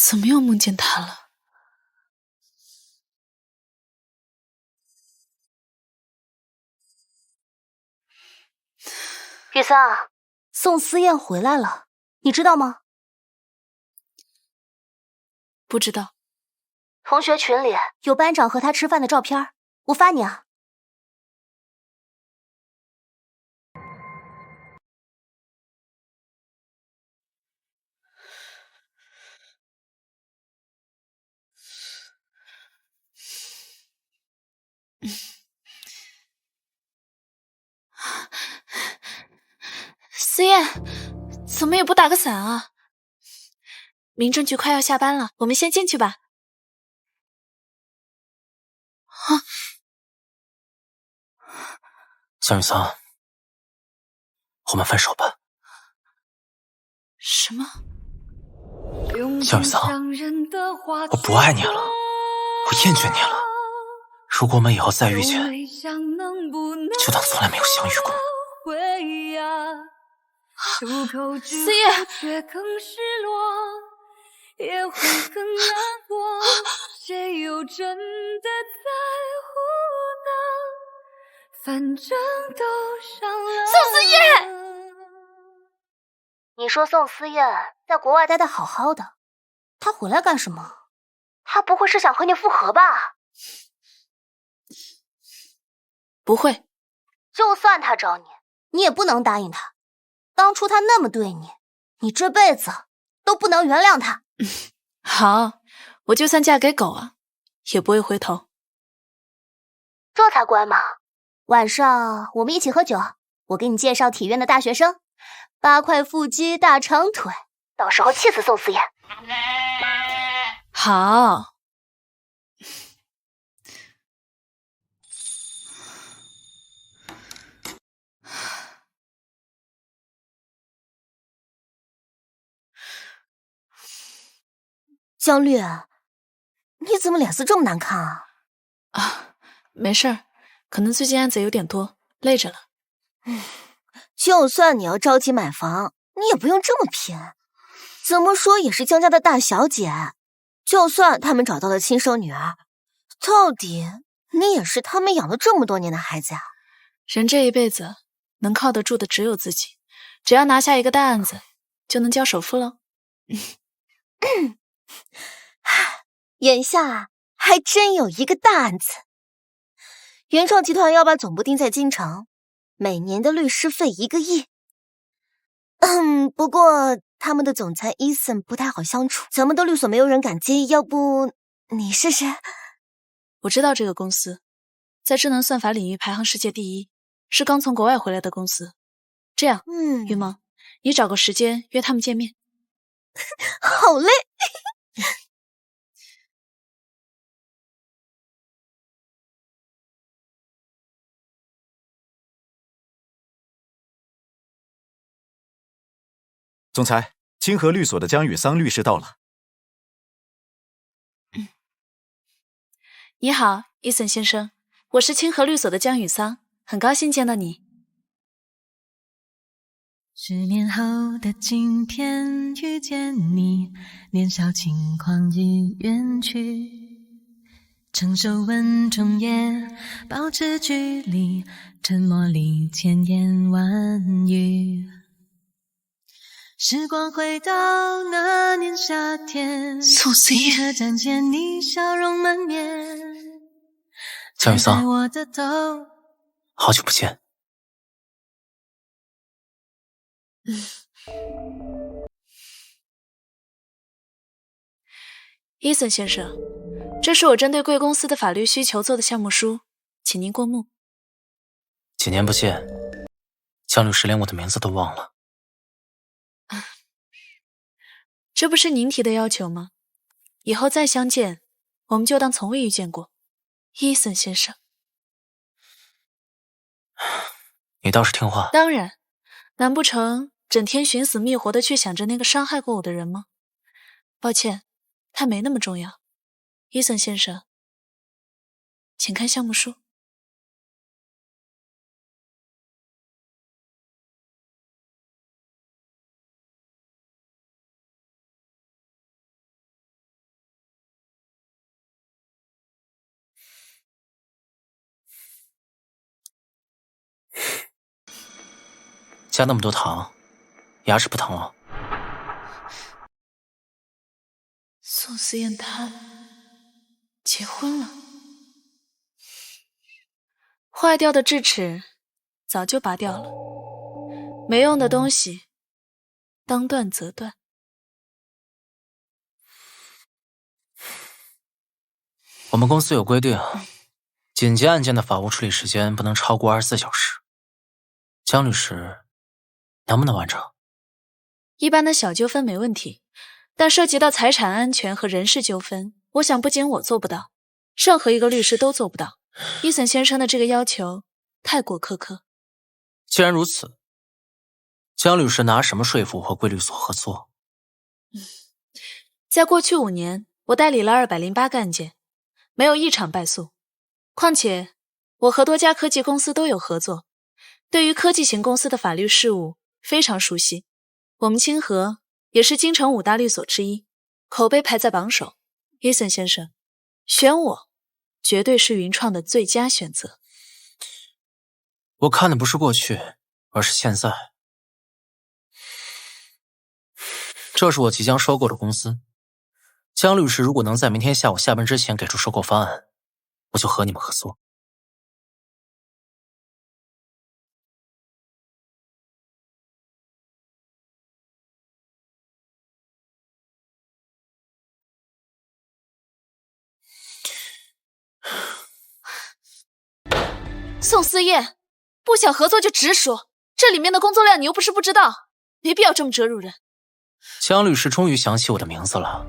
怎么又梦见他了？雨桑，宋思燕回来了，你知道吗？不知道。同学群里有班长和他吃饭的照片，我发你啊。思燕，怎么也不打个伞啊？民政局快要下班了，我们先进去吧。啊！江雨桑，我们分手吧。什么？江雨桑，我不爱你了，我厌倦你了。如果我们以后再遇见，就当从来没有相遇过。思燕，也会更难过，谁又真的在乎呢？反正都伤了。宋思燕，你说宋思燕在国外待得好好的，她回来干什么？她不会是想和你复合吧？不会。就算他找你，你也不能答应他。当初他那么对你，你这辈子都不能原谅他。好，我就算嫁给狗啊，也不会回头。这才乖嘛！晚上我们一起喝酒，我给你介绍体院的大学生，8块腹肌大长腿，到时候气死宋思燕。好。江绿，你怎么脸色这么难看啊？啊，没事儿，可能最近案子有点多，累着了。就算你要着急买房，你也不用这么拼。怎么说也是江家的大小姐，就算他们找到了亲生女儿，到底你也是他们养了这么多年的孩子啊。人这一辈子能靠得住的只有自己，只要拿下一个大案子，就能交首付喽。眼下还真有一个大案子，原创集团要把总部定在京城，每年的律师费1个亿。不过他们的总裁伊森不太好相处，咱们的律所没有人敢接，要不你试试？我知道这个公司在智能算法领域排行世界第一，是刚从国外回来的公司。这样，云萌，你找个时间约他们见面。好嘞。总裁，清河律所的江雨桑律师到了。你好，伊森先生，我是清河律所的江雨桑，很高兴见到你。10年后的今天遇见你，年少轻狂已远去，成熟稳重也保持距离，沉默里千言万语。时光回到那年夏天，宋思燕，车站见你笑容满面。江雨桑，好久不见。伊森先生，这是我针对贵公司的法律需求做的项目书，请您过目。几年不见，江律师连我的名字都忘了。这不是您提的要求吗？以后再相见，我们就当从未遇见过。伊森先生，你倒是听话。当然，难不成整天寻死觅活的去想着那个伤害过我的人吗？抱歉，他没那么重要。伊森先生，请看项目书。加那么多糖，牙齿不疼了？宋思燕她结婚了，坏掉的智齿早就拔掉了，没用的东西当断则断。我们公司有规定，紧急案件的法务处理时间不能超过24小时。江律师能不能完成？一般的小纠纷没问题，但涉及到财产安全和人事纠纷，我想不仅我做不到，任何一个律师都做不到。伊森先生的这个要求太过苛刻。既然如此，江律师拿什么说服和贵律所合作？在过去5年，我代理了208个案件，没有一场败诉。况且，我和多家科技公司都有合作，对于科技型公司的法律事务非常熟悉。我们清河也是京城5大律所之一，口碑排在榜首。伊森先生，选我绝对是云创的最佳选择。我看的不是过去，而是现在。这是我即将收购的公司。江律师如果能在明天下午下班之前给出收购方案，我就和你们合作。宋思燕，不想合作就直说，这里面的工作量你又不是不知道，没必要这么折辱人。江律师终于想起我的名字了。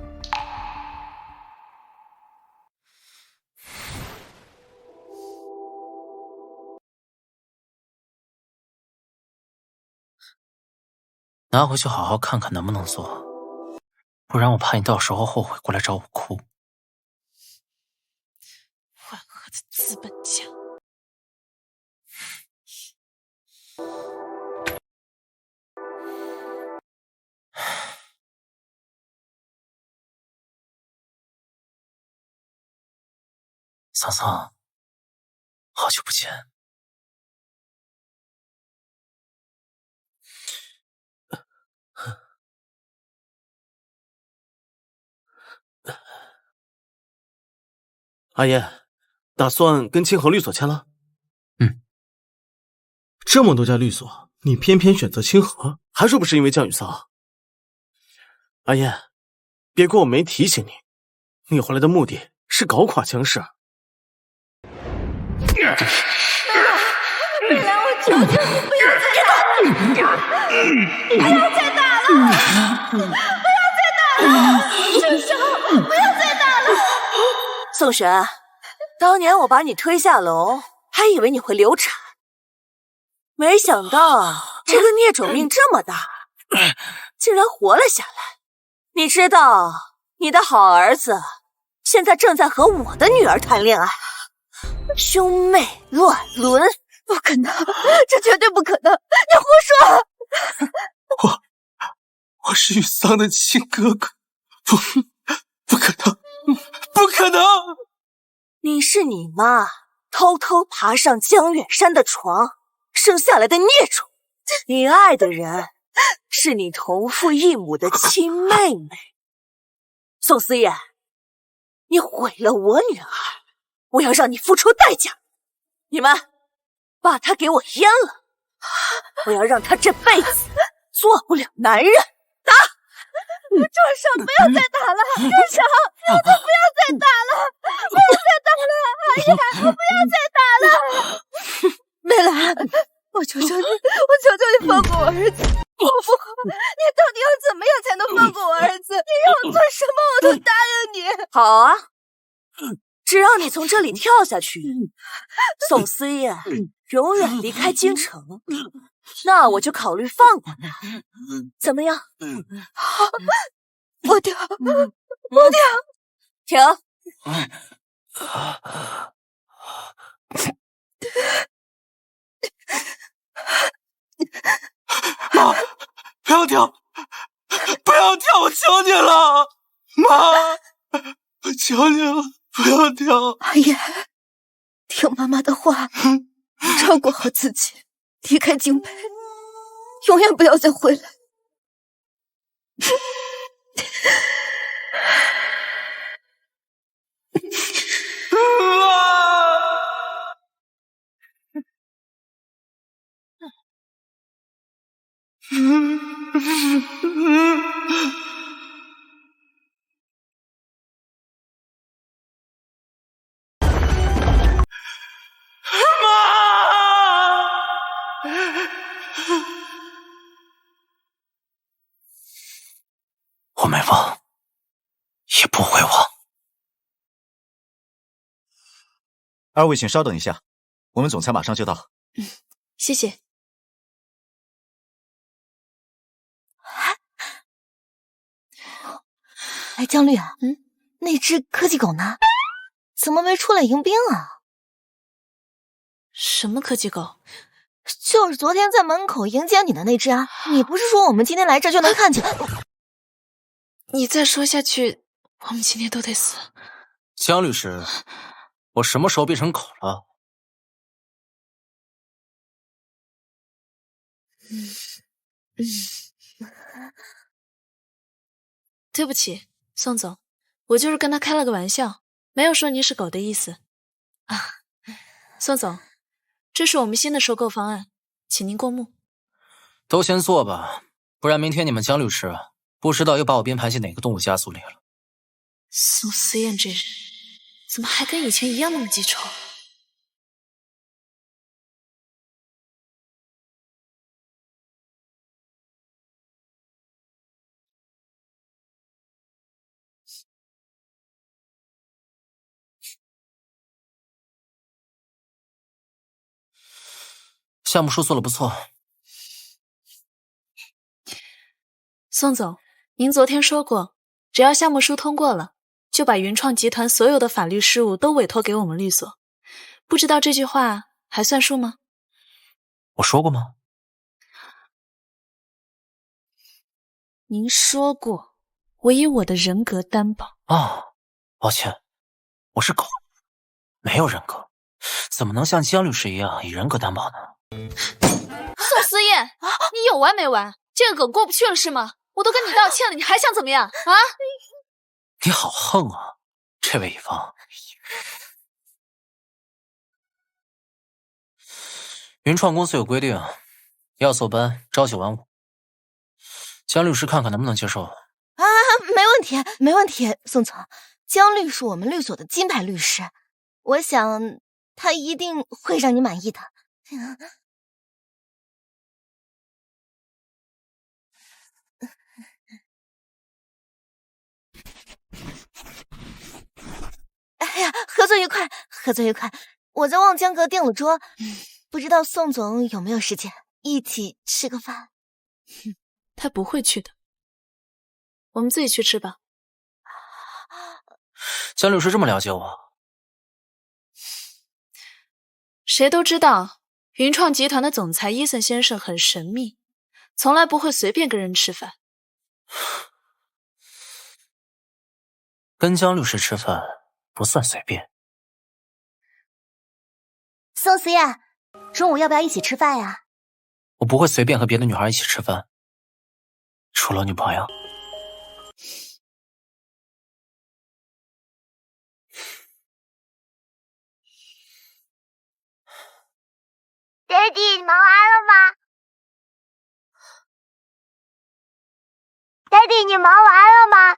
拿回去好好看看能不能做，不然我怕你到时候后悔过来找我哭。万恶的资本家！桑桑，好久不见。阿燕，打算跟清河律所签了？这么多家律所，你偏偏选择清河，还说不是因为江雨桑？阿燕，别怪我没提醒你，你回来的目的是搞垮江氏。美兰，我求求你不要再打了！不要再打了！不要再打了！圣手，不要再打了！宋璇，当年我把你推下楼，还以为你会流产，没想到这个孽种命这么大，竟然活了下来。你知道你的好儿子现在正在和我的女儿谈恋爱，兄妹乱伦。不可能，这绝对不可能！你胡说！我是雨桑的亲哥哥，不可能，不可能！你是你妈偷偷爬上江远山的床生下来的孽种，你爱的人是你同父异母的亲妹妹。宋思燕，你毁了我女儿，我要让你付出代价！你们把她给我阉了，我要让她这辈子做不了男人！打！住手！不要再打了！住手！不要再打了！不要再打了！阿燕，不要再打了！美兰，我求求你，放过我儿子！好不好？你到底要怎么样才能放过我儿子？你让我做什么我都答应你。好啊，只要你从这里跳下去，宋思燕永远离开京城，那我就考虑放过他，怎么样？好，我跳，我跳，停！妈，不要跳，不要跳，我求你了，妈，我求你了，不要跳。阿燕，听妈妈的话，照顾好自己，离开京北，永远不要再回来。我没忘，也不会忘。二位请稍等一下，我们总裁马上就到。谢谢。哎，江绿啊，那只科技狗呢？怎么没出来迎宾啊？什么科技狗？就是昨天在门口迎接你的那只啊！你不是说我们今天来这就能看见？你再说下去，我们今天都得死。江律师，我什么时候变成狗了？对不起，宋总，我就是跟他开了个玩笑，没有说你是狗的意思。啊，宋总，这是我们新的收购方案，请您过目。都先做吧，不然明天你们江律师不知道又把我编排进哪个动物家族里了。宋思燕这人怎么还跟以前一样那么记仇？项目书做得不错。宋总，您昨天说过，只要项目书通过了，就把云创集团所有的法律事务都委托给我们律所。不知道这句话还算数吗？我说过吗？您说过，我以我的人格担保。哦，抱歉，我是狗，没有人格，怎么能像江律师一样以人格担保呢？宋思燕，你有完没完？这个梗过不去了是吗？我都跟你道歉了，你还想怎么样啊？你好横啊，这位乙方。云创公司有规定，要坐班朝9晚5。江律师看看能不能接受。啊，没问题，没问题，宋总，江律是我们律所的金牌律师，我想他一定会让你满意的。哎呀，合作愉快，合作愉快！我在望江阁订了桌，不知道宋总有没有时间一起吃个饭？他不会去的，我们自己去吃吧。江律师这么了解我，谁都知道云创集团的总裁伊森先生很神秘，从来不会随便跟人吃饭。跟江律师吃饭不算随便。宋思燕，中午要不要一起吃饭呀？我不会随便和别的女孩一起吃饭，除了女朋友。爹地，你忙完了吗？爹地，你忙完了吗？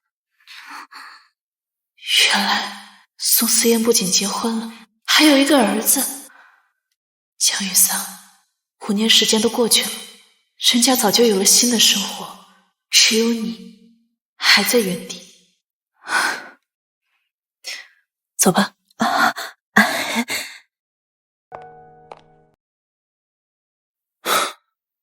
原来宋思燕不仅结婚了，还有一个儿子。江雨桑，5年时间都过去了，人家早就有了新的生活，只有你还在原地。走吧。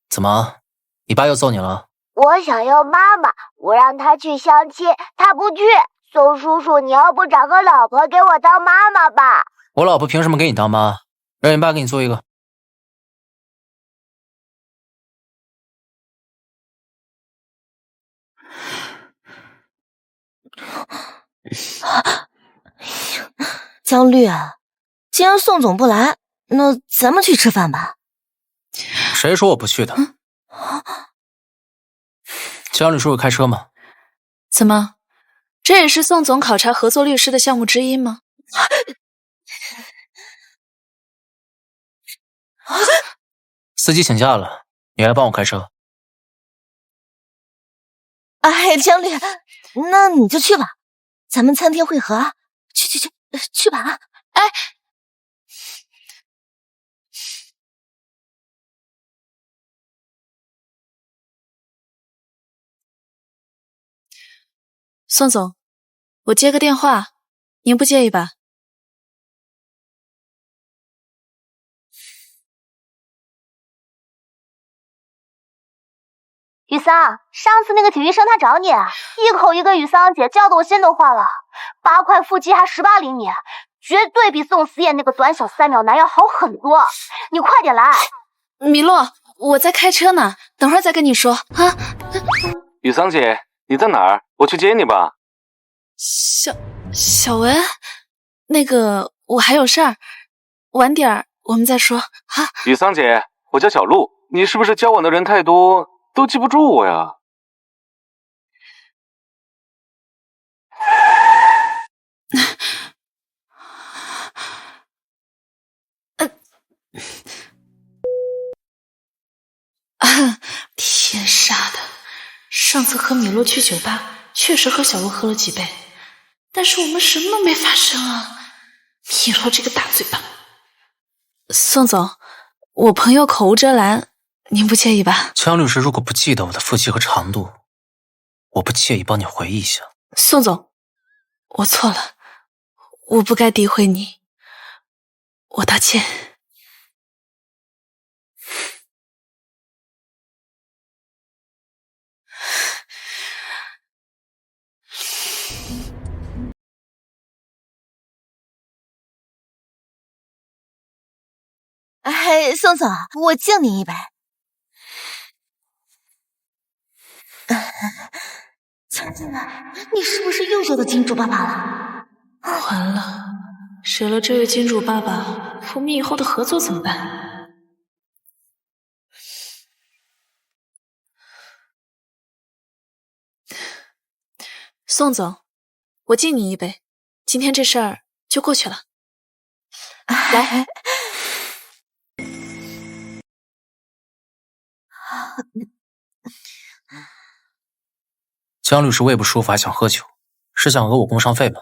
怎么，你爸又揍你了？我想要妈妈，我让他去相亲，他不去。宋叔叔，你要不找个老婆给我当妈妈吧？我老婆凭什么给你当妈？让你爸给你做一个。江绿啊，既然宋总不来，那咱们去吃饭吧。谁说我不去的？江律师会开车吗？怎么，这也是宋总考察合作律师的项目之一吗？司机请假了，你来帮我开车。哎，江律，那你就去吧，咱们餐厅会合啊！去吧啊！哎，宋总，我接个电话，您不介意吧？雨桑，上次那个体育生他找你，一口一个雨桑姐，叫得我心都化了。8块腹肌还18厘米，绝对比宋思燕那个短小3秒男要好很多。你快点来！米洛，我在开车呢，等会儿再跟你说啊。雨桑姐，你在哪儿？我去接你吧。小文，那个我还有事儿，晚点儿我们再说哈。雨桑姐，我叫小鹿，你是不是交往的人太多，都记不住我呀？天杀的！上次和米洛去酒吧，确实和小鹿喝了几杯，但是我们什么都没发生啊！米洛这个大嘴巴。宋总，我朋友口无遮拦，您不介意吧？江律师如果不记得我的腹肌和长度，我不介意帮你回忆一下。宋总，我错了，我不该诋毁你，我道歉。哎，宋总，我敬您一杯。亲亲啊，你是不是又叫到金主爸爸了？完了，惹了这位金主爸爸，我们以后的合作怎么办？宋总，我敬你一杯，今天这事儿就过去了。来。江律师胃不舒服还想喝酒，是想讹我工伤费吗？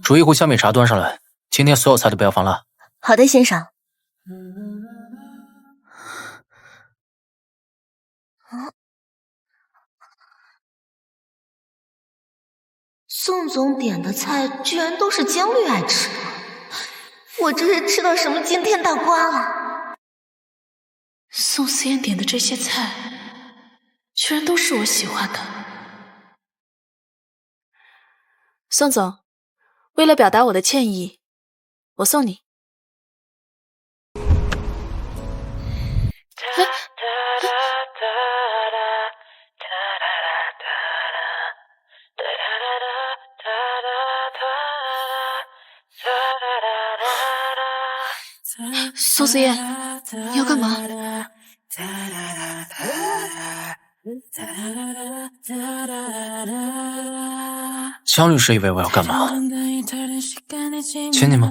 煮一壶香米茶端上来，今天所有菜都不要放辣。好的，先生。宋总点的菜居然都是江律爱吃的，我这是吃到什么惊天大瓜了？宋思燕点的这些菜，居然都是我喜欢的。宋总，为了表达我的歉意，我送你。宋思燕，你要干嘛？江律师以为我要干嘛？亲你吗？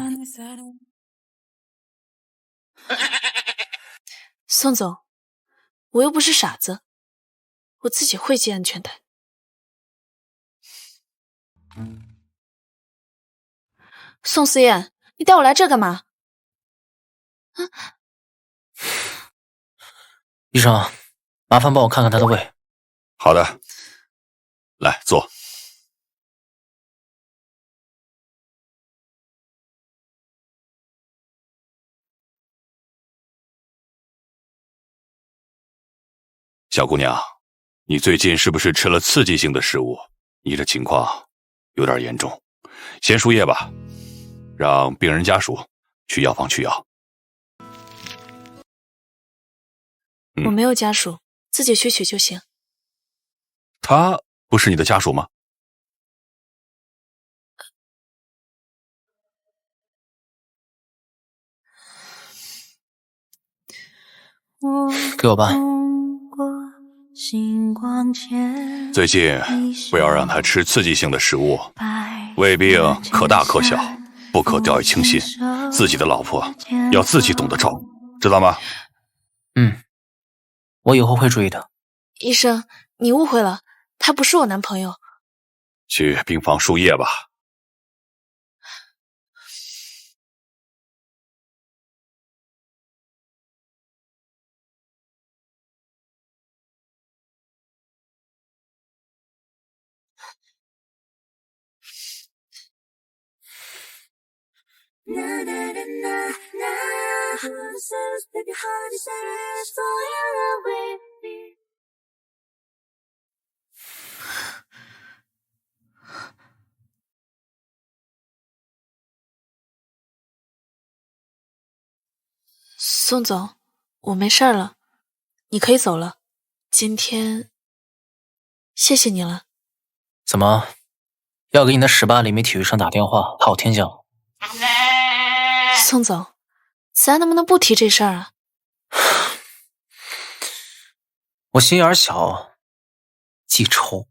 宋总，我又不是傻子，我自己会系安全带。宋思燕，你带我来这干嘛？医生，麻烦帮我看看他的胃。好的，来坐。小姑娘，你最近是不是吃了刺激性的食物？你这情况有点严重，先输液吧，让病人家属去药房取药。我没有家属，自己去取就行。他不是你的家属吗？给我吧。最近不要让他吃刺激性的食物，胃病可大可小，不可掉以轻心。自己的老婆要自己懂得照顾，知道吗？我以后会注意的。医生，你误会了，他不是我男朋友。去病房输液吧。宋总，我没事了，你可以走了。今天谢谢你了。怎么，要给你的18厘米体育生打电话，怕我天降？宋总，咱能不能不提这事儿啊？我心眼小，记仇。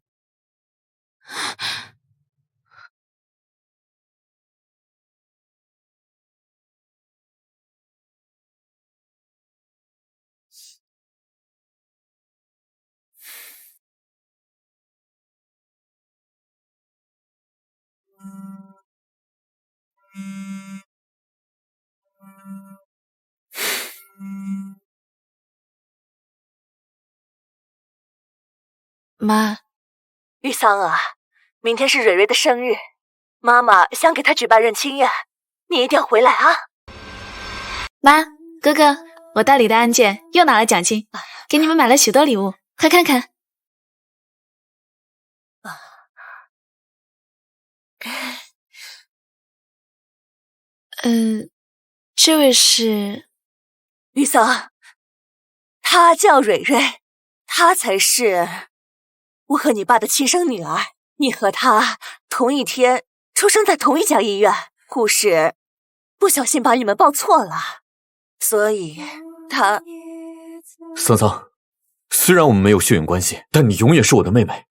妈，玉桑啊，明天是蕊蕊的生日，妈妈想给她举办认亲宴，你一定要回来啊！妈，哥哥，我大理的案件又拿了奖金，给你们买了许多礼物，快看看。这位是玉桑，她叫蕊蕊，她才是我和你爸的亲生女儿。你和她同一天出生在同一家医院，护士不小心把你们报错了，所以她……桑桑，虽然我们没有血缘关系，但你永远是我的妹妹，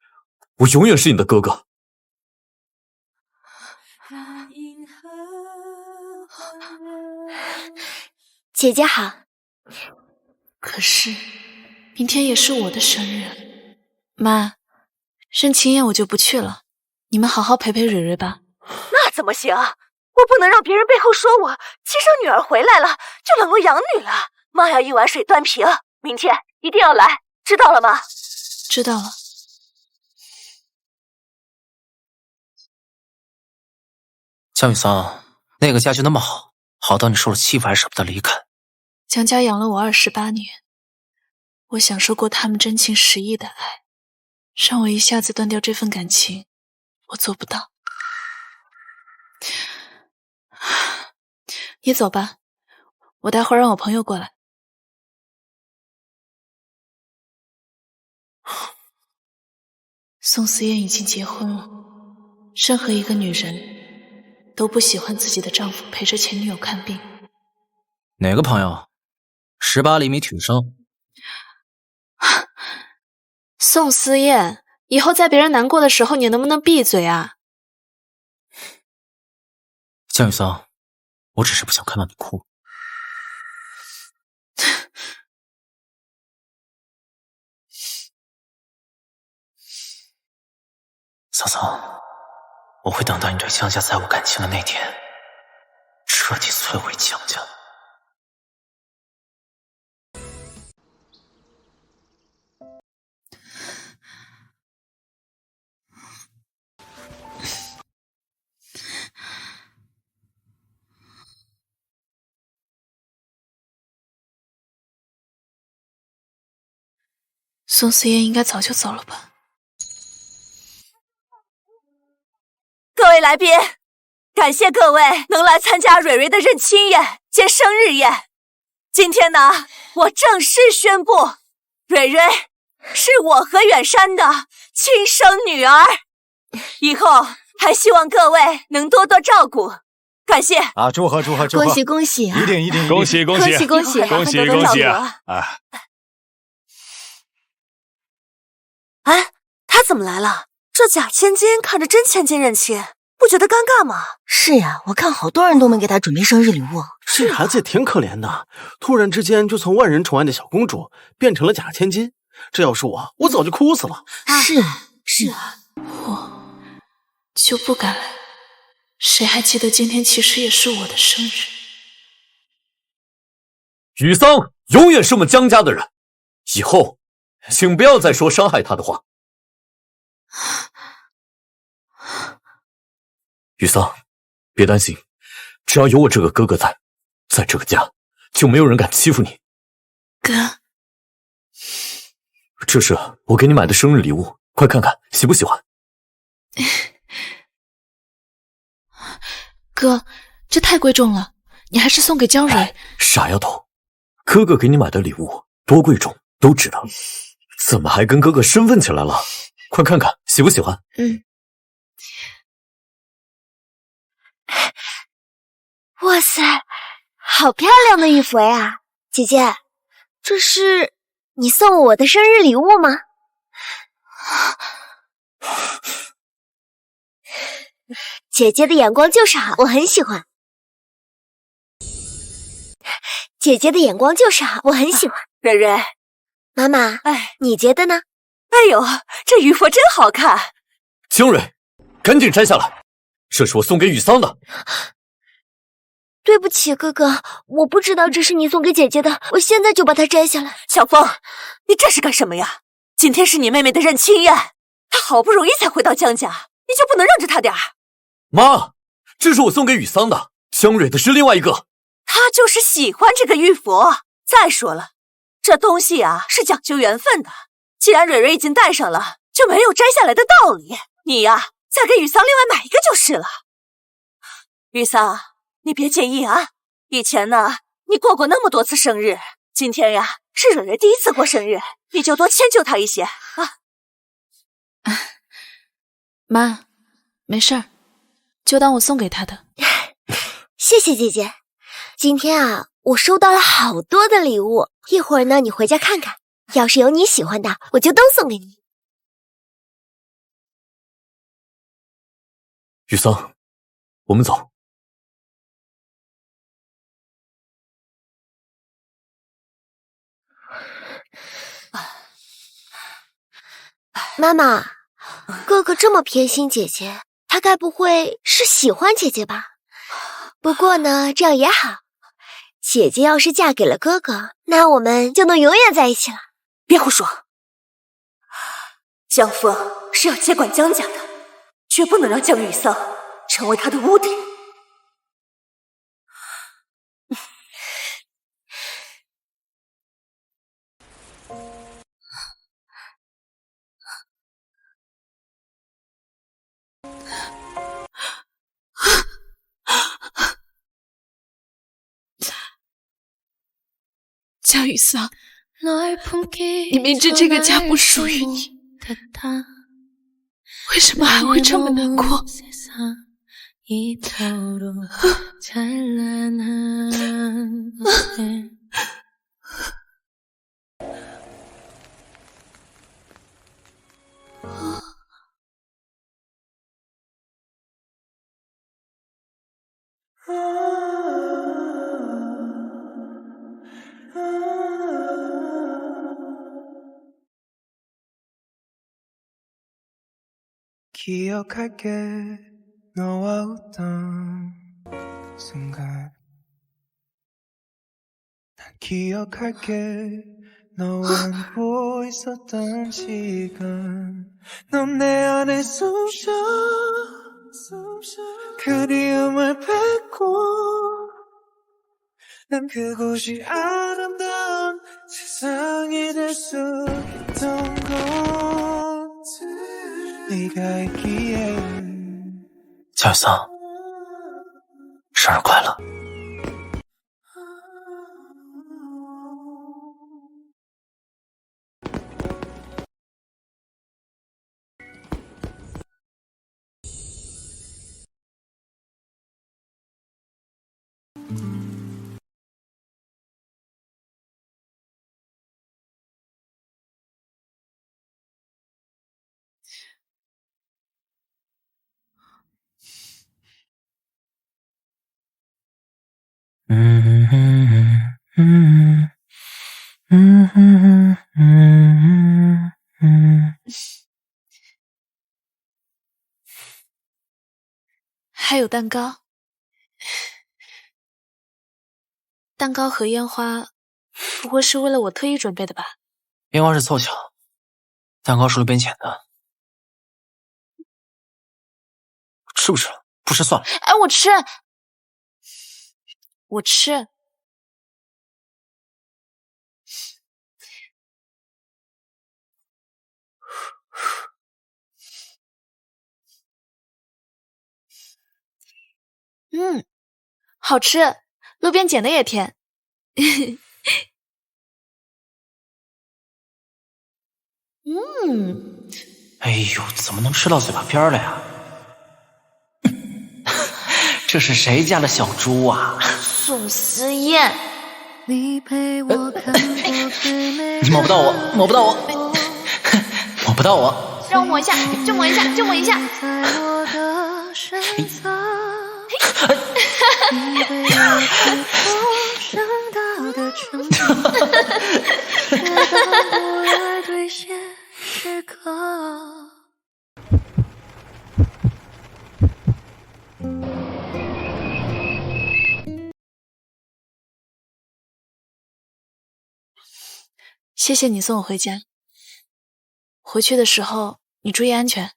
我永远是你的哥哥。姐姐好。可是明天也是我的生日，妈，认亲宴我就不去了，你们好好陪陪蕊蕊吧。那怎么行？我不能让别人背后说我亲生女儿回来了就冷落养女了。妈要一碗水端平，明天一定要来，知道了吗？知道了。江雨桑，那个家就那么好，好到你受了欺负还舍不得离开。江家养了我28年，我享受过他们真情实意的爱，让我一下子断掉这份感情，我做不到。你走吧，我待会儿让我朋友过来。宋思燕已经结婚了，任何一个女人都不喜欢自己的丈夫陪着前女友看病。哪个朋友？18厘米体育生。宋思燕，以后在别人难过的时候，你能不能闭嘴啊？江雨桑，我只是不想看到你哭。桑桑，我会等到你对江家再无感情的那天，彻底摧毁江家。宋思燕应该早就走了吧。各位来宾，感谢各位能来参加蕊蕊的认亲宴兼生日宴。今天呢，我正式宣布，蕊蕊是我和远山的亲生女儿。以后还希望各位能多多照顾，感谢啊！祝贺！恭喜恭喜啊！一定！恭喜！恭喜啊！哎，他怎么来了？这假千金看着真千金人气，不觉得尴尬吗？是呀，我看好多人都没给他准备生日礼物。这孩子也挺可怜的，突然之间就从万人宠爱的小公主变成了假千金。这要是我早就哭死了。是啊，我就不敢来。谁还记得今天其实也是我的生日？雨桑永远是我们江家的人，以后请不要再说伤害他的话。雨桑，别担心，只要有我这个哥哥在这个家，就没有人敢欺负你。哥，这是我给你买的生日礼物，快看看喜不喜欢。哥，这太贵重了，你还是送给江蕊。傻丫头，哥哥给你买的礼物多贵重都值得，怎么还跟哥哥生分起来了？快看看喜不喜欢。哇塞，好漂亮的玉佛呀！姐姐，这是你送我的生日礼物吗？姐姐的眼光就是好，我很喜欢。姐姐的眼光就是好，我很喜欢。蕊蕊，妈妈，你觉得呢？哎呦，这玉佛真好看。江蕊，赶紧摘下来，这是我送给雨桑的。对不起，哥哥，我不知道这是你送给姐姐的，我现在就把它摘下来。小风，你这是干什么呀？今天是你妹妹的认亲宴，她好不容易才回到江家，你就不能让着她点儿？妈，这是我送给雨桑的，江蕊的是另外一个。她就是喜欢这个玉佛。再说了，这东西啊是讲究缘分的，既然蕊蕊已经戴上了，就没有摘下来的道理。你呀，再给雨桑另外买一个就是了。雨桑，你别介意啊，以前呢，你过过那么多次生日，今天呀是蕊蕊第一次过生日，你就多迁就她一些啊。妈，没事儿，就当我送给她的。谢谢姐姐。今天啊，我收到了好多的礼物，一会儿呢你回家看看，要是有你喜欢的，我就都送给你。雨桑，我们走。妈妈，哥哥这么偏心姐姐，他该不会是喜欢姐姐吧？不过呢，这样也好，姐姐要是嫁给了哥哥，那我们就能永远在一起了。别胡说，江枫是要接管江家的，绝不能让江雨桑成为他的污点。江雨桑，你明知这个家不属于你，为什么还会这么难过？기억할게 너와 웃던 순간 난 기억할게 너와 안고 있었던 시간 넌 내 안에 숨쉬어 그리움을 뱉고 난 그곳이 아름다운 세상이 될 수 있던 것 네가 있기에 江雨桑，生日快乐。还有蛋糕，蛋糕和烟花不会是为了我特意准备的吧？烟花是凑巧，蛋糕是路边捡的。吃不吃了？不吃算了。哎，我吃，我吃。好吃，路边捡的也甜。哎呦，怎么能吃到嘴巴边了呀？这是谁家的小猪啊？宋思燕，你摸不到我，摸不到我，摸不到我。让我摸一下，就摸一下，就摸一下。谢谢你送我回家，回去的时候你注意安全。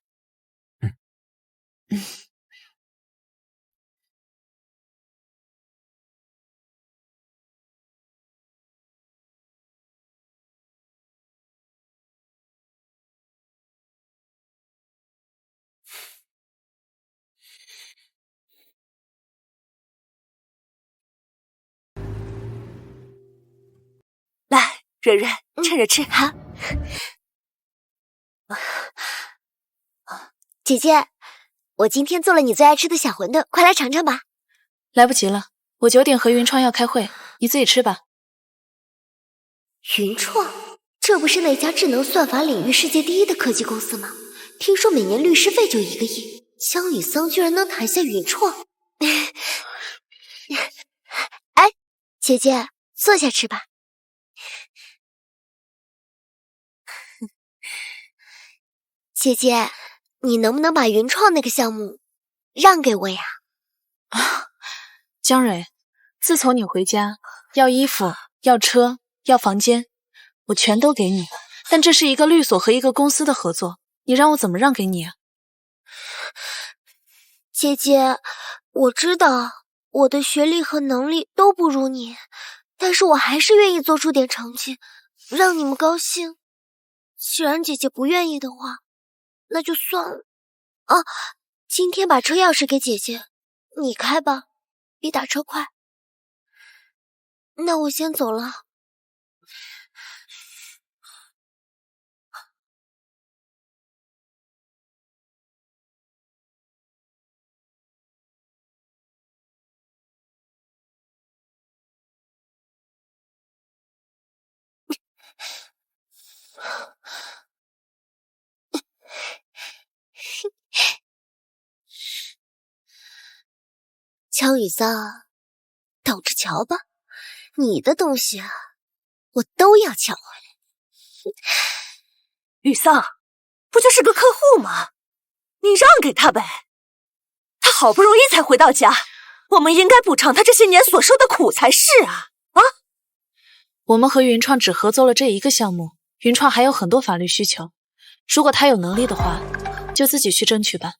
来，蕊蕊，趁着吃。好。姐姐，我今天做了你最爱吃的小馄饨，快来尝尝吧。来不及了，我9点和云创要开会，你自己吃吧。云创，这不是那家智能算法领域世界第1的科技公司吗？听说每年律师费就1个亿，江雨桑居然能谈下云创。哎，姐姐，坐下吃吧。姐姐，你能不能把云创那个项目让给我呀？江蕊，自从你回家，要衣服，要车，要房间，我全都给你，但这是一个律所和一个公司的合作，你让我怎么让给你啊？姐姐，我知道我的学历和能力都不如你，但是我还是愿意做出点成绩，让你们高兴。既然姐姐不愿意的话，那就算了。啊，今天把车钥匙给姐姐，你开吧，比打车快。那我先走了。江雨桑，等着瞧吧，你的东西啊，我都要抢回来。雨桑，不就是个客户吗？你让给他呗。他好不容易才回到家，我们应该补偿他这些年所受的苦才是啊！啊！我们和云创只合作了这1个项目，云创还有很多法律需求，如果他有能力的话，就自己去争取吧。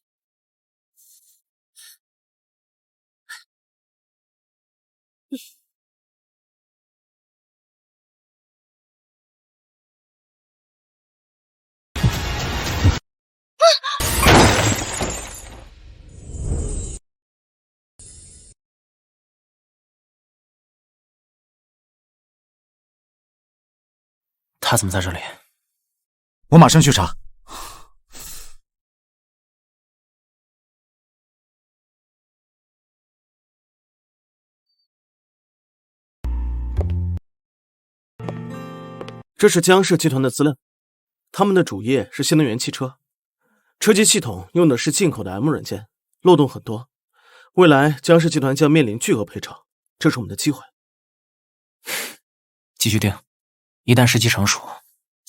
他怎么在这里？我马上去查。这是江氏集团的资料，他们的主业是新能源汽车，车机系统用的是进口的 M 软件，漏洞很多。未来江氏集团将面临巨额赔偿，这是我们的机会。继续定，一旦时机成熟，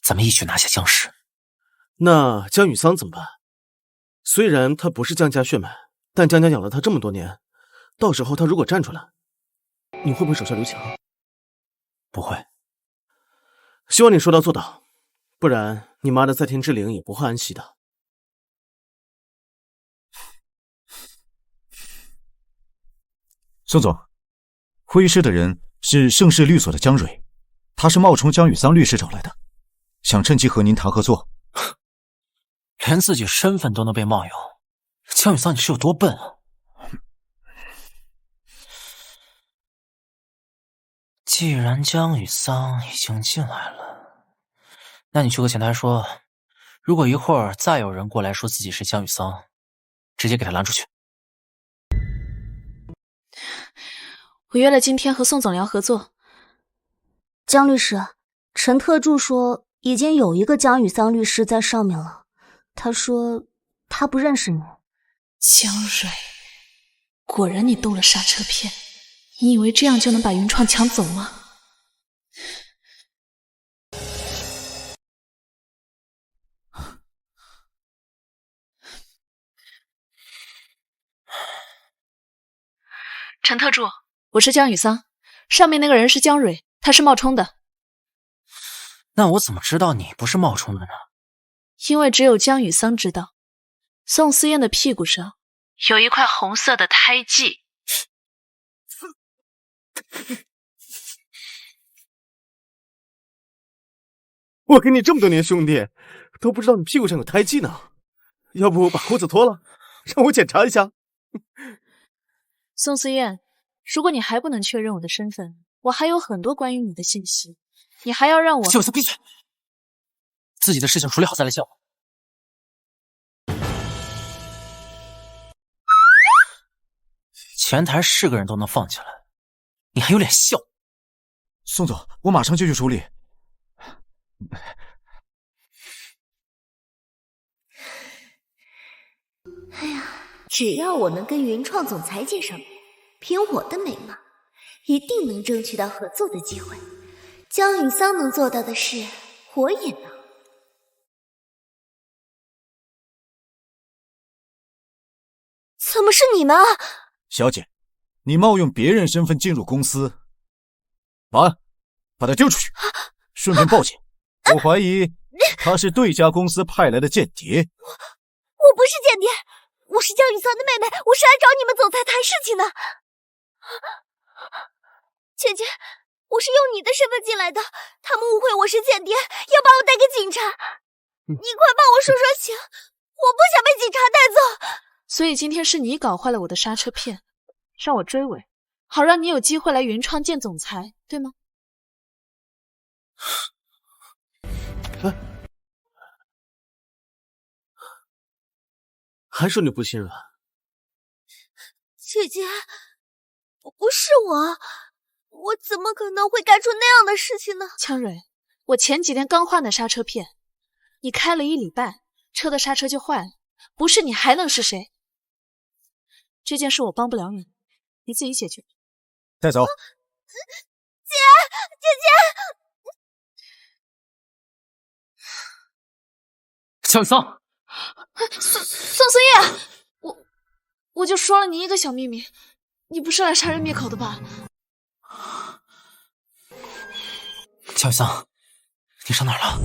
咱们一举拿下江氏。那江雨桑怎么办？虽然他不是江家血脉，但江家养了他这么多年，到时候他如果站出来，你会不会手下留情？不会。希望你说到做到，不然你妈的在天之灵也不会安息的。宋总，会议室的人是盛世律所的江蕊，他是冒充江雨桑律师找来的，想趁机和您谈合作。连自己身份都能被冒用，江雨桑你是有多笨啊？既然江雨桑已经进来了，那你去和前台说，如果一会儿再有人过来说自己是江雨桑，直接给他拦出去。我约了今天和宋总聊合作。江律师，陈特助说已经有一个江雨桑律师在上面了，他说他不认识你。江蕊，果然你动了刹车片，你以为这样就能把云创抢走吗？陈特助，我是江雨桑，上面那个人是江蕊，他是冒充的。那我怎么知道你不是冒充的呢？因为只有江雨桑知道，宋思燕的屁股上有一块红色的胎记。我跟你这么多年兄弟，都不知道你屁股上有胎记呢。要不把裤子脱了，让我检查一下。宋思燕，如果你还不能确认我的身份，我还有很多关于你的信息，你还要让我……小子闭嘴！自己的事情处理好再来叫我。前台是个人都能放进来，你还有脸笑？宋总，我马上就去处理。哎呀，只要我能跟云创总裁见上面，凭我的美貌，一定能争取到合作的机会。江雨桑能做到的事，我也能。怎么是你们啊？小姐，你冒用别人身份进入公司，保安，把他丢出去，顺便报警。我怀疑他是对家公司派来的间谍。我不是间谍，我是江雨桑的妹妹，我是来找你们总裁谈事情的。姐姐，我是用你的身份进来的，他们误会我是间谍，要把我带给警察。你快帮我说说情，我不想被警察带走。所以今天是你搞坏了我的刹车片，让我追尾，好让你有机会来云创见总裁，对吗？还说你不心软？姐姐，不是我怎么可能会干出那样的事情呢？江蕊，我前几天刚换的刹车片，你开了1礼拜，车的刹车就坏了，不是你还能是谁？这件事我帮不了你，你自己解决。带走。姐姐，江雨桑，宋思燕，我就说了你一个小秘密，你不是来杀人灭口的吧？江雨桑，你上哪儿了？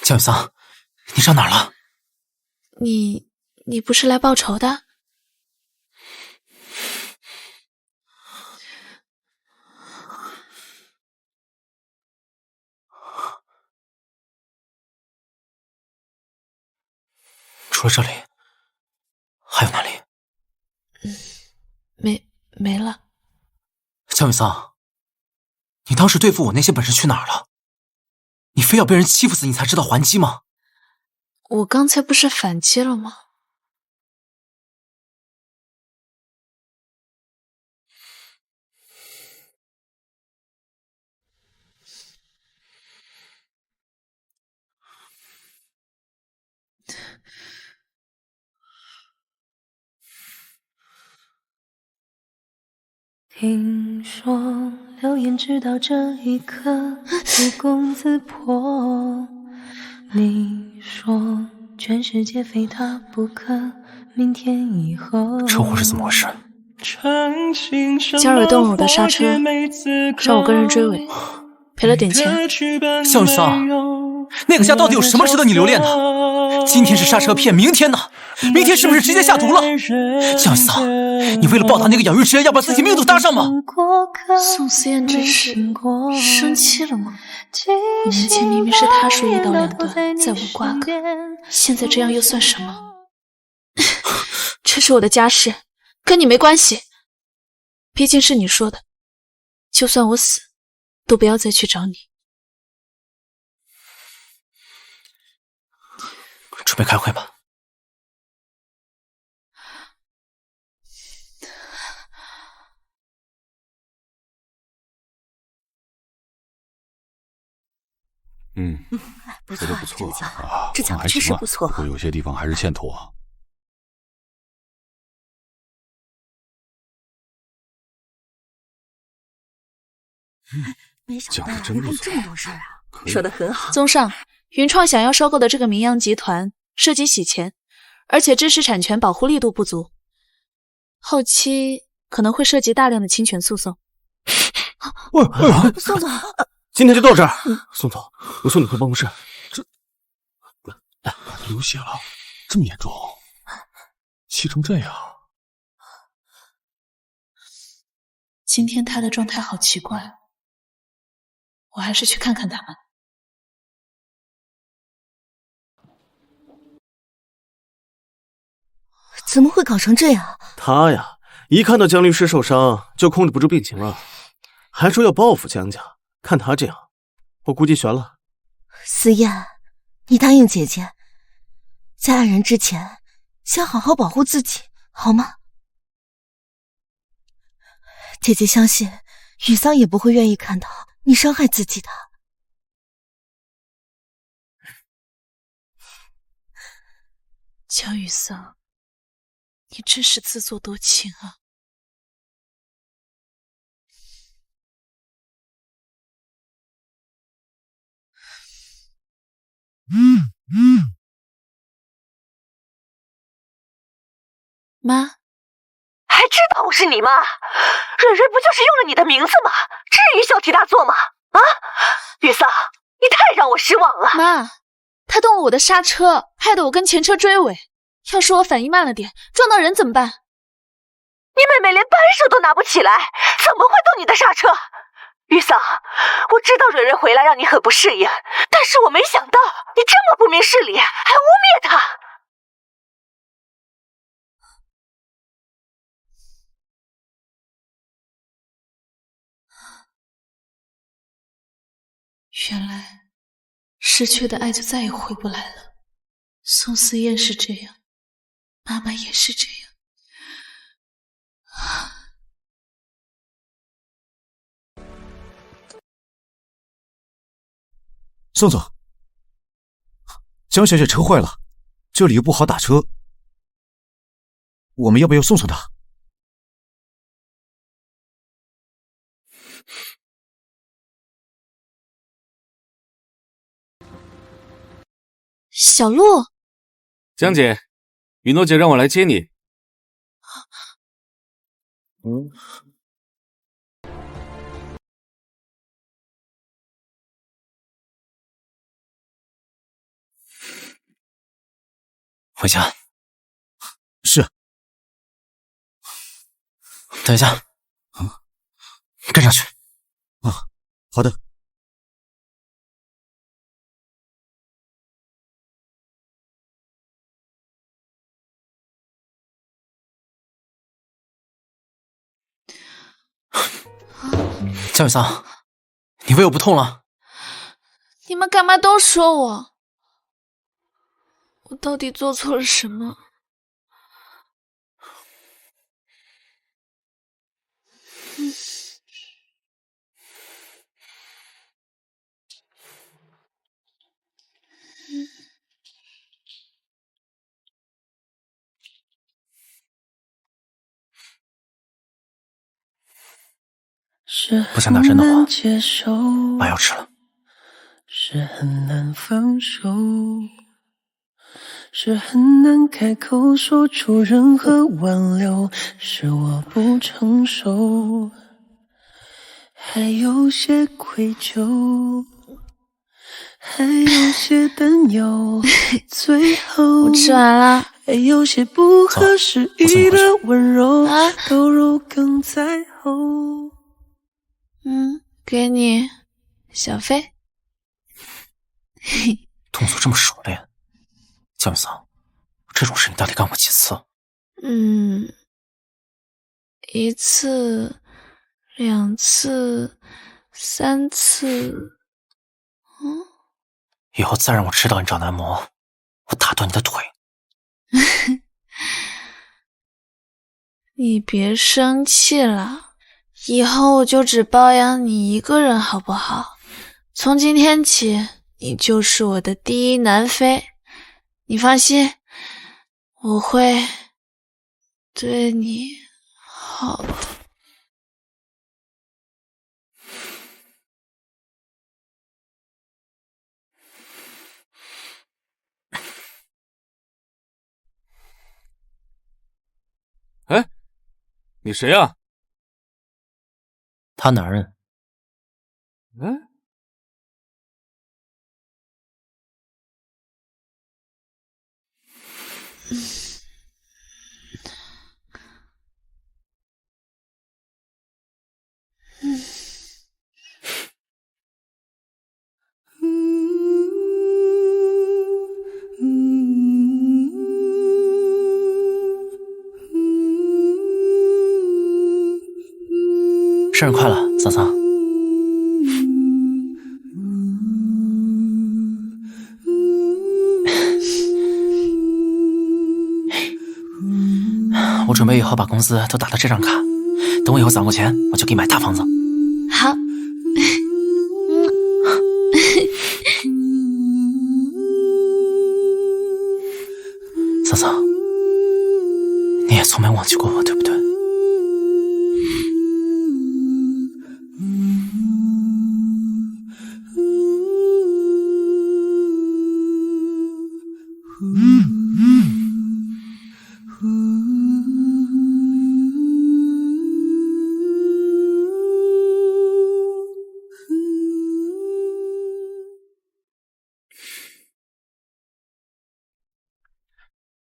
江雨桑，你上哪儿了？你不是来报仇的？除了这里，还有哪里？没了。江雨桑，你当时对付我那些本事去哪儿了？你非要被人欺负死你才知道还击吗？我刚才不是反击了吗？听说流言直到这一刻不攻自破，你说全世界非他不可，明天以后。车祸是怎么回事？焦耳动了我的刹车，让我跟人追尾，赔了点钱。萧雨桑，那个家到底有什么值得你留恋的？今天是刹车片，明天呢？明天是不是直接下毒了？萧雨桑，你为了报答那个养育之恩，要把自己命都搭上吗？宋思燕真是生气了吗？5年前明明是他说一刀两断，再无瓜葛，现在这样又算什么？这是我的家事，跟你没关系。毕竟是你说的，就算我死，都不要再去找你。准备开会吧。说的不错啊，这讲的确实不错，不过有些地方还是欠妥。没想到讲的真不错，这么多事啊！说的很好。综上，云创想要收购的这个名扬集团涉及洗钱，而且知识产权保护力度不足，后期可能会涉及大量的侵权诉讼。宋总，今天就到这儿。宋总，我送你回办公室。流血了，这么严重，气成这样。今天他的状态好奇怪，我还是去看看他们。怎么会搞成这样？他呀，一看到江律师受伤，就控制不住病情了，还说要报复江家。看他这样，我估计悬了。思燕，你答应姐姐，在爱人之前，先好好保护自己，好吗？姐姐相信，雨桑也不会愿意看到你伤害自己的。江雨桑，你真是自作多情啊！妈，还知道我是你妈？蕊蕊不就是用了你的名字吗？至于小题大做吗？啊，雨桑，你太让我失望了。妈，他动了我的刹车，害得我跟前车追尾。要是我反应慢了点，撞到人怎么办？你妹妹连扳手都拿不起来，怎么会动你的刹车？雨桑，我知道蕊蕊回来让你很不适应，但是我没想到你这么不明事理，还污蔑她。原来失去的爱就再也回不来了。宋思燕是这样，妈妈也是这样。宋总，江小姐车坏了，这里又不好打车，我们要不要送送她？小鹿，江姐，雨诺姐让我来接你。回家。是。等一下，跟上去。啊，好的。江雨桑，你胃有不痛了？你们干嘛都说我？我到底做错了什么？不想打针的话，妈要吃了。是很难放手，是很难开口说出任何挽留，是我不成熟，还有些愧疚，还有些担忧，最后我吃完了，还有些不合时宜的温柔，都如鲠在喉。给你，小飞。动作这么熟练，江雨桑，这种事你到底干过几次？一次、2次、3次。以后再让我吃到你长男模，我打断你的腿。你别生气了，以后我就只包养你一个人，好不好？从今天起，你就是我的第一男妃，你放心，我会对你好的。哎，你谁呀？他男人。生日快乐，桑桑！我准备以后把工资都打到这张卡，等我以后攒够钱，我就给你买大房子。好。桑桑，你也从没忘记过我，对不对？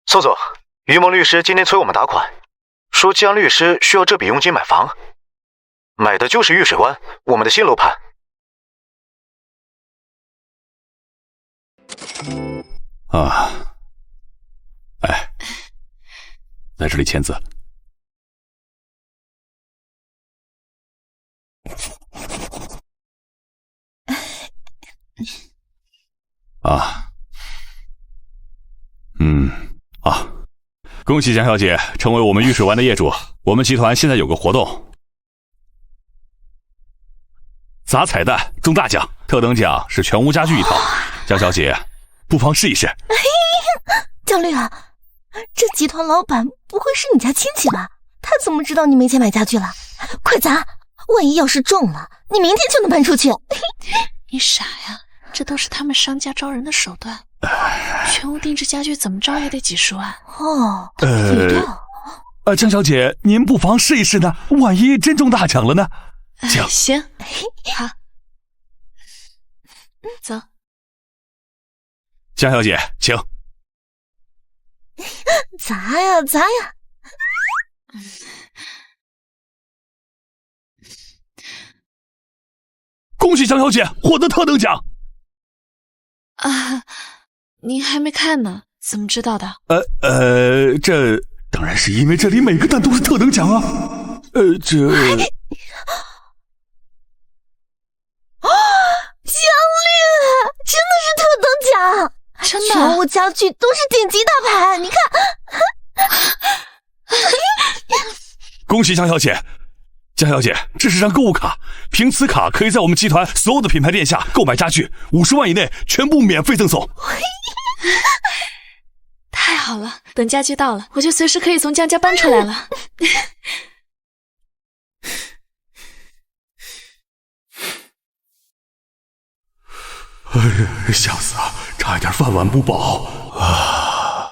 宋总，于萌律师今天催我们打款，说季阳律师需要这笔佣金买房，买的就是玉水湾我们的新楼盘。哎，在这里签字。恭喜江小姐成为我们玉水湾的业主。我们集团现在有个活动，砸彩蛋中大奖，特等奖是全屋家具一套。江小姐不妨试一试。江律啊，这集团老板不会是你家亲戚吧？他怎么知道你没钱买家具了？快砸！万一要是中了，你明天就能搬出去。你傻呀，这都是他们商家招人的手段。全屋定制家具怎么着也得几十万哦。江小姐，您不妨试一试呢，万一真中大奖了呢？行，好，走。江小姐，请。砸呀砸呀！恭喜江小姐获得特等奖。您还没看呢，怎么知道的？这当然是因为这里每个蛋都是特等奖啊。这江律真的是特等奖，真的，全屋家具都是顶级大牌，你看。恭喜江小姐！江小姐，这是张购物卡，凭此卡可以在我们集团所有的品牌店下购买家具，50万以内全部免费赠送。太好了，等家具到了，我就随时可以从江家搬出来了。想死啊！差一点饭碗不保啊！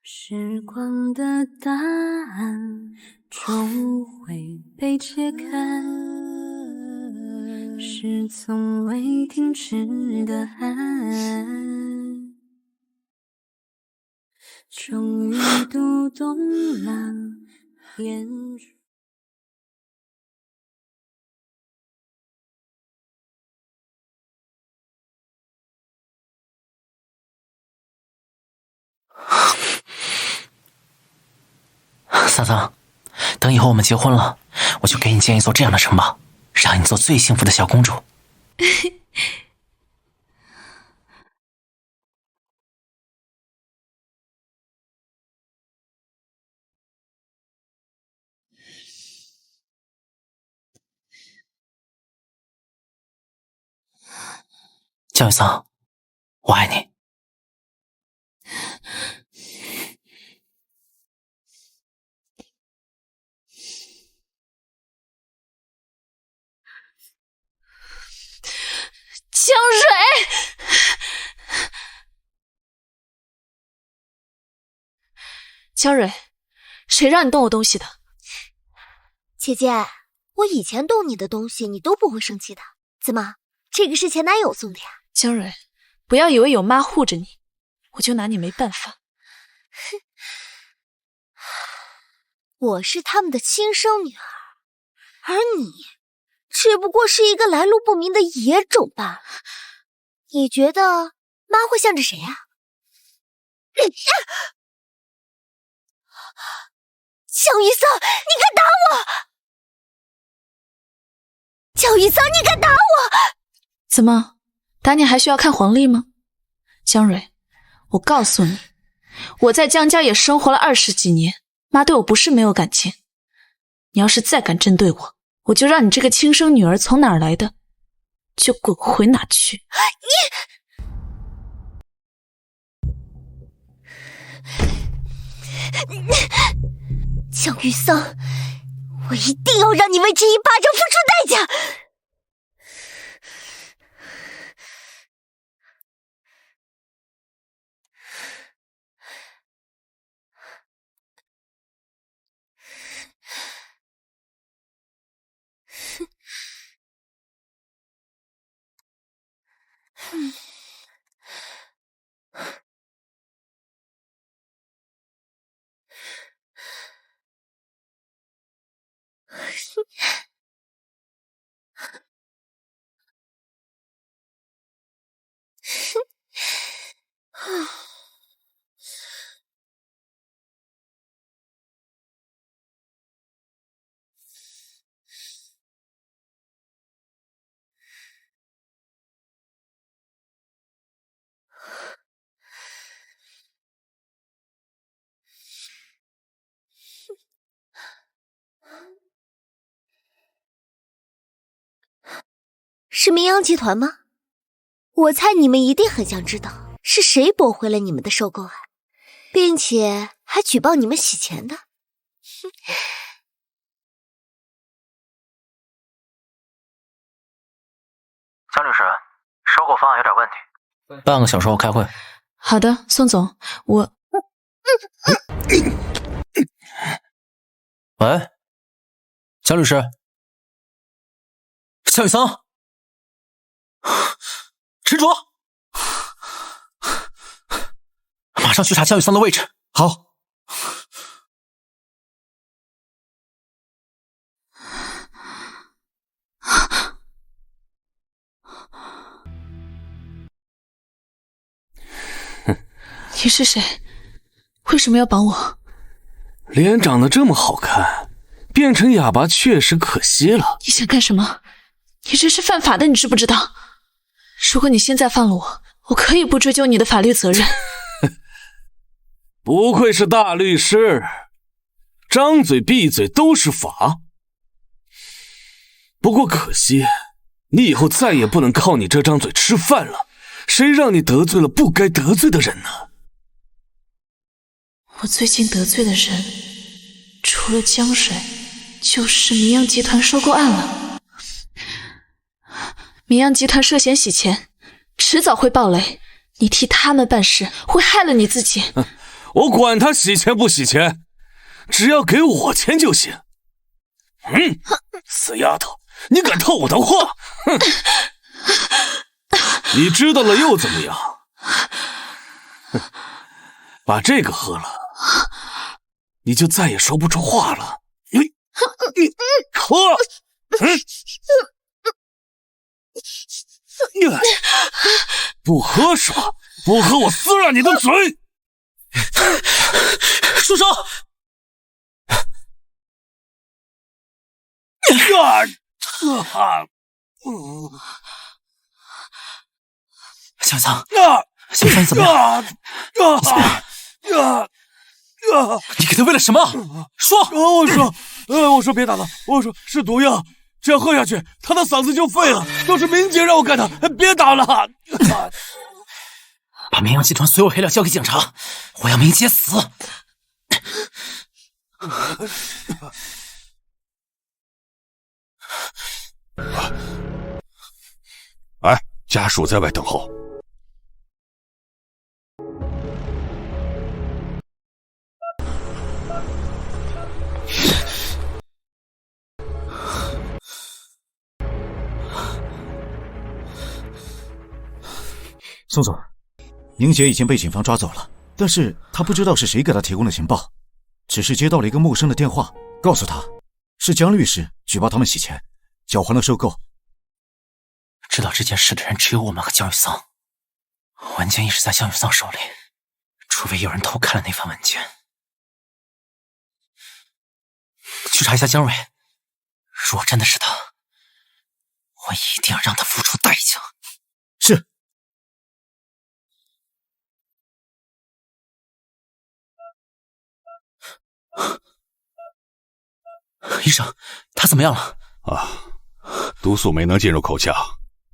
时光的答案终会被揭开，是从未停止的爱，终于读懂了眼中。桑桑，等以后我们结婚了，我就给你建一座这样的城堡，让你做最幸福的小公主。江雨桑，我爱你。江蕊，江蕊，谁让你动我东西的？姐姐，我以前动你的东西，你都不会生气的。怎么，这个是前男友送的呀？江蕊，不要以为有妈护着你，我就拿你没办法。哼，我是他们的亲生女儿，而你只不过是一个来路不明的野种罢了。你觉得妈会向着谁啊？江雨桑，你敢打我！江雨桑，你敢打我！怎么，打你还需要看黄历吗？江蕊，我告诉你，我在江家也生活了20几年，妈对我不是没有感情。你要是再敢针对我，我就让你这个亲生女儿从哪儿来的，就滚回哪去。江雨桑，我一定要让你为这一巴掌付出代价！是明阳集团吗？我猜你们一定很想知道是谁驳回了你们的收购案，并且还举报你们洗钱的。江律师，收购方案有点问题，半个小时后开会。好的，宋总，我……喂，江律师，江雨桑，陈卓，马上去查江雨桑的位置。好。你是谁？为什么要绑我？脸长得这么好看，变成哑巴确实可惜了。你想干什么？你这是犯法的，你知不知道？如果你现在放了我，我可以不追究你的法律责任。不愧是大律师，张嘴闭嘴都是法。不过可惜，你以后再也不能靠你这张嘴吃饭了。谁让你得罪了不该得罪的人呢？我最近得罪的人，除了江水，就是明阳集团收购案了。明阳集团涉嫌洗钱，迟早会爆雷。你替他们办事，会害了你自己。我管他洗钱不洗钱，只要给我钱就行。死丫头，你敢套我的话？哼！你知道了又怎么样？把这个喝了，你就再也说不出话了。喝！不喝是吧？不喝我撕烂你的嘴！住手！小桑，小桑你怎么样？你给他喂了什么？说！我说别打了，我说是毒药，这样喝下去，他的嗓子就废了。都是明姐让我干的，别打了！把明阳集团所有黑料交给警察，我要明姐死！哎，家属在外等候。宋总，宁姐已经被警方抓走了，但是她不知道是谁给她提供的情报，只是接到了一个陌生的电话，告诉她是江律师举报他们洗钱，搅黄了收购。知道这件事的人只有我们和江雨桑，文件一直在江雨桑手里，除非有人偷看了那份文件。去查一下江蕊，如果真的是他，我一定要让他付出代价。是。医生，他怎么样了？毒素没能进入口腔，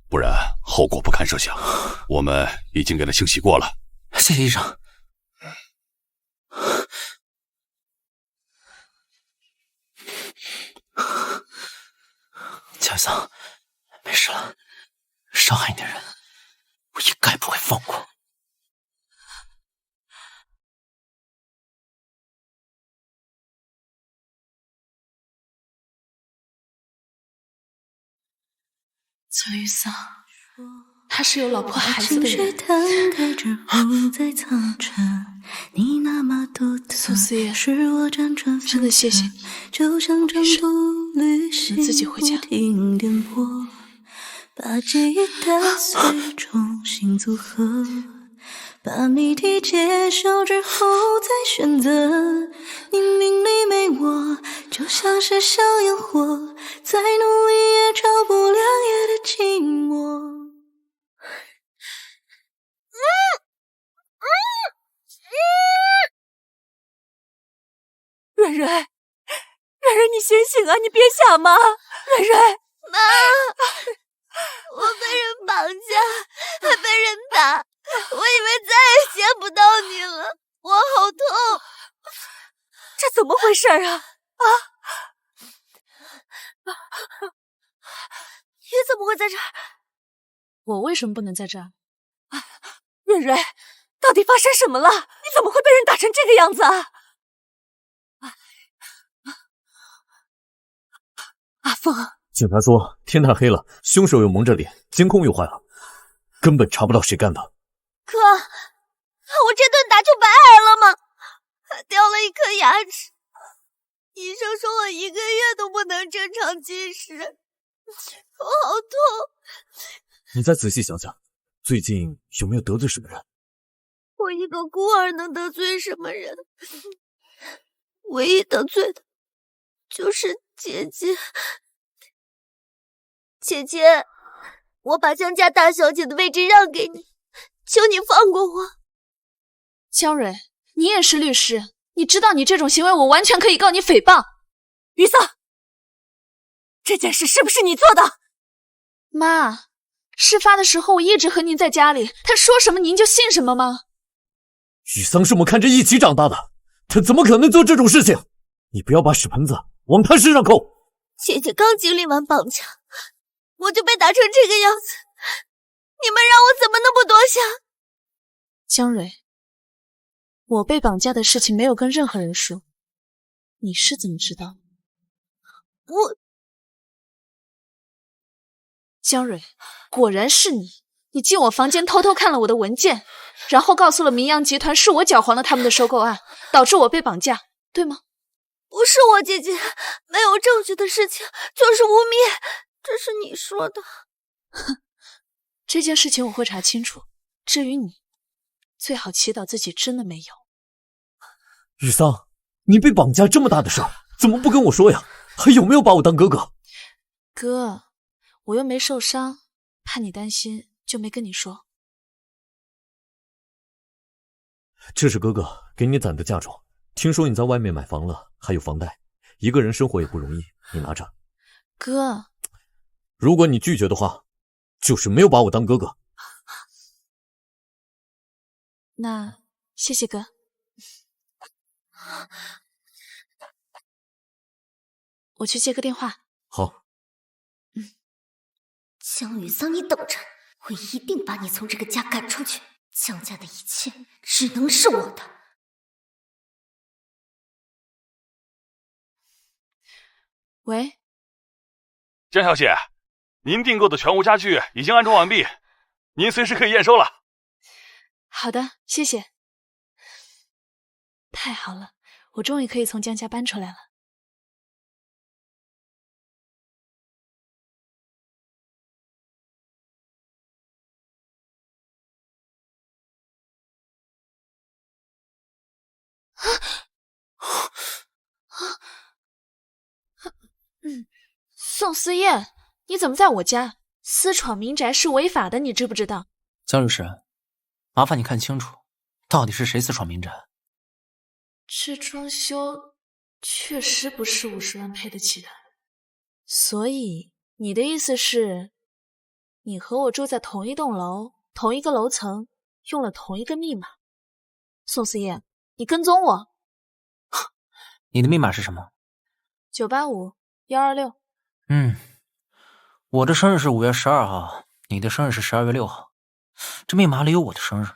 不然后果不堪设想。我们已经给他清洗过了。谢谢医生。江雨桑，没事了。伤害你的人，我一概不会放过。江雨桑，他是有老婆孩子的人。宋思夜，真的谢谢你。你自己回家。把记忆打碎，重新组合，把谜题揭晓之后再选择。你命里没我，就像是小烟火，再努力也照不亮夜的寂寞。蕊蕊，蕊蕊，你醒醒啊！你别瞎妈，蕊蕊，妈。我被人绑架，还被人打，我以为再也见不到你了，我好痛！这怎么回事啊？你怎么会在这儿？我为什么不能在这儿？蕊蕊，到底发生什么了？你怎么会被人打成这个样子啊？阿凤。警察说天太黑了，凶手又蒙着脸，监控又坏了，根本查不到谁干的。可我这顿打就白挨了吗？还掉了一颗牙齿，医生说我1个月都不能正常进食，我好痛。你再仔细想想，最近有没有得罪什么人？我一个孤儿能得罪什么人？唯一得罪的就是姐姐。姐姐，我把江家大小姐的位置让给你，求你放过我。江蕊，你也是律师，你知道你这种行为，我完全可以告你诽谤。于桑，这件事是不是你做的？妈，事发的时候我一直和您在家里，他说什么您就信什么吗？雨桑是我们看着一起长大的，他怎么可能做这种事情？你不要把屎盆子往他身上扣。姐姐刚经历完绑架，我就被打成这个样子，你们让我怎么能不多想？江蕊，我被绑架的事情没有跟任何人说，你是怎么知道？江蕊，果然是你！你进我房间偷偷看了我的文件，然后告诉了明阳集团是我搅黄了他们的收购案，导致我被绑架，对吗？不是我姐姐，没有证据的事情就是污蔑，这是你说的。哼，这件事情我会查清楚。至于你，最好祈祷自己真的没有。雨桑，你被绑架这么大的事儿，怎么不跟我说呀？还有没有把我当哥哥？哥，我又没受伤，怕你担心，就没跟你说。这是哥哥给你攒的嫁妆，听说你在外面买房了，还有房贷，一个人生活也不容易，你拿着。哥，如果你拒绝的话，就是没有把我当哥哥。那谢谢哥。我去接个电话。好。江雨桑，你等着，我一定把你从这个家赶出去。江家的一切只能是我的。喂，江小姐，您订购的全屋家具已经安装完毕，您随时可以验收了。好的，谢谢。太好了，我终于可以从江家搬出来了。宋思燕，你怎么在我家？私闯民宅是违法的，你知不知道？江律师，麻烦你看清楚，到底是谁私闯民宅？这装修确实不是50万配得起的。所以你的意思是，你和我住在同一栋楼，同一个楼层，用了同一个密码？宋思燕，你跟踪我？你的密码是什么？985-126。我的生日是5月12号，你的生日是12月6号，这密码里有我的生日。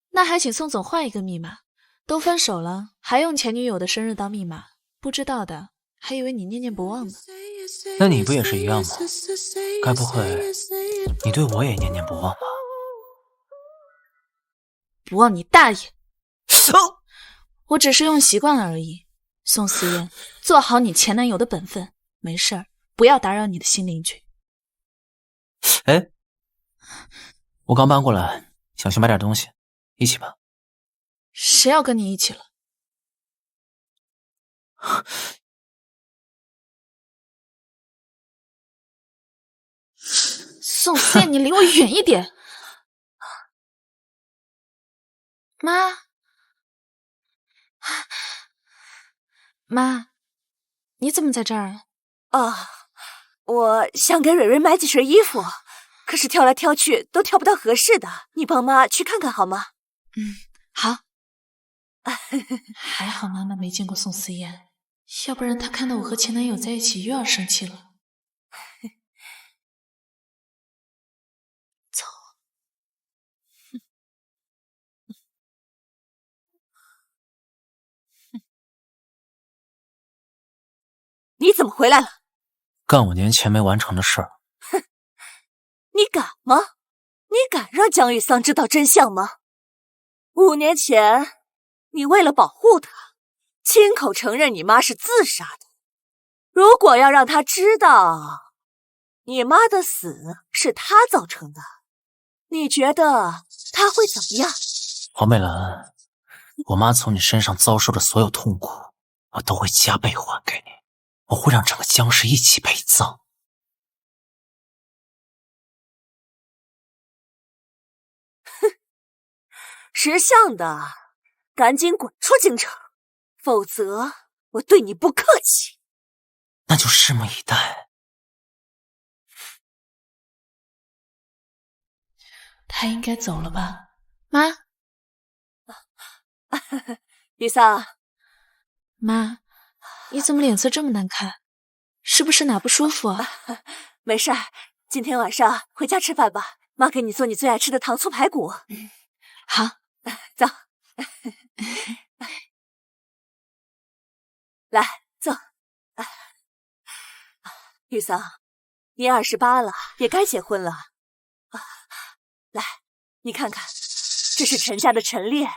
那还请宋总换一个密码。都分手了，还用前女友的生日当密码，不知道的还以为你念念不忘呢。那你不也是一样吗？该不会你对我也念念不忘吧？不忘你大爷！我只是用习惯了而已。宋思燕，做好你前男友的本分，没事儿不要打扰你的新邻居。哎，我刚搬过来，想去买点东西，一起吧。谁要跟你一起了？宋思燕，你离我远一点！妈，你怎么在这儿啊？我想给蕊蕊买几身衣服，可是挑来挑去都挑不到合适的，你帮妈去看看好吗？好。还好妈妈没见过宋思燕，要不然她看到我和前男友在一起又要生气了。走。你怎么回来了？干我年前没完成的事儿。哼，你敢吗？你敢让江玉桑知道真相吗？5年前你为了保护他，亲口承认你妈是自杀的。如果要让他知道你妈的死是他造成的，你觉得他会怎么样？黄美兰，我妈从你身上遭受的所有痛苦，我都会加倍还给你。我会让整个江氏一起陪葬。识相的赶紧滚出京城，否则我对你不客气。那就拭目以待。他应该走了吧？妈，雨桑，妈，你怎么脸色这么难看？是不是哪不舒服啊？没事儿，今天晚上回家吃饭吧，妈给你做你最爱吃的糖醋排骨。好，走。来，坐。雨桑，你28了，也该结婚了。来，你看看，这是陈家的陈烈，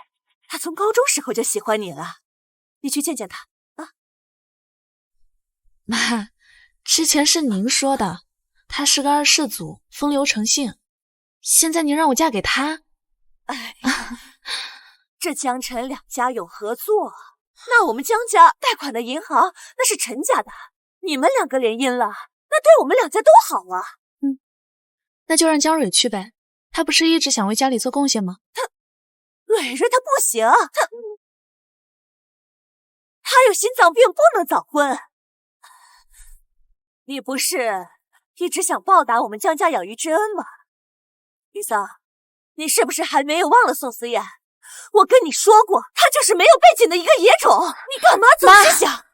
他从高中时候就喜欢你了，你去见见他啊。妈，之前是您说的，他是个二世祖，风流成性，现在您让我嫁给他。这江陈两家有合作，那我们江家贷款的银行那是陈家的，你们2个联姻了，那对我们2家都好啊。那就让江蕊去呗，他不是一直想为家里做贡献吗？蕊蕊她不行，她有心脏病，不能早婚。你不是一直想报答我们江家养育之恩吗？雨桑，你是不是还没有忘了宋思燕？我跟你说过，她就是没有背景的一个野种，你干嘛总是想？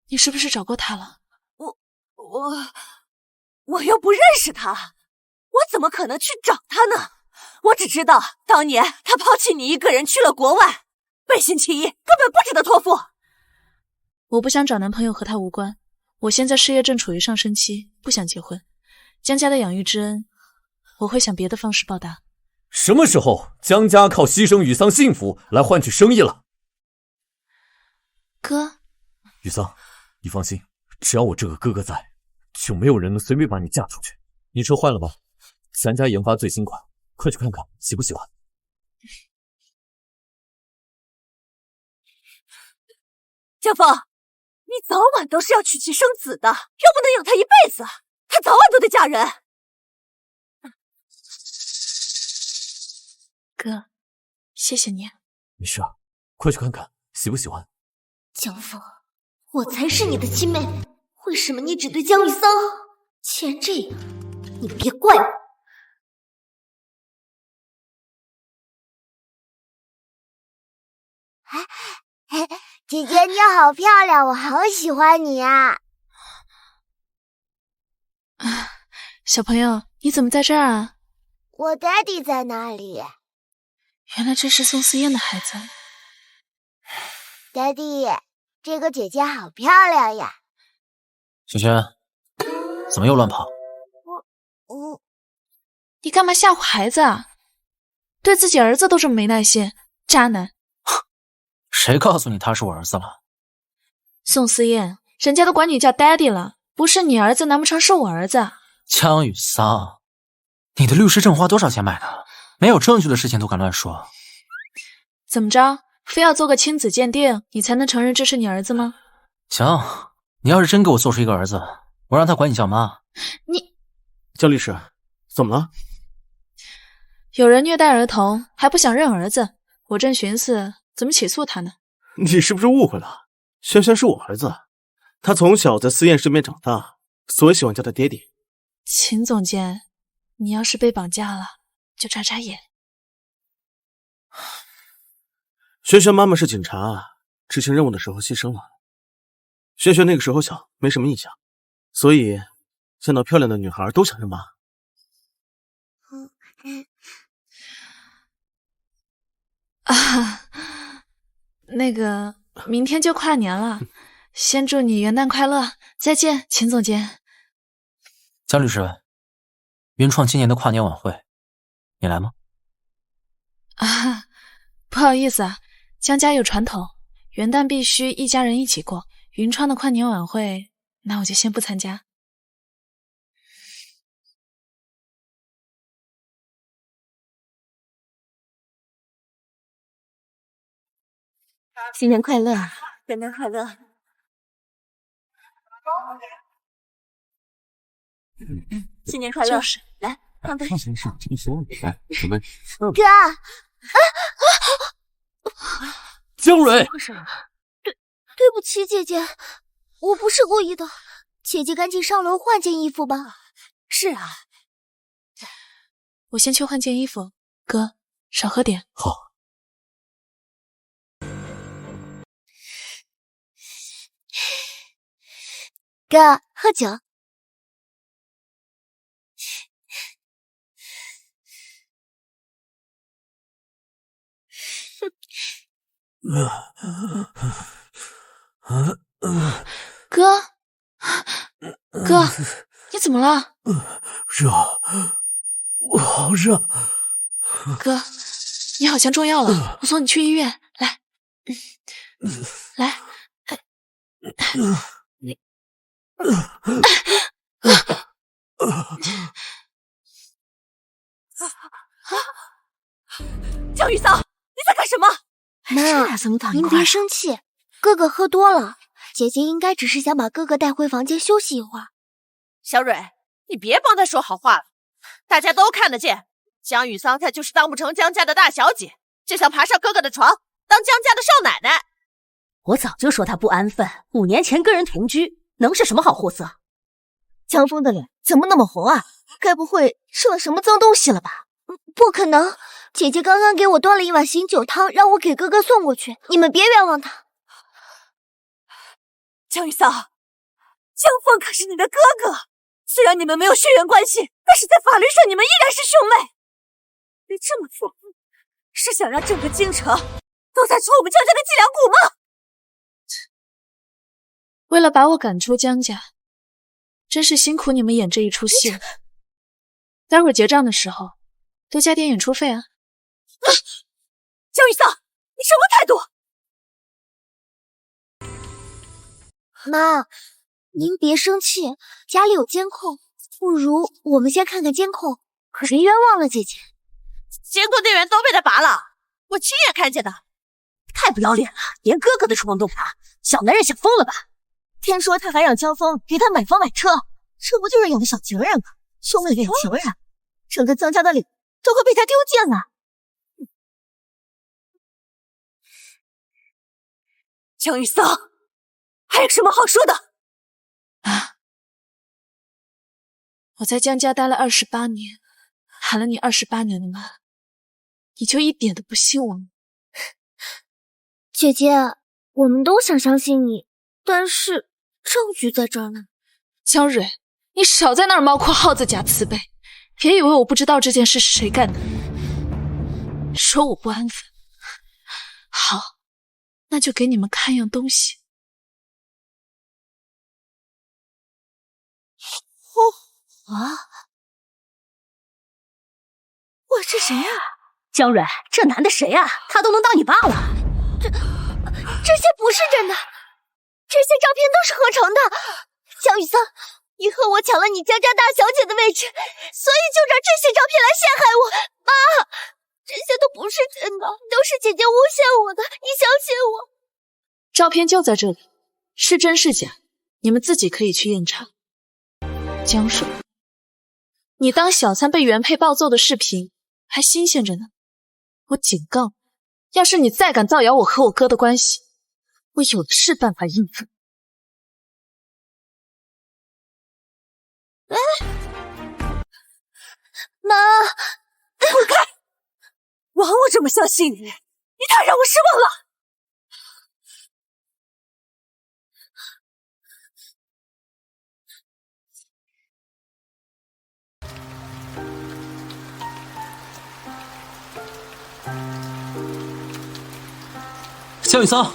你是不是找过他了？我又不认识他，我怎么可能去找他呢？我只知道当年他抛弃你一个人去了国外，背信弃义，根本不值得托付。我不想找男朋友和他无关，我现在事业正处于上升期，不想结婚。江家的养育之恩，我会想别的方式报答。什么时候江家靠牺牲雨桑幸福来换取生意了？哥，雨桑，你放心，只要我这个哥哥在，就没有人能随便把你嫁出去。你车换了吧？咱家研发最新款，快去看看，喜不喜欢？江峰，你早晚都是要娶妻生子的，又不能养她一辈子，她早晚都得嫁人。哥，谢谢你。没事，快去看看，喜不喜欢？江峰，我才是你的亲妹妹，为什么你只对江雨桑好？既然这样，你别怪我。姐姐你好漂亮，我好喜欢你啊！小朋友，你怎么在这儿啊？我爹地在哪里？原来这是宋思燕的孩子。爹地，这个姐姐好漂亮呀！萱萱，怎么又乱跑？你干嘛吓唬孩子啊？对自己儿子都这么没耐心，渣男！谁告诉你他是我儿子了？宋思燕，人家都管你叫 daddy 了，不是你儿子，难不成是我儿子？江雨桑，你的律师证花多少钱买的？没有证据的事情都敢乱说？怎么着，非要做个亲子鉴定，你才能承认这是你儿子吗？行，你要是真给我做出一个儿子，我让他管你叫妈。你，江律师，怎么了？有人虐待儿童，还不想认儿子，我正寻思怎么起诉他呢。你是不是误会了？萱萱是我儿子，他从小在思燕身边长大，所以喜欢叫他爹地。秦总监，你要是被绑架了，就眨眨眼。萱萱妈妈是警察，执行任务的时候牺牲了。萱萱那个时候小，没什么印象，所以见到漂亮的女孩都想认妈。那个，明天就跨年了，先祝你元旦快乐，再见，秦总监。江律师，原创今年的跨年晚会，你来吗？不好意思啊，江家有传统，元旦必须一家人一起过。云创的跨年晚会，那我就先不参加。新年快乐！元旦快乐！新年快乐！就是来，放杯。来，我们哥，江蕊，对不起，姐姐，我不是故意的。姐姐赶紧上楼换件衣服吧。是啊，我先去换件衣服，哥，少喝点。好。哥，喝酒。哥，哥，你怎么了？热，我好热。哥，你好像中药了，我送你去医院。来，来。江雨桑，你在干什么？妈，您别生气，哥哥喝多了，姐姐应该只是想把哥哥带回房间休息一会儿。小蕊，你别帮他说好话了，大家都看得见，江雨桑她就是当不成江家的大小姐，就想爬上哥哥的床，当江家的少奶奶。我早就说他不安分，5年前跟人同居，能是什么好货色？江峰的脸怎么那么红啊？该不会吃了什么脏东西了吧？不可能，姐姐刚刚给我端了一碗醒酒汤，让我给哥哥送过去，你们别冤枉他。江雨桑，江峰可是你的哥哥，虽然你们没有血缘关系，但是在法律上你们依然是兄妹。你这么做，是想让整个京城都在戳我们江家的脊梁骨吗？为了把我赶出江家，真是辛苦你们演这一出戏了。待会儿结账的时候，多加点演出费啊！江雨桑，你什么态度？妈，您别生气，家里有监控，不如我们先看看监控，可别冤枉了姐姐。监控电源都被他拔了，我亲眼看见的。太不要脸了，连哥哥的床都拔，小男人想疯了吧？听说他还让江峰给他买房买车，这不就是养的小情人吗？兄妹恋情人，整个江家的脸都快被他丢尽了。江雨桑，还有什么好说的？啊！我在江家待了28年，喊了你28年的妈，你就一点都不信我吗？姐姐，我们都想相信你，但是证据在这儿呢。江蕊，你少在那儿猫哭耗子假慈悲，别以为我不知道这件事是谁干的。说我不安分，好，那就给你们看样东西。我是谁啊？江蕊，这男的谁啊？他都能当你爸了？这些不是真的，这些照片都是合成的。江雨桑，你和我抢了你江家大小姐的位置，所以就拿这些照片来陷害我。妈，这些都不是真的，都是姐姐诬陷我的，你相信我。照片就在这里，是真是假，你们自己可以去验查。江水，你当小三被原配暴揍的视频还新鲜着呢，我警告你，要是你再敢造谣我和我哥的关系，我有的是办法应付。妈，滚开！枉我这么相信你，你太让我失望了。江雨桑，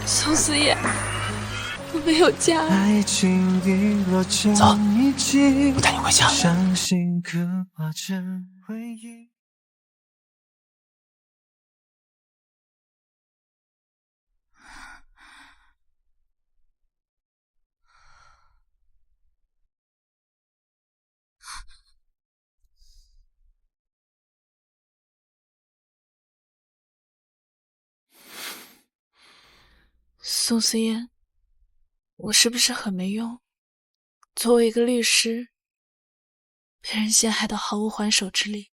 宋思夜，我没有家。走，我带你回家。宋思燕，我是不是很没用？作为一个律师，被人陷害到毫无还手之力。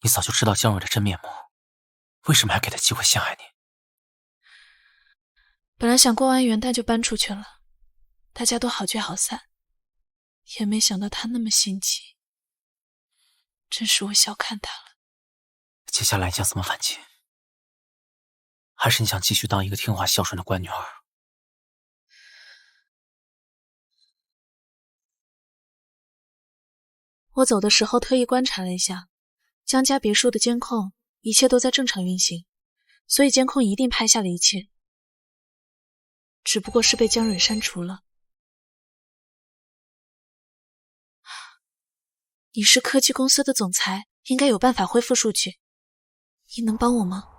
你早就知道江蕊的真面目，为什么还给他机会陷害你？本来想过完元旦就搬出去了，大家都好聚好散，也没想到他那么心急，真是我小看他了。接下来你想怎么反击？还是你想继续当一个听话孝顺的乖女儿？我走的时候特意观察了一下江家别墅的监控，一切都在正常运行，所以监控一定拍下了一切，只不过是被江蕊删除了。你是科技公司的总裁，应该有办法恢复数据，你能帮我吗？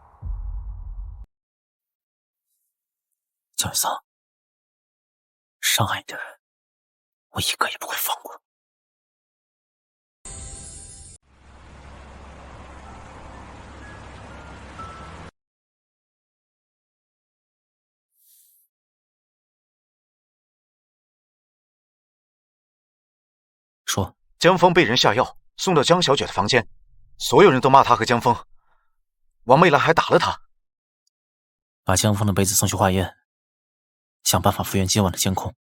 江雨桑，伤害你的人，我一个也不会放过。说，江峰被人下药，送到江小姐的房间，所有人都骂他和江峰，王媚兰还打了他。把江峰的杯子送去化验，想办法复原今晚的监控。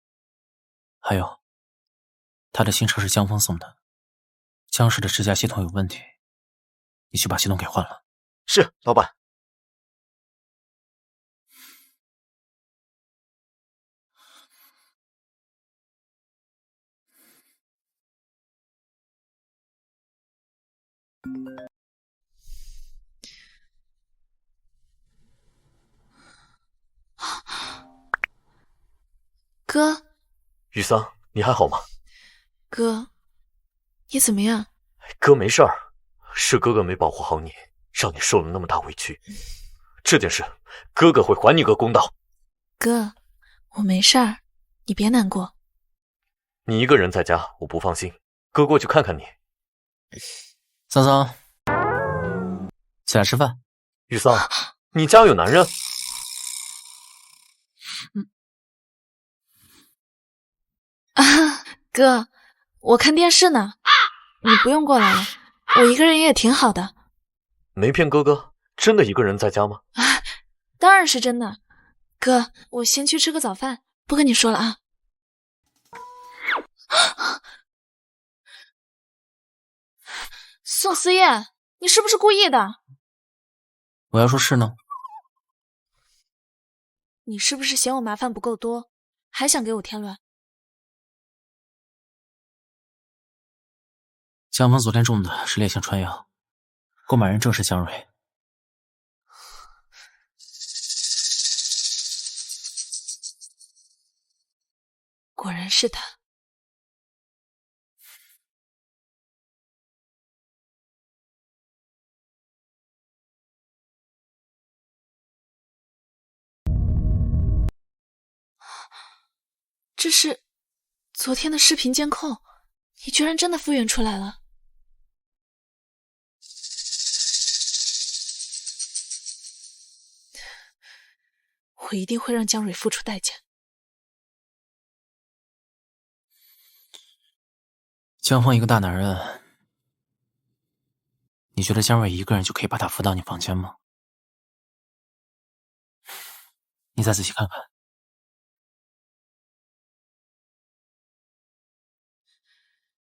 还有，他的新车是江峰送的，江氏的支架系统有问题，你去把系统给换了。是，老板。哥，雨桑，你还好吗？哥，你怎么样？哥没事儿，是哥哥没保护好你，让你受了那么大委屈。这件事，哥哥会还你个公道。哥，我没事儿，你别难过。你一个人在家，我不放心，哥过去看看你。桑桑，起来吃饭。雨桑，你家有男人？哥，我看电视呢，你不用过来了，我一个人也挺好的。没骗哥哥，真的一个人在家吗？当然是真的。哥，我先去吃个早饭，不跟你说了啊。宋思燕，你是不是故意的？我要说是呢。你是不是嫌我麻烦不够多，还想给我添乱？江峰昨天中的是烈性川药，购买人正是江蕊。果然是他。这是昨天的视频监控，你居然真的复原出来了。我一定会让江蕊付出代价。江峰一个大男人，你觉得江蕊一个人就可以把他扶到你房间吗？你再仔细看看。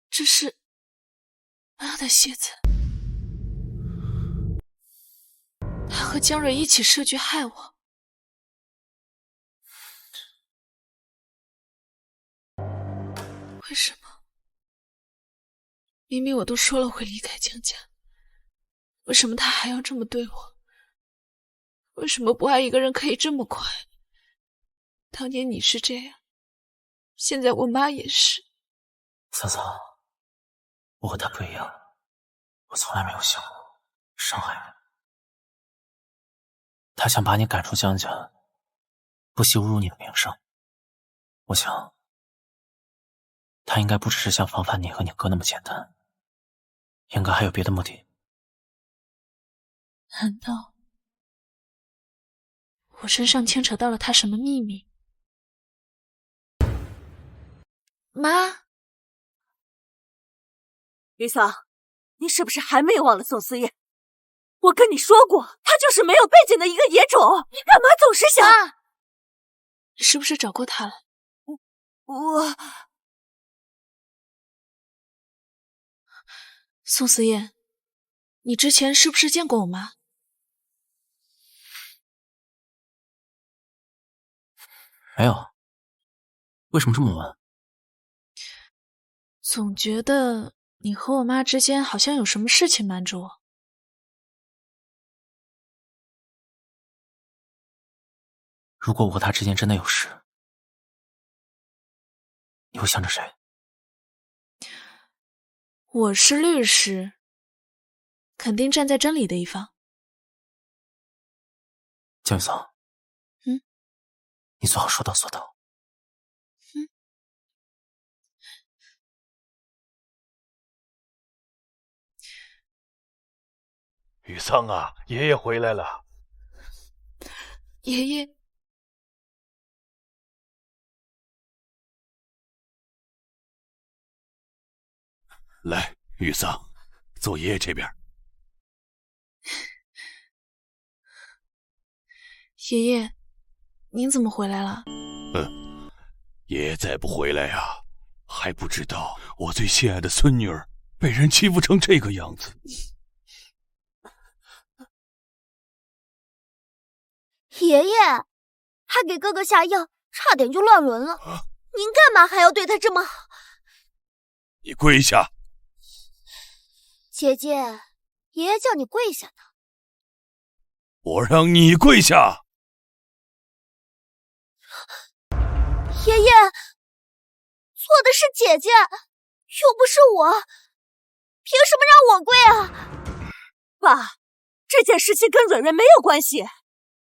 这是妈的蝎子，他和江蕊一起设局害我。为什么？明明我都说了会离开江家，为什么他还要这么对我？为什么不爱一个人可以这么快？当年你是这样，现在我妈也是。桑桑，我和他不一样，我从来没有想过伤害你。他想把你赶出江家，不惜侮辱你的名声。我想，他应该不只是想防范你和你哥那么简单，应该还有别的目的。难道我身上牵扯到了他什么秘密？妈，于桑，你是不是还没有忘了宋思燕？我跟你说过，她就是没有背景的一个野种，你干嘛总是想……妈，是不是找过他了？我……宋思燕，你之前是不是见过我妈？没有。为什么这么问？总觉得你和我妈之间好像有什么事情瞒着我。如果我和她之间真的有事，你会想着谁？我是律师，肯定站在真理的一方。江雨桑，你最好说到做到。雨桑啊，爷爷回来了。爷爷，来，雨桑，坐爷爷这边。爷爷，您怎么回来了？爷爷再不回来呀，还不知道我最心爱的孙女儿被人欺负成这个样子。爷爷，还给哥哥下药，差点就乱伦了。您干嘛还要对他这么好？你跪下！姐姐，爷爷叫你跪下呢。我让你跪下！爷爷，错的是姐姐，又不是我，凭什么让我跪啊？爸，这件事情跟蕊蕊没有关系。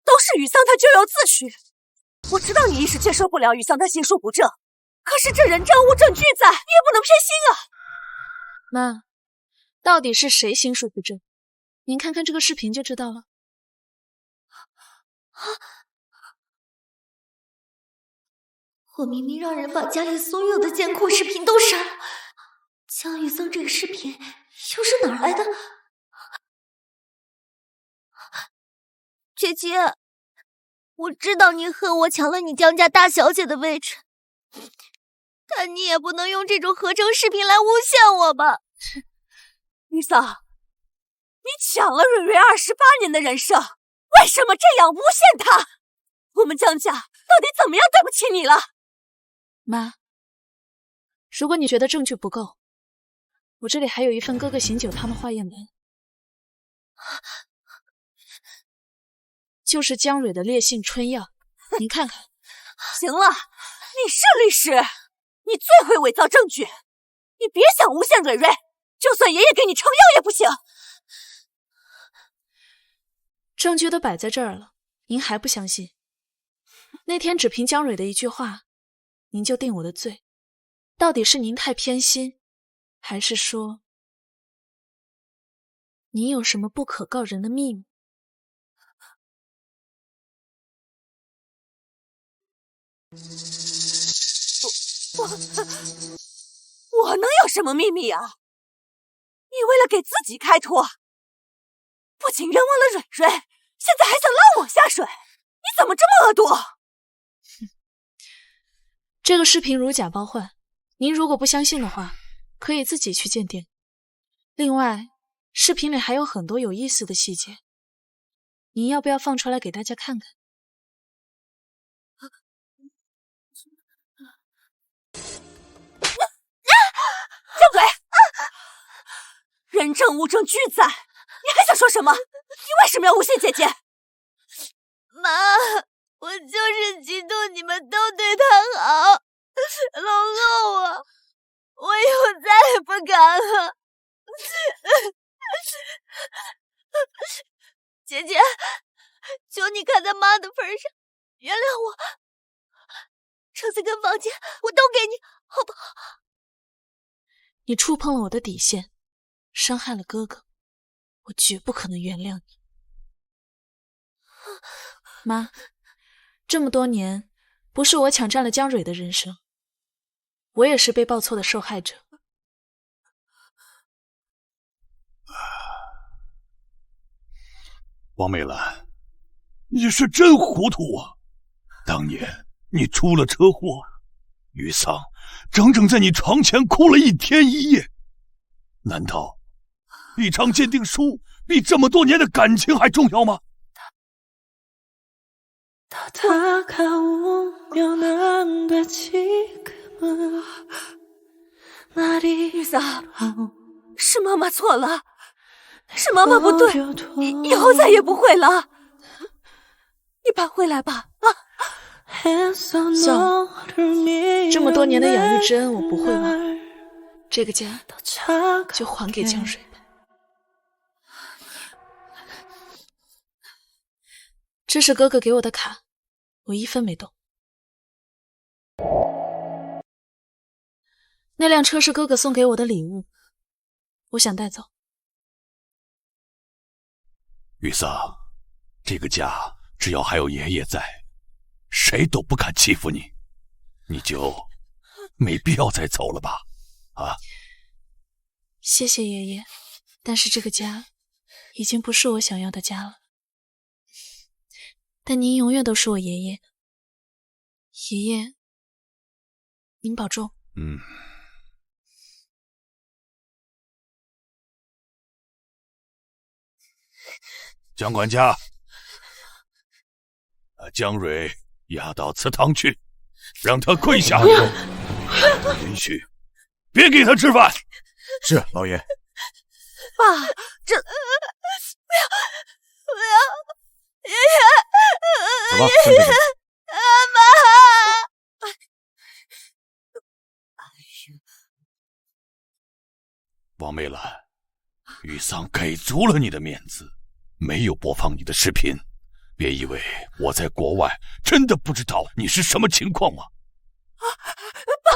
都是雨桑他咎由自取，我知道你一时接受不了雨桑他心术不正，可是这人证物证俱在，你也不能偏心啊。妈，到底是谁心术不正？您看看这个视频就知道了。我明明让人把家里所有的监控视频都删了，江雨桑这个视频又是哪儿来的？姐姐，我知道你和我抢了你江家大小姐的位置，但你也不能用这种合成视频来诬陷我吧？雨桑，你抢了蕊蕊28年的人生，为什么这样诬陷她？我们江家到底怎么样对不起你了？妈，如果你觉得证据不够，我这里还有一份哥哥醒酒汤的化验文。就是江蕊的烈性春药，您看看。行了，你是律师，你最会伪造证据，你别想诬陷蕊蕊，就算爷爷给你成药也不行。证据都摆在这儿了，您还不相信？那天只凭江蕊的一句话，您就定我的罪，到底是您太偏心，还是说您有什么不可告人的秘密？我能有什么秘密啊？你为了给自己开脱，不仅冤枉了蕊蕊，现在还想拉我下水，你怎么这么恶毒？这个视频如假包换，您如果不相信的话，可以自己去鉴定。另外，视频里还有很多有意思的细节，您要不要放出来给大家看看？张嘴！人证物证俱在，你还想说什么？你为什么要诬陷姐姐？妈，我就是嫉妒你们都对她好，龙后我以后再也不敢了。姐姐，求你看在妈的份上，原谅我。车子跟房间我都给你，好不好？你触碰了我的底线，伤害了哥哥，我绝不可能原谅你。妈，这么多年，不是我抢占了江蕊的人生，我也是被报错的受害者。王美兰，你是真糊涂啊！当年你出了车祸，于桑整整在你床前哭了1天1夜。难道一场鉴定书比这么多年的感情还重要吗？于桑，是妈妈错了，是妈妈不对，以后再也不会了。你搬回来吧，啊！算了，这么多年的养育之恩我不会忘，这个家就还给江水吧。这是哥哥给我的卡，我1分没动。那辆车是哥哥送给我的礼物，我想带走。于桑，这个家只要还有爷爷在，谁都不敢欺负你，你就没必要再走了吧？啊！谢谢爷爷，但是这个家已经不是我想要的家了。但您永远都是我爷爷，爷爷，您保重。江管家，把江蕊押到祠堂去，让他跪下。允许，别给他吃饭。是，老爷。爸，这不要，爷爷，走吧，上这边。妈。王美兰，于桑给足了你的面子，没有播放你的视频。别以为我在国外真的不知道你是什么情况吗？爸，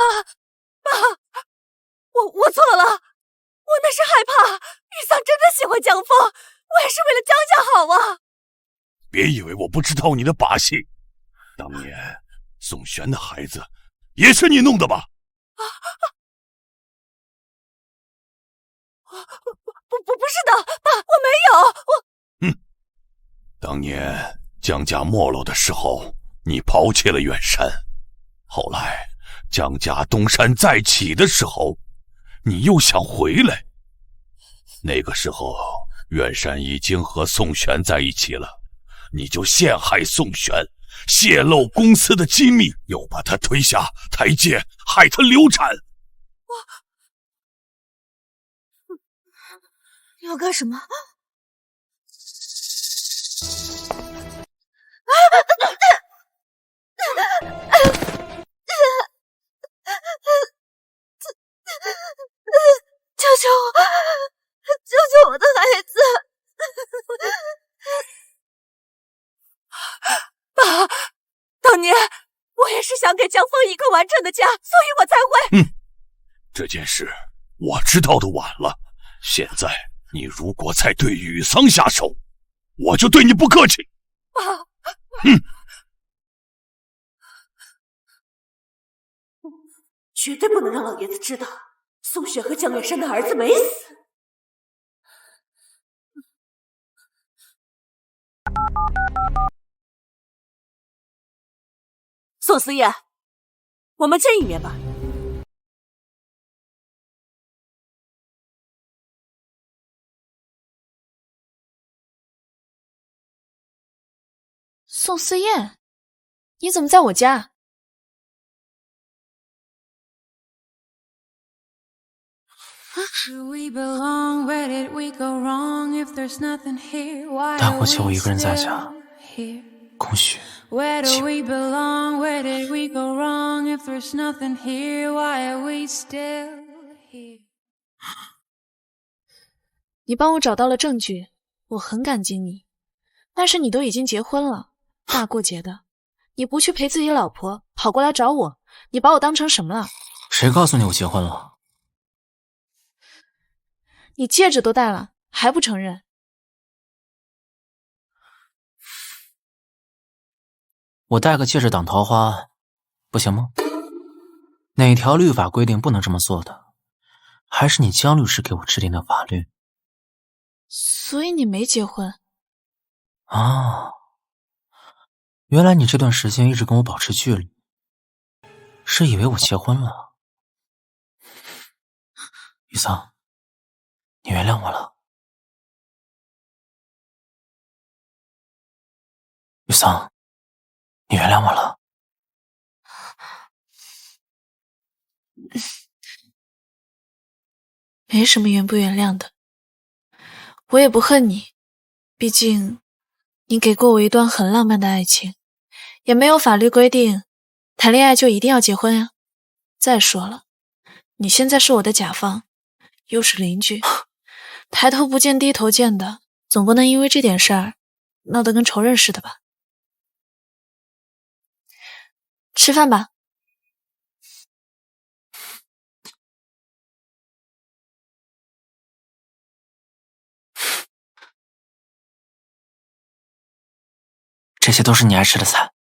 我错了，我那是害怕。于桑真的喜欢江峰，我也是为了江家好啊。别以为我不知道你的把戏，当年宋璇的孩子也是你弄的吧？不是的，爸，我没有，当年江家没落的时候，你抛弃了远山，后来江家东山再起的时候，你又想回来。那个时候，远山已经和宋璇在一起了，你就陷害宋璇，泄露公司的机密，又把他推下台阶，害他流产。你要干什么？救救我的孩子！爸，当年我也是想给江峰一个完整的家，所以我才会……这件事我知道的晚了。现在你如果再对雨桑下手，我就对你不客气。爸，绝对不能让老爷子知道宋雪和江远山的儿子没死。宋思燕，我们见一面吧。宋思燕，你怎么在我家大过期我一个人在家，空虚寂寞。你帮我找到了证据，我很感激你。但是你都已经结婚了，大过节的，你不去陪自己老婆，跑过来找我，你把我当成什么了？谁告诉你我结婚了？你戒指都戴了，还不承认？我戴个戒指挡桃花，不行吗？哪条律法规定不能这么做的？还是你江律师给我制定的法律？所以你没结婚啊？原来你这段时间一直跟我保持距离，是以为我结婚了？雨桑，你原谅我了。雨桑，你原谅我了。没什么原不原谅的，我也不恨你，毕竟你给过我一段很浪漫的爱情，也没有法律规定谈恋爱就一定要结婚呀。再说了，你现在是我的甲方，又是邻居，抬头不见低头见的，总不能因为这点事儿闹得跟仇人似的吧？吃饭吧。这些都是你爱吃的菜。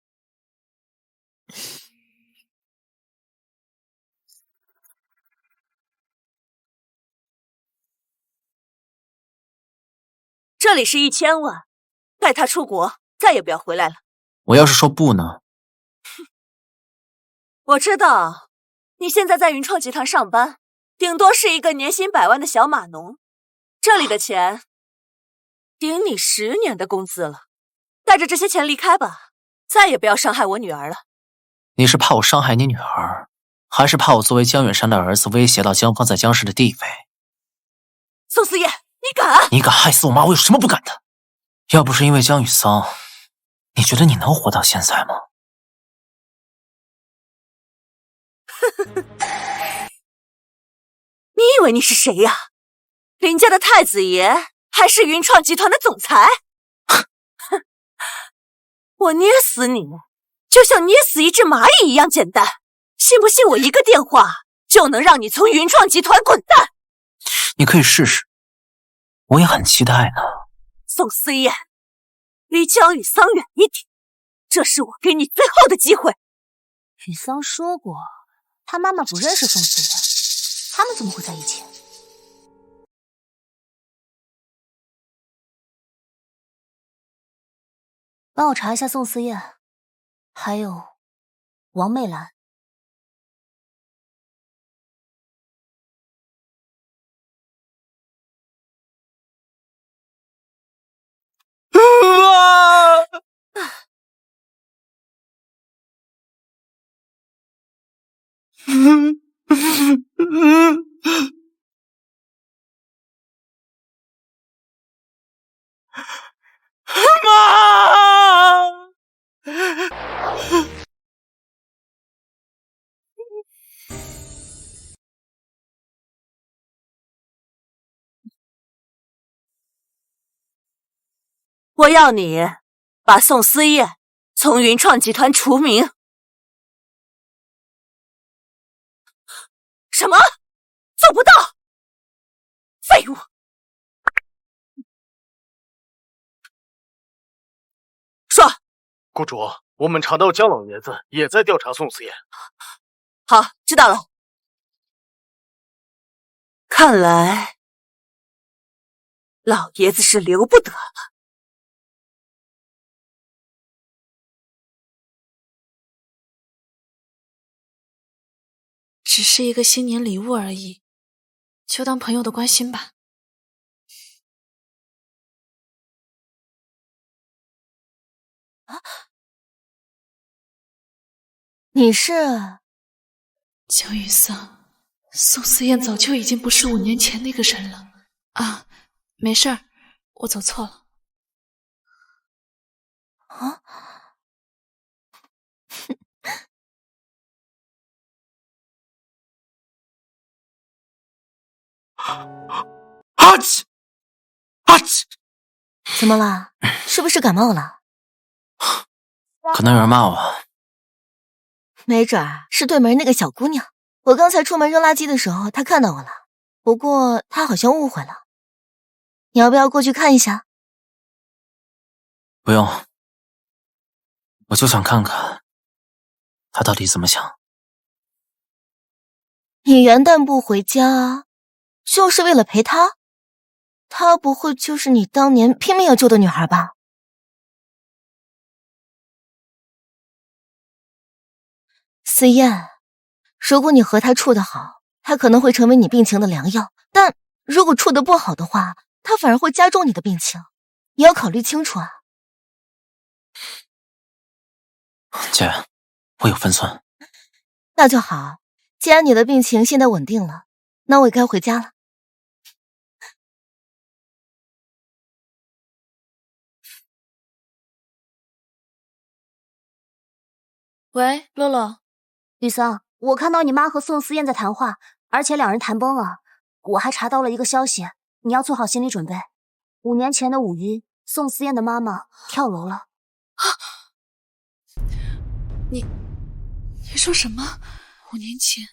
这里是1000万，带他出国，再也不要回来了。我要是说不呢？我知道，你现在在云创集团上班，顶多是一个年薪100万的小码农，这里的钱顶你10年的工资了。带着这些钱离开吧，再也不要伤害我女儿了。你是怕我伤害你女儿，还是怕我作为江远山的儿子威胁到江方在江氏的地位？宋思燕，你敢？你敢害死我妈，我有什么不敢的？要不是因为江雨桑，你觉得你能活到现在吗？你以为你是谁呀？林家的太子爷，还是云创集团的总裁？我捏死你，就像捏死一只蚂蚁一样简单。信不信我一个电话就能让你从云创集团滚蛋？你可以试试，我也很期待呢。宋思燕，离江雨桑远一点，这是我给你最后的机会。雨桑说过，他妈妈不认识宋思燕，他们怎么会在一起？帮我查一下宋思燕，还有王媚兰。我要你把宋思燕从云创集团除名。什么？做不到！废物！说。谷主，我们查到江老爷子也在调查宋思燕。好，知道了。看来老爷子是留不得了。只是一个新年礼物而已，就当朋友的关心吧。啊，你是江雨桑，宋思燕早就已经不是5年前那个人了啊！没事儿，我走错了。啊！啊嚏！啊嚏！怎么了？是不是感冒了？可能有人骂我。没准儿是对门那个小姑娘。我刚才出门扔垃圾的时候，她看到我了，不过她好像误会了。你要不要过去看一下？不用，我就想看看他到底怎么想。你元旦不回家，就是为了陪他？她不会就是你当年拼命要救的女孩吧？思燕，如果你和他处得好，他可能会成为你病情的良药，但如果处得不好的话，他反而会加重你的病情，你要考虑清楚啊。姐，我有分寸。那就好，既然你的病情现在稳定了，那我也该回家了。喂，洛洛。雨桑，我看到你妈和宋思燕在谈话，而且两人谈崩了。我还查到了一个消息，你要做好心理准备。5年前的5一，宋思燕的妈妈跳楼了。你说什么？5年前，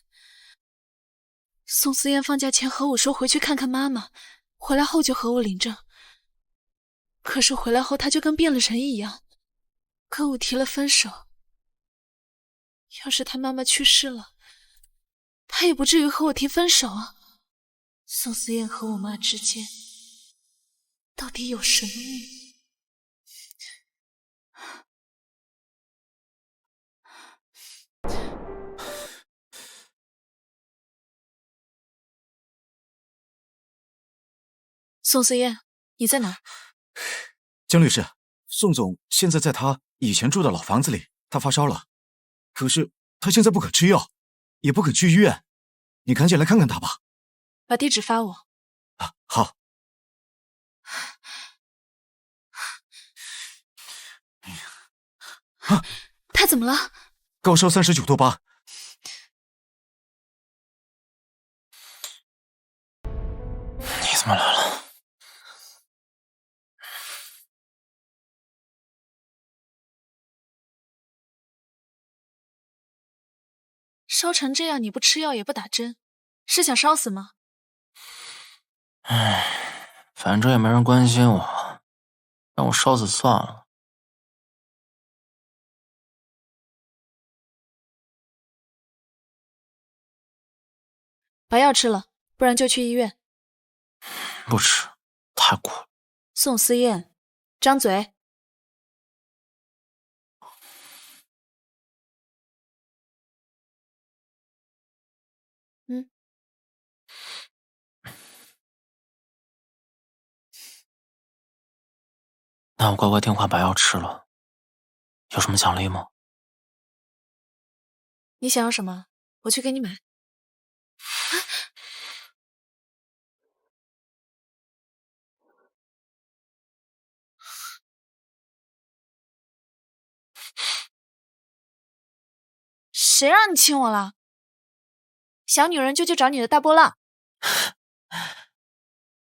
宋思燕放假前和我说回去看看妈妈，回来后就和我领证。可是回来后她就跟变了人一样，跟我提了分手。要是她妈妈去世了，她也不至于和我提分手啊。宋思燕和我妈之间到底有什么秘密？宋思燕，你在哪？江律师，宋总现在在他以前住的老房子里，他发烧了，可是他现在不肯吃药，也不肯去医院，你赶紧来看看他吧。把地址发我。啊，好。啊，他怎么了？高烧39度8。你怎么来了？烧成这样，你不吃药也不打针，是想烧死吗？唉，反正也没人关心我，让我烧死算了。把药吃了，不然就去医院。不吃，太苦了。宋思燕，张嘴。那我乖乖听话把药吃了，有什么奖励吗？你想要什么？我去给你买。谁让你亲我了？小女人就去找你的大波浪。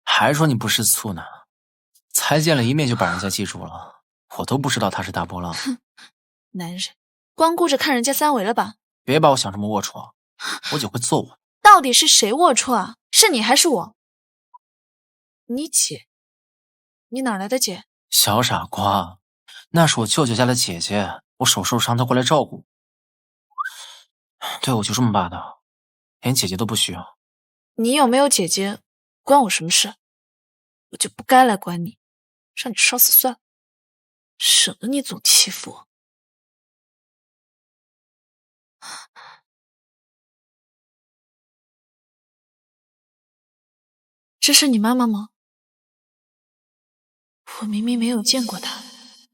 还说你不吃醋呢？才见了一面就把人家记住了，我都不知道他是大波浪。男人，光顾着看人家3围了吧？别把我想这么龌龊啊，我姐会揍我。到底是谁龌龊啊？是你还是我？你姐？你哪来的姐？小傻瓜，那是我舅舅家的姐姐，我手受伤，她过来照顾。对，我就这么霸道，连姐姐都不需要。你有没有姐姐，关我什么事？我就不该来管你，让你烧死算了，省得你总欺负我。这是你妈妈吗？我明明没有见过她，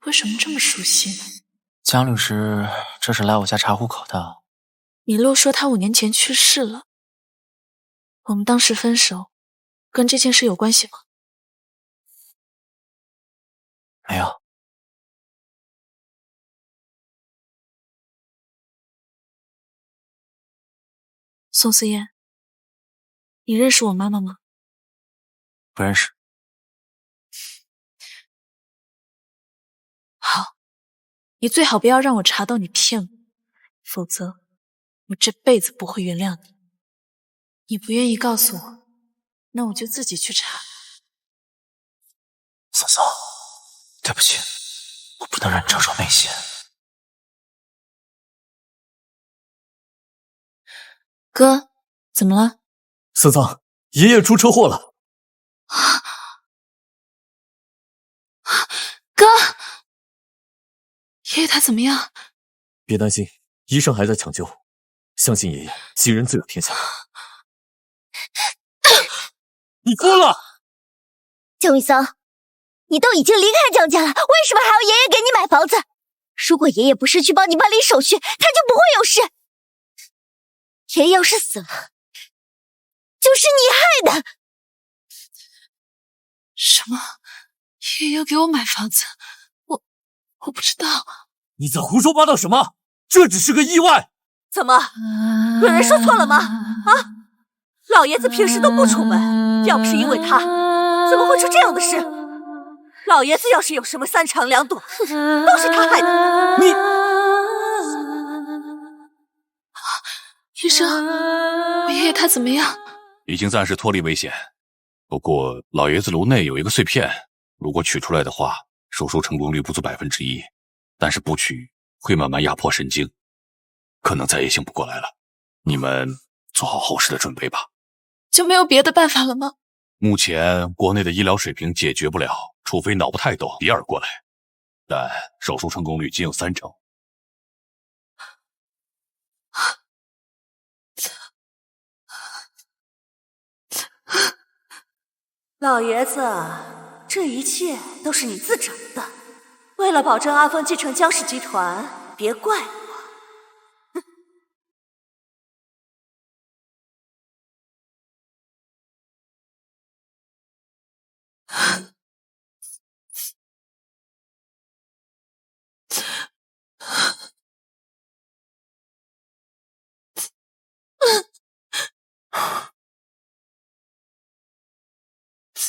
为什么这么熟悉呢？江律师，这是来我家查户口的。米洛说她5年前去世了，我们当时分手，跟这件事有关系吗？没有。宋思燕，你认识我妈妈吗？不认识。好，你最好不要让我查到你骗我，否则我这辈子不会原谅你。你不愿意告诉我，那我就自己去查。嫂嫂，对不起，我不能让你承受那些。哥，怎么了？桑桑，爷爷出车祸了。哥，爷爷他怎么样？别担心，医生还在抢救，相信爷爷，吉人自有天相。你疯了！江雨桑，你都已经离开江家了，为什么还要爷爷给你买房子？如果爷爷不是去帮你办理手续，他就不会有事。爷爷要是死了，就是你害的。什么？爷爷要给我买房子？我不知道。你在胡说八道什么？这只是个意外。怎么，有人说错了吗？啊，老爷子平时都不出门，要不是因为他，怎么会出这样的事？老爷子要是有什么三长两短，都是他害的。你，医生，我爷爷他怎么样？已经暂时脱离危险，不过老爷子颅内有一个碎片，如果取出来的话，手术成功率不足1%，但是不取会慢慢压迫神经，可能再也醒不过来了。你们做好后事的准备吧。就没有别的办法了吗？目前国内的医疗水平解决不了，除非脑部泰斗比尔过来，但手术成功率仅有30%。老爷子，这一切都是你自找的。为了保证阿峰继承江氏集团，别怪我。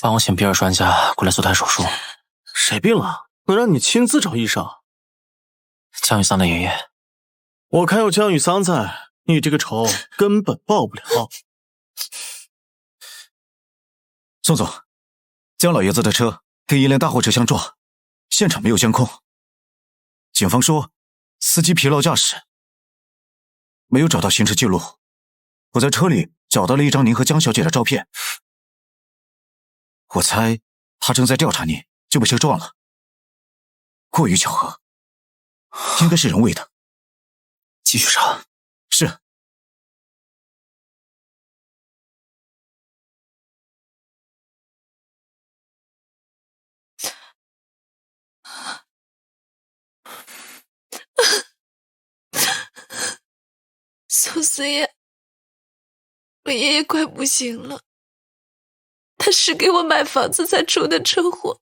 帮我请比尔专家过来做台手术。谁病了？能让你亲自找医生？江雨桑的爷爷。我看有江雨桑在，你这个仇根本报不了。宋总，江老爷子的车跟一辆大货车相撞，现场没有监控。警方说司机疲劳驾驶，没有找到行车记录。我在车里找到了一张您和江小姐的照片。我猜他正在调查你，就被车撞了。过于巧合，应该是人为的。继续查。是。苏思夜，我爷爷快不行了，他是给我买房子才出的车祸，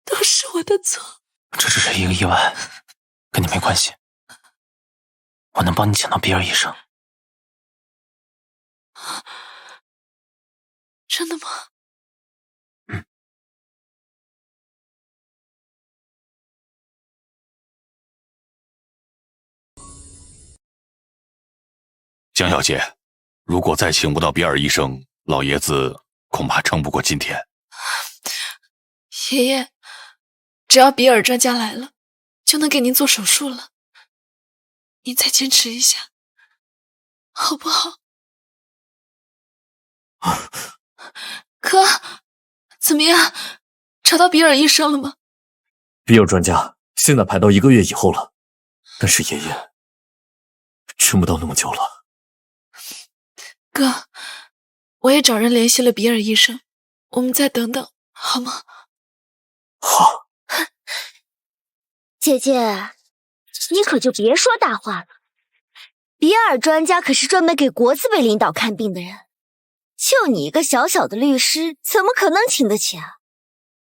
都是我的错。这只是一个意外，跟你没关系。我能帮你请到比尔医生。真的吗？江小姐，如果再请不到比尔医生，老爷子恐怕撑不过今天。爷爷，只要比尔专家来了，就能给您做手术了。您再坚持一下，好不好？哥，怎么样？找到比尔医生了吗？比尔专家现在排到1个月以后了，但是爷爷撑不到那么久了。哥，我也找人联系了比尔医生，我们再等等，好吗？好。姐姐，你可就别说大话了。比尔专家可是专门给国字辈领导看病的人，就你一个小小的律师，怎么可能请得起啊？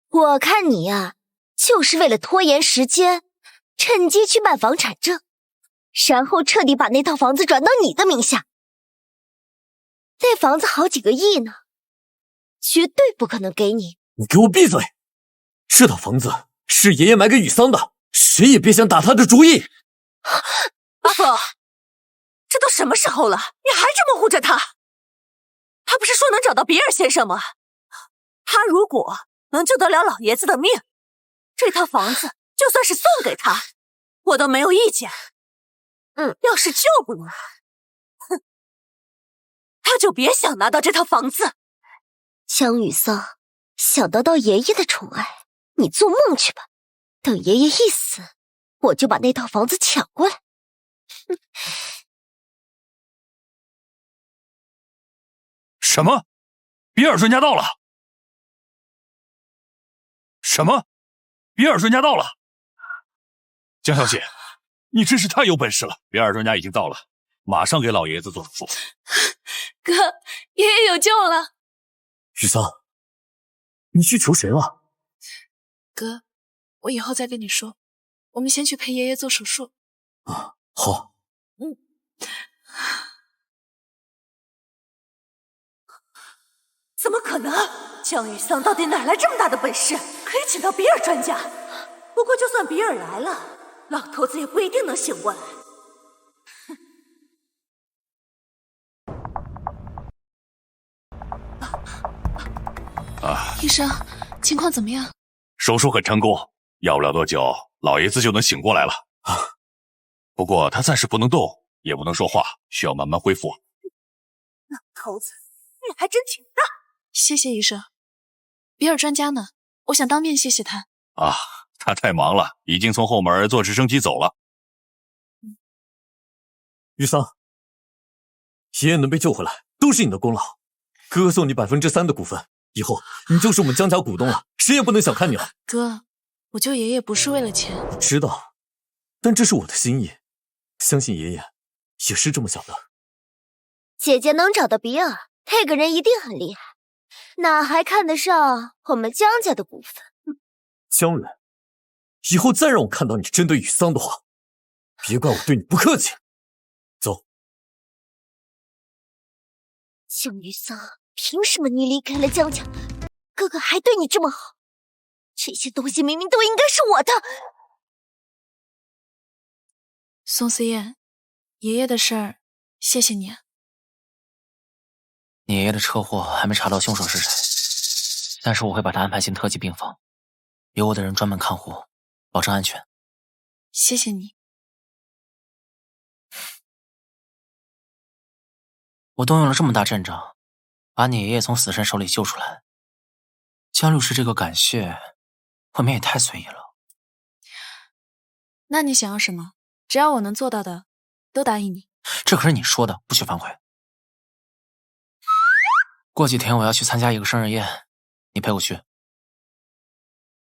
我看你呀，就是为了拖延时间，趁机去办房产证，然后彻底把那套房子转到你的名下。那房子好几个亿呢，绝对不可能给你。你给我闭嘴！这套房子是爷爷买给雨桑的，谁也别想打他的主意。阿峰，这都什么时候了，你还这么护着他？他不是说能找到比尔先生吗？他如果能救得了老爷子的命，这套房子就算是送给他，我都没有意见。要是救不了，哼，就别想拿到这套房子。江雨桑想得到爷爷的宠爱，你做梦去吧！等爷爷一死，我就把那套房子抢过来。什么？比尔专家到了？什么？比尔专家到了？江小姐，你真是太有本事了！比尔专家已经到了，马上给老爷子做手术。哥，爷爷有救了！雨桑，你去求谁了？哥，我以后再跟你说。我们先去陪爷爷做手术。啊，好。怎么可能？江雨桑到底哪来这么大的本事，可以请到比尔专家？不过就算比尔来了，老头子也不一定能醒过来。医生，情况怎么样？手术很成功，要不了多久，老爷子就能醒过来了。不过他暂时不能动，也不能说话，需要慢慢恢复。老头子，你还真挺大。谢谢医生。比尔专家呢？我想当面谢谢他。啊，他太忙了，已经从后门坐直升机走了。雨桑，爷爷能被救回来，都是你的功劳。哥哥送你3%的股份，以后你就是我们江家股东了，谁也不能小看你了。哥，我救爷爷不是为了钱。知道，但这是我的心意，相信爷爷也是这么想的。姐姐能找到比尔，那个人一定很厉害，哪还看得上我们江家的股份？江远，以后再让我看到你针对雨桑的话，别怪我对你不客气。走。江雨桑，凭什么你离开了江家，哥哥还对你这么好？这些东西明明都应该是我的。宋思燕，爷爷的事儿，谢谢你啊。你爷爷的车祸还没查到凶手是谁，但是我会把他安排进特级病房，有我的人专门看护，保证安全。谢谢你。我动用了这么大阵仗，把你爷爷从死神手里救出来，江律师这个感谢，未免也太随意了。那你想要什么？只要我能做到的，都答应你。这可是你说的，不许反悔。过几天我要去参加一个生日宴，你陪我去。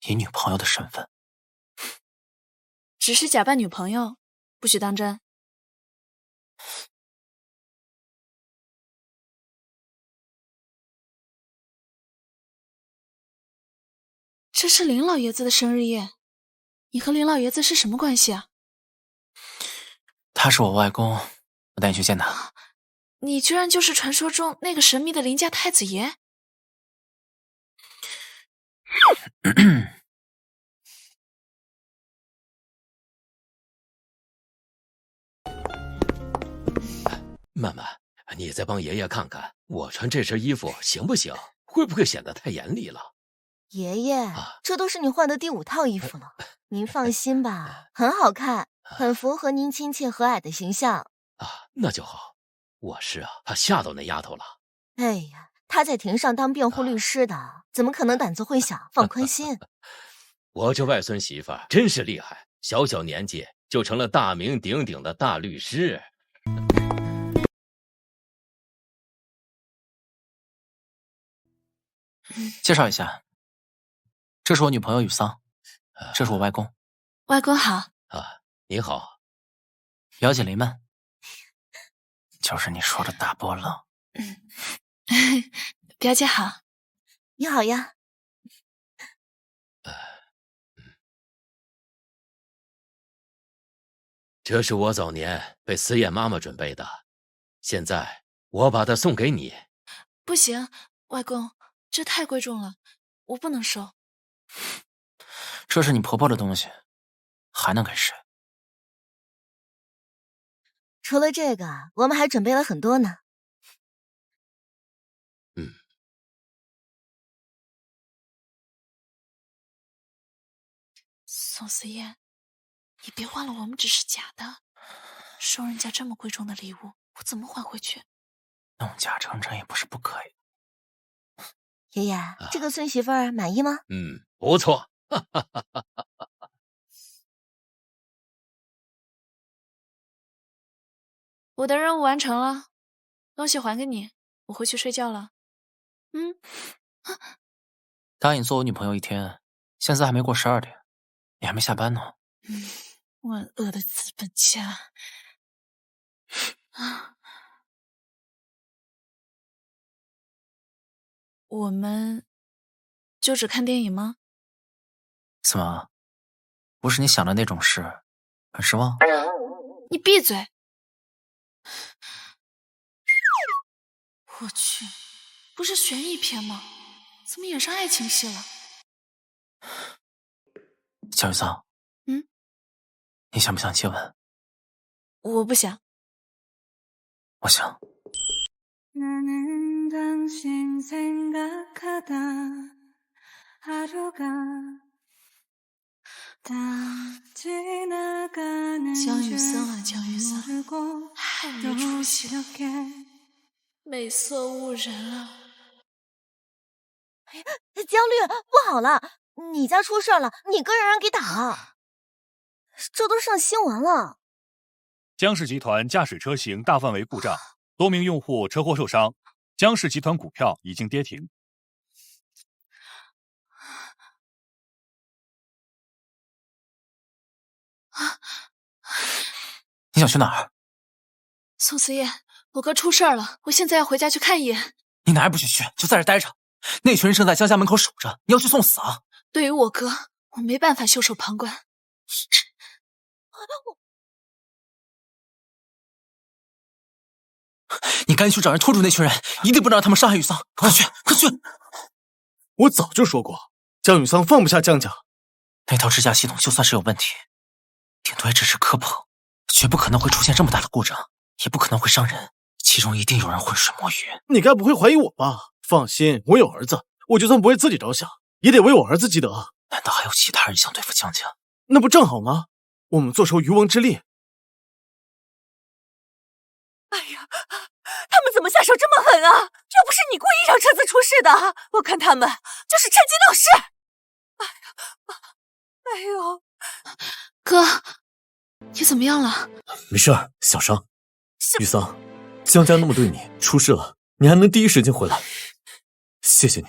以女朋友的身份。只是假扮女朋友，不许当真。这是林老爷子的生日宴，你和林老爷子是什么关系啊？他是我外公，我带你去见他。你居然就是传说中那个神秘的林家太子爷？曼曼，你再帮爷爷看看，我穿这身衣服行不行？会不会显得太严厉了？爷爷，这都是你换的第5套衣服了，您放心吧，很好看，很符合您亲切和蔼的形象。那就好。我是怕吓到那丫头了。哎呀，她在庭上当辩护律师的，怎么可能胆子会小？放宽心。我这外孙媳妇真是厉害，小小年纪就成了大名鼎鼎的大律师。介绍一下，这是我女朋友雨桑，这是我外公。外公好。你好。表姐林曼，就是你说的大波浪。表姐好。你好呀。这是我早年为思燕妈妈准备的，现在我把它送给你。不行，外公，这太贵重了，我不能收。这是你婆婆的东西，还能给谁？除了这个，我们还准备了很多呢。宋思燕，你别忘了我们只是假的，收人家这么贵重的礼物，我怎么还回去？弄假成真也不是不可以。爷爷，这个孙媳妇儿满意吗？不错。我的任务完成了，东西还给你，我回去睡觉了。答应做我女朋友1天，现在还没过12点，你还没下班呢。万恶的资本家！我们就只看电影吗？怎么，不是你想的那种事，很失望？你闭嘴！我去，不是悬疑片吗？怎么演上爱情戏了？江雨桑，你想不想接吻？我不想。我想。江雨桑啊，江雨桑，太没出息了，美色误人了。江律，不好了，你家出事了，你哥让人给打了，这都上新闻了。江氏集团驾驶车型大范围故障，多名用户车祸受伤，江氏集团股票已经跌停。你想去哪儿？宋思燕，我哥出事了，我现在要回家去看一眼。你哪也不许去，就在这待着。那群人正在江家门口守着，你要去送死啊！对于我哥，我没办法袖手旁观。你赶紧去找人拖住那群人，一定不能让他们伤害雨桑！快去，快去！我早就说过，江雨桑放不下江家。那套支架系统就算是有问题，顶多也只是磕碰，绝不可能会出现这么大的故障，也不可能会伤人，其中一定有人浑水摸鱼。你该不会怀疑我吧？放心，我有儿子，我就算不为自己着想，也得为我儿子积德。难道还有其他人想对付江家？那不正好吗？我们坐收渔翁之利。哎呀，他们怎么下手这么狠啊？又不是你故意让车子出事的，我看他们就是趁机闹事。哎呦，哥，你怎么样了？没事儿，小伤。雨桑，江家那么对你，出事了，你还能第一时间回来，谢谢你。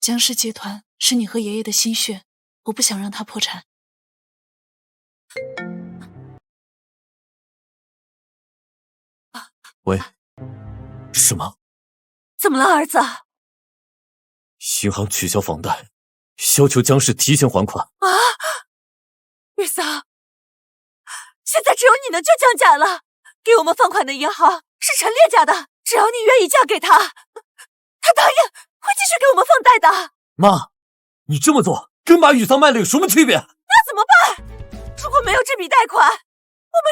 江氏集团是你和爷爷的心血，我不想让他破产。喂，什么？怎么了，儿子？银行取消房贷，要求江氏提前还款。啊，雨桑，现在只有你能救江家了。给我们放款的银行是陈烈家的，只要你愿意嫁给他，他答应会继续给我们放贷的。妈，你这么做跟把雨桑卖了有什么区别？那怎么办？如果没有这笔贷款，我们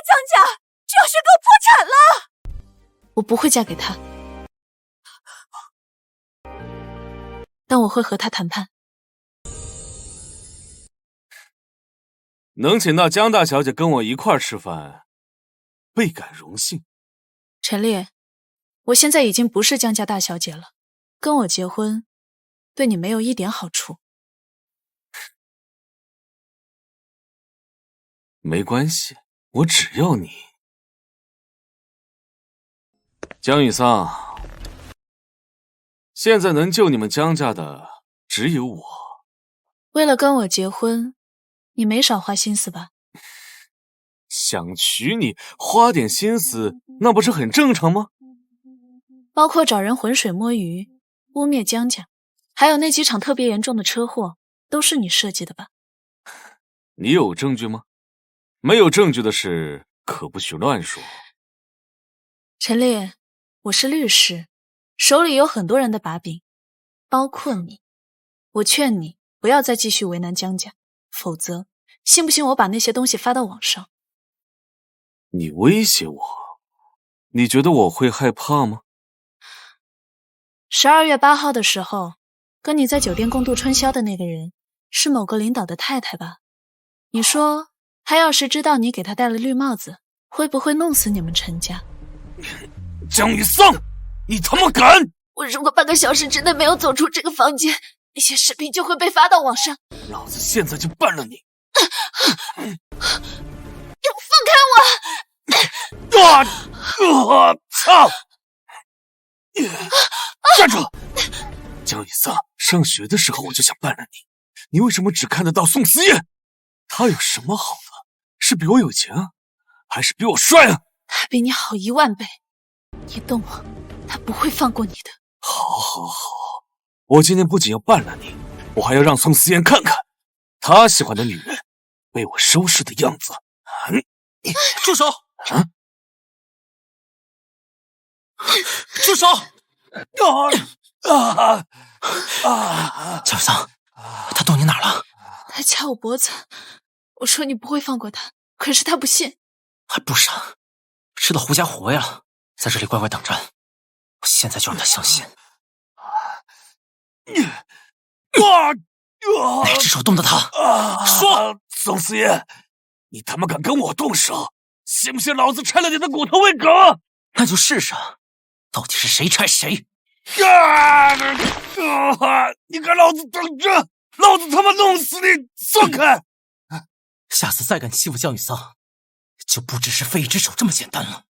江家就要宣告破产了。我不会嫁给他，但我会和他谈判。能请到江大小姐跟我一块儿吃饭，倍感荣幸。陈烈，我现在已经不是江家大小姐了，跟我结婚，对你没有一点好处。没关系，我只要你。江雨桑，现在能救你们江家的只有我。为了跟我结婚，你没少花心思吧？想娶你，花点心思，那不是很正常吗？包括找人浑水摸鱼，污蔑江家，还有那几场特别严重的车祸，都是你设计的吧？你有证据吗？没有证据的事，可不许乱说。陈烈，我是律师，手里有很多人的把柄，包括你。我劝你不要再继续为难江家，否则信不信我把那些东西发到网上？你威胁我，你觉得我会害怕吗？12月8号的时候，跟你在酒店共度春宵的那个人，是某个领导的太太吧？你说，他要是知道你给他戴了绿帽子，会不会弄死你们陈家？江雨桑，你他妈敢！我如果半个小时之内没有走出这个房间，那些视频就会被发到网上。老子现在就办了你！要放开我！操！站住！江雨桑，上学的时候我就想办了你，你为什么只看得到宋思燕？他有什么好的？是比我有钱啊，还是比我帅啊？他比你好10000倍，你动我，他不会放过你的。好，我今天不仅要办了你，我还要让宋思燕看看他喜欢的女人被我收拾的样子。住手！住手！江雨桑，他动你哪儿了？他掐我脖子，我说你不会放过他，可是他不信。还不傻，吃的狐假虎威了，在这里乖乖等着，我现在就让他相信。哪只手动的他？说！宋思燕，你他妈敢跟我动手，信不信老子拆了你的骨头喂狗？那就试试，到底是谁拆谁？你给老子等着，老子他妈弄死你！松开！下次再敢欺负江雨桑，就不只是废一只手这么简单了。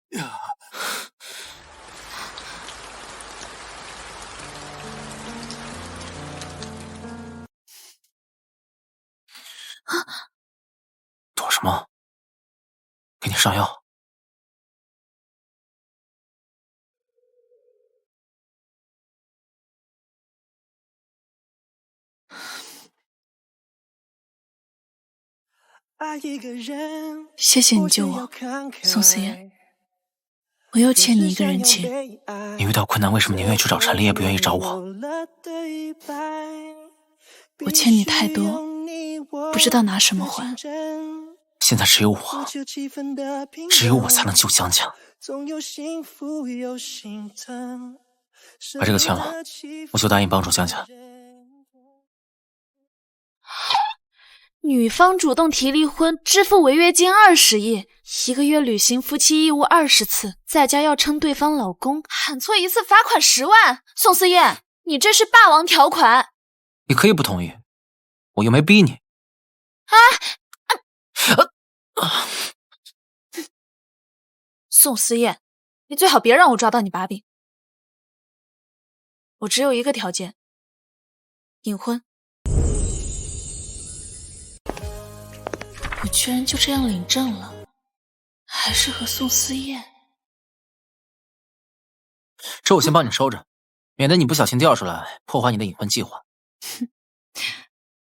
躲什么？给你上药。谢谢你救我，宋思燕。我又欠你一个人情。你遇到困难，为什么宁愿去找陈丽，也不愿意找我？我欠你太多，不知道拿什么还。现在只有我，只有我才能救江家。把这个签了，我就答应帮助江家。女方主动提离婚，支付违约金20亿，1个月履行夫妻义务20次，在家要称对方老公，喊错一次罚款10万。宋思燕，你这是霸王条款。你可以不同意，我又没逼你。宋思燕，你最好别让我抓到你把柄。我只有一个条件，隐婚。我居然就这样领证了，还是和宋思燕。这我先帮你收着，免得你不小心调出来，破坏你的隐婚计划。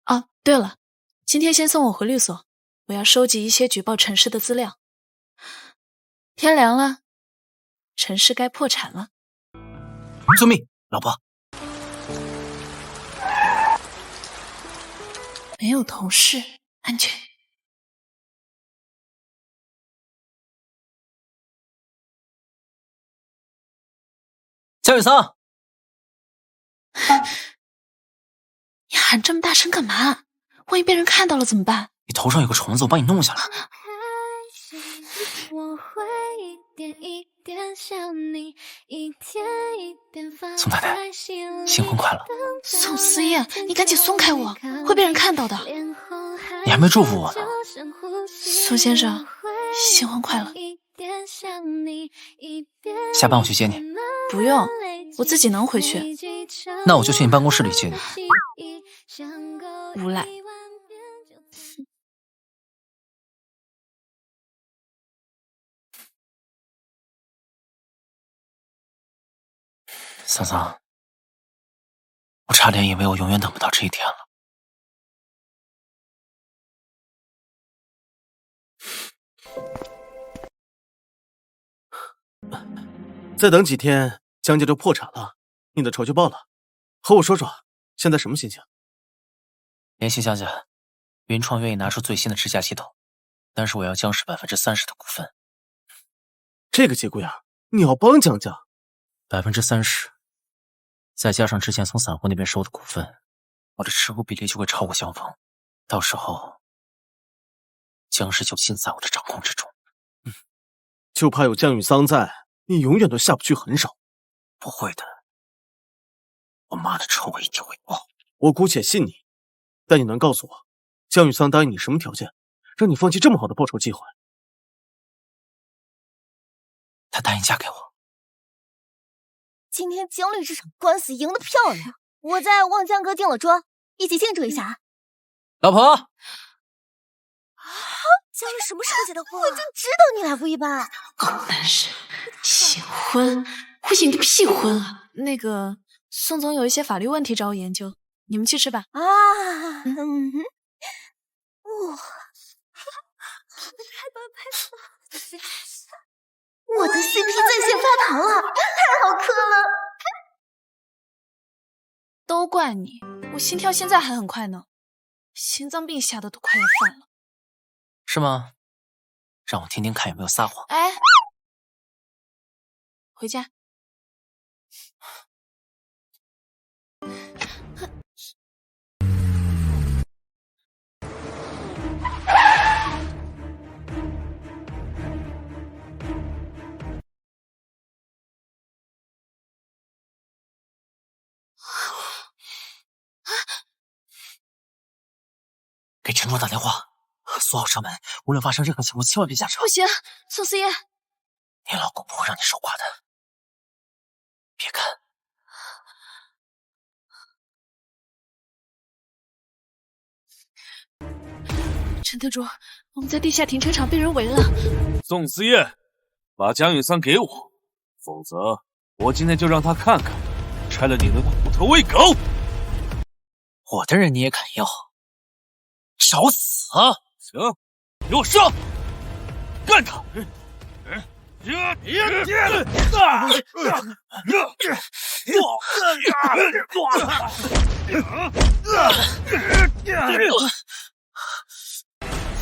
哦，对了，今天先送我回律所，我要收集一些举报陈氏的资料。天凉了，陈氏该破产了。遵命，老婆。没有同事，安全。江雨桑，你喊这么大声干嘛？万一被人看到了怎么办？你头上有个虫子，我帮你弄下来。宋太太，新婚快乐！宋思燕，你赶紧松开我，会被人看到的。你还没祝福我呢。宋先生，新婚快乐！下班我去接你。不用，我自己能回去。那我就去你办公室里接你。无赖。桑桑，我差点以为我永远等不到这一天了。再等几天，江家就破产了，你的仇就报了。和我说说，现在什么心情？联系江家，云创愿意拿出最新的支架系统，但是我要江氏30%的股份。这个节骨眼，你要帮江家？30%，再加上之前从散户那边收的股份，我的持股比例就会超过萧峰，到时候江氏就尽在我的掌控之中。就怕有江雨桑在，你永远都下不去狠手。不会的，我妈的仇我一定会报。我姑且信你，但你能告诉我，江雨桑答应你什么条件，让你放弃这么好的报仇机会？她答应嫁给我。今天江律这场官司赢得漂亮，我在望江阁订了桌，一起庆祝一下。老婆，江律什么时候结的婚？我就知道你来不一般。狗男人，结婚？会结个屁婚啊！那个宋总有一些法律问题找我研究，你们去吃吧。哇，我的 CP 在线发糖了，太好磕了！都怪你，我心跳现在还很快呢，心脏病吓得都快要犯了。是吗？让我听听看有没有撒谎。哎，回家。给陈卓打电话，锁好车门，无论发生任何情况，千万别下车。不行，宋思夜，你老公不会让你守寡的。别看。陈特助，我们在地下停车场被人围了。宋思夜，把江雨桑给我，否则我今天就让他看看，拆了你的骨头喂狗。我的人你也敢要？找死啊！行，给我上，干他！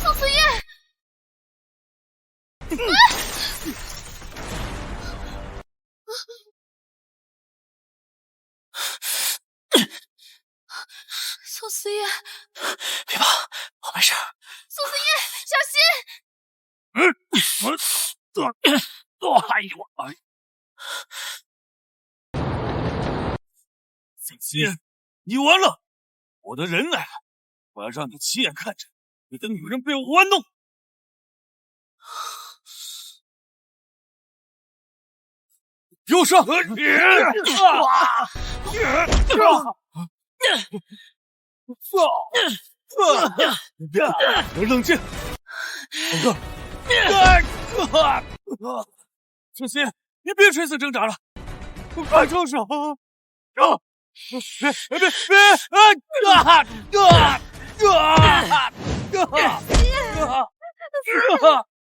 宋思夜，宋思夜，别怕，我没事。宋思夜，小心！宋思夜，你完了！我的人来了，我要让你亲眼看着你的女人被我玩弄。给我上！冷静，小心，你别垂死挣扎了，快住手！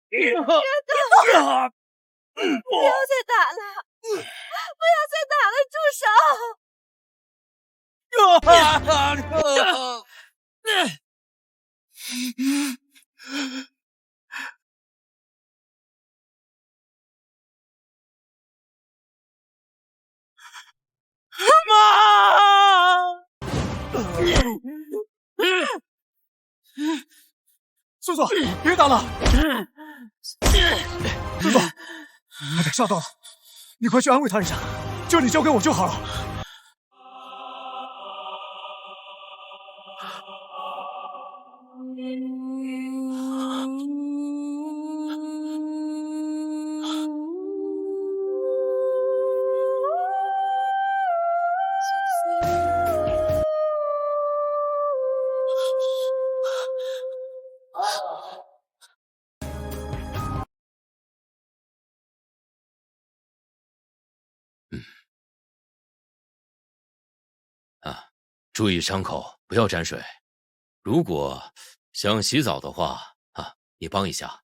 别！不要再打了！不要再打了！住手！妈！素素，别打了！素素，他等吓到了，你快去安慰他一下，这里交给我就好了。注意伤口，不要沾水。如果想洗澡的话，你帮一下。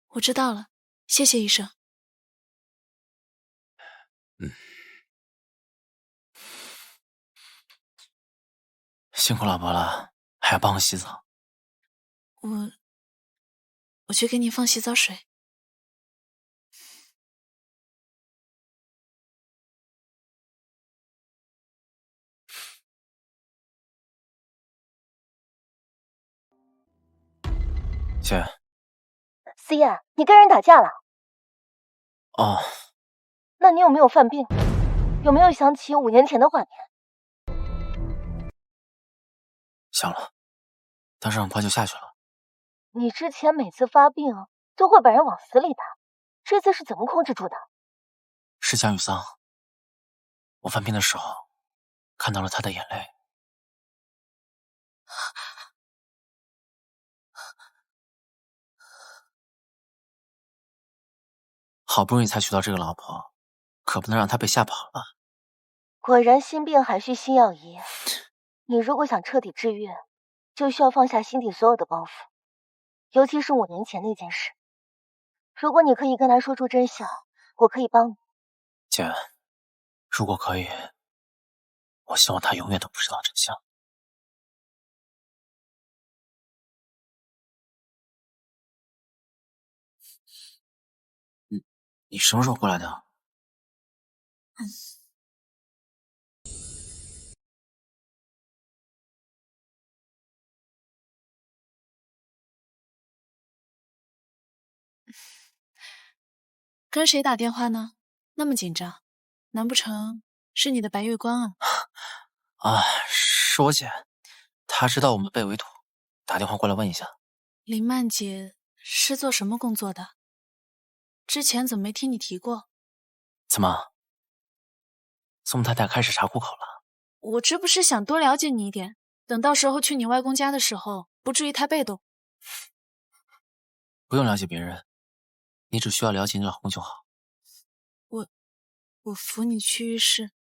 我知道了，谢谢医生。辛苦老婆了，还要帮我洗澡。我去给你放洗澡水。姐，思燕，你跟人打架了？哦，那你有没有犯病？有没有想起5年前的画面？想了，当时很快就下去了。你之前每次发病都会把人往死里打，这次是怎么控制住的？是江雨桑，我犯病的时候看到了他的眼泪。好不容易才娶到这个老婆，可不能让她被吓跑了。果然心病还需心药医。你如果想彻底治愈，就需要放下心底所有的包袱，尤其是5年前那件事。如果你可以跟他说出真相，我可以帮你。姐，如果可以，我希望他永远都不知道真相。你什么时候过来的？跟谁打电话呢？那么紧张，难不成是你的白月光啊？啊，是我姐，她知道我们被围堵，打电话过来问一下。林曼姐是做什么工作的？之前怎么没听你提过？怎么，宋太太开始查户口了？我这不是想多了解你一点，等到时候去你外公家的时候，不至于太被动。不用了解别人，你只需要了解你老公就好。我扶你去浴室。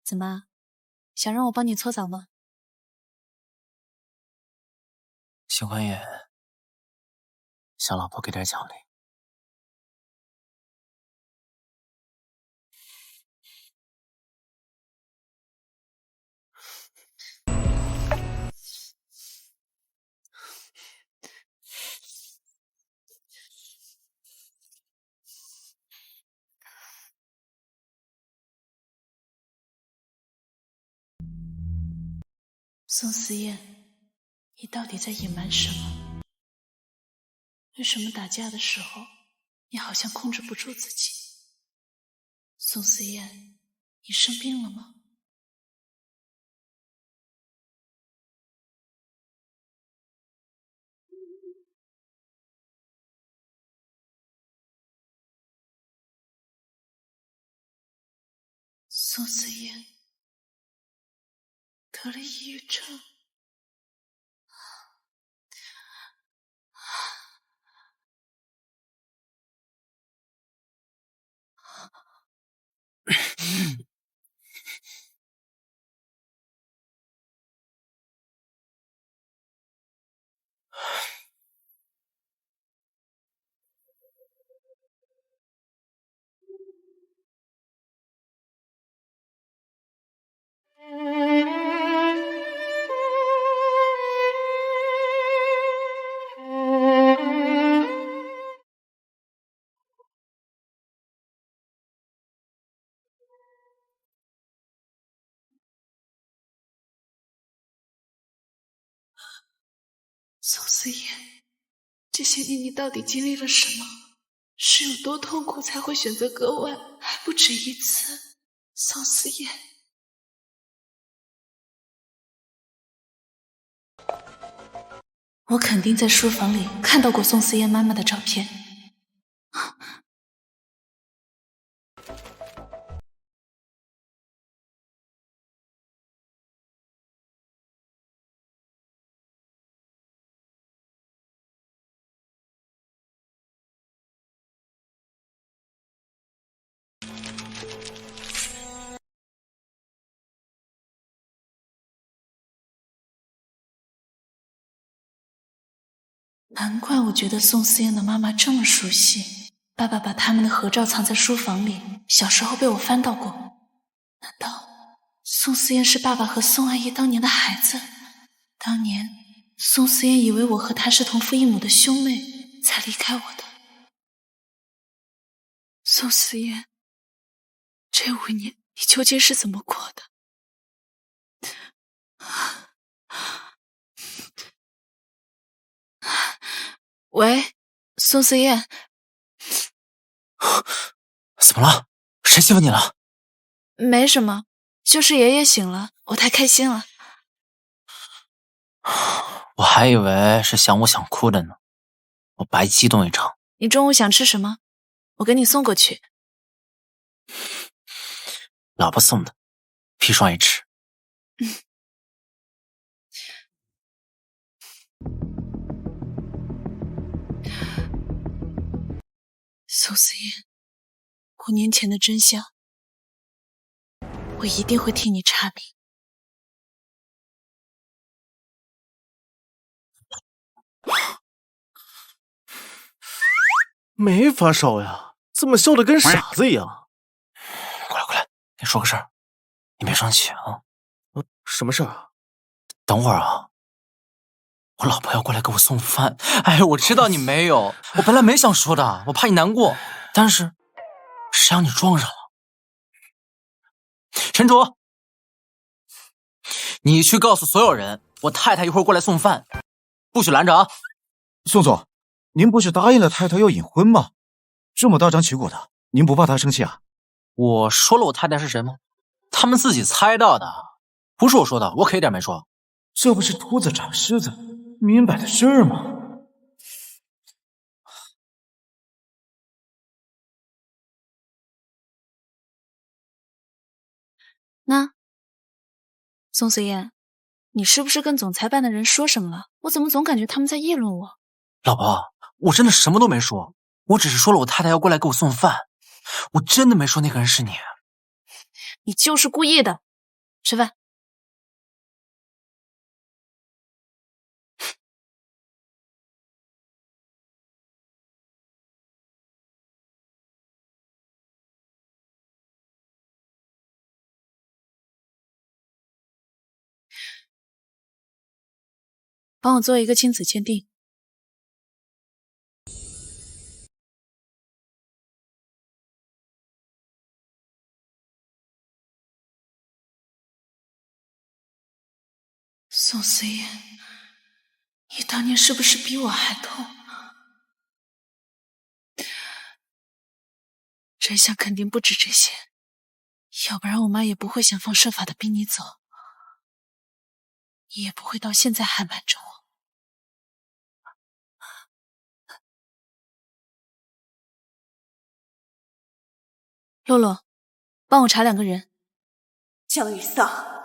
怎么，想让我帮你搓澡吗？新欢也想老婆给点奖励。宋思燕，你到底在隐瞒什么？为什么打架的时候，你好像控制不住自己？宋思燕，你生病了吗？宋思燕得了抑郁症。宋思燕，这些年你到底经历了什么？是有多痛苦才会选择割腕，还不止一次？宋思燕，我肯定在书房里看到过宋思燕妈妈的照片。难怪我觉得宋思燕的妈妈这么熟悉，爸爸把他们的合照藏在书房里，小时候被我翻到过。难道宋思燕是爸爸和宋阿姨当年的孩子？当年宋思燕以为我和她是同父异母的兄妹，才离开我的。宋思燕，这5年你究竟是怎么过的？喂，宋思燕，怎么了？谁欺负你了？没什么，就是爷爷醒了，我太开心了。我还以为是想我想哭的呢，我白激动一场。你中午想吃什么？我给你送过去。老婆送的，砒霜也吃。宋思燕，5年前的真相，我一定会替你查明。没发烧呀，怎么笑得跟傻子一样？过来，跟你说个事儿，你别生气啊。什么事儿啊？等会儿啊，我老婆要过来给我送饭。哎，我知道你没有，我本来没想说的，我怕你难过，但是谁让你撞上了？陈卓，你去告诉所有人，我太太一会儿过来送饭，不许拦着啊！宋总，您不是答应了太太要隐婚吗？这么大张旗鼓的，您不怕她生气啊？我说了我太太是谁吗？他们自己猜到的，不是我说的，我可一点没说。这不是秃子长虱子，明摆的事儿吗？那，宋思燕，你是不是跟总裁办的人说什么了？我怎么总感觉他们在议论我？老婆，我真的什么都没说，我只是说了我太太要过来给我送饭，我真的没说那个人是你。你就是故意的。吃饭。帮我做一个亲子鉴定。宋思燕，你当年是不是比我还痛？真相肯定不止这些，要不然我妈也不会想方设法的逼你走，你也不会到现在还瞒着我。洛洛，帮我查2个人。江雨桑，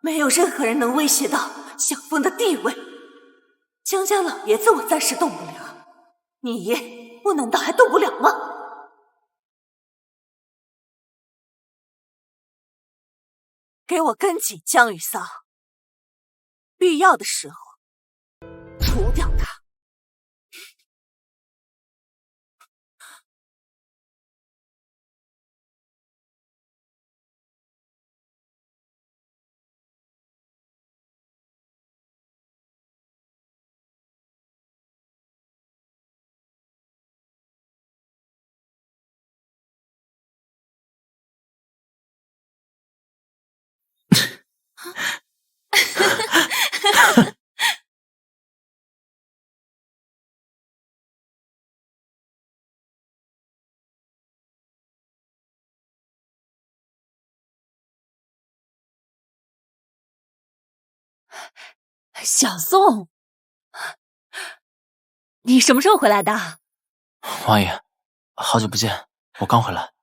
没有任何人能威胁到小凤的地位。江家老爷子我暂时动不了，我难道还动不了吗？给我跟紧江雨桑，必要的时候除掉他。小宋，你什么时候回来的？王爷，好久不见，我刚回来。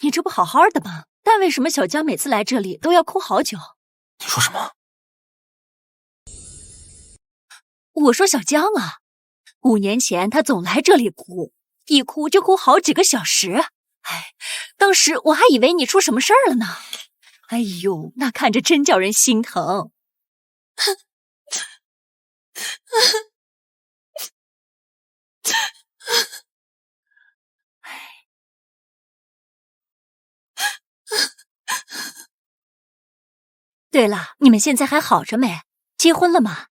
你这不好好的吗？但为什么小江每次来这里都要哭好久？你说什么？我说小江啊，5年前他总来这里哭，一哭就哭好几个小时。当时我还以为你出什么事儿了呢。哎呦，那看着真叫人心疼。对了，你们现在还好着没？结婚了吗？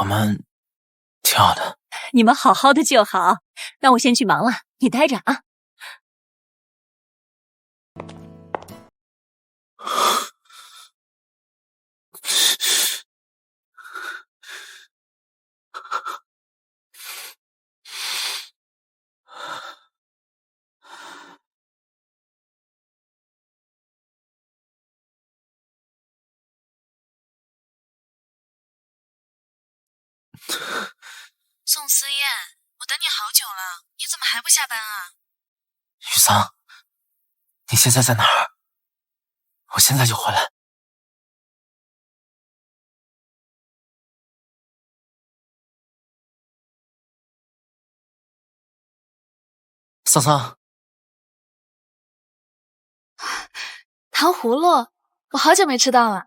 我们挺好的。你们好好的就好。那我先去忙了，你待着啊。宋思燕，我等你好久了，你怎么还不下班啊？雨桑，你现在在哪儿？我现在就回来。桑桑，糖葫芦，我好久没吃到了。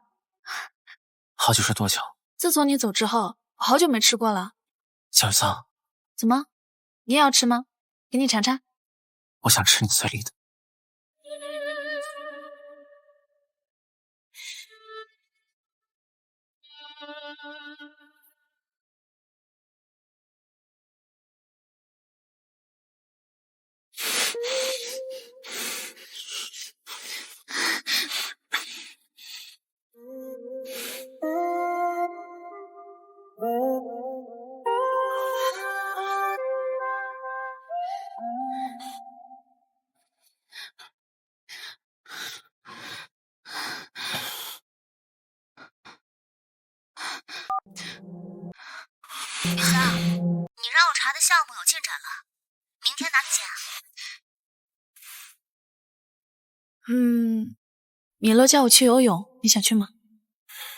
好久是多久？自从你走之后，我好久没吃过了。小雨桑，怎么，你也要吃吗？给你尝尝。我想吃你嘴里的。雨桑，你让我查的项目有进展了，明天哪里见啊？米勒叫我去游泳，你想去吗？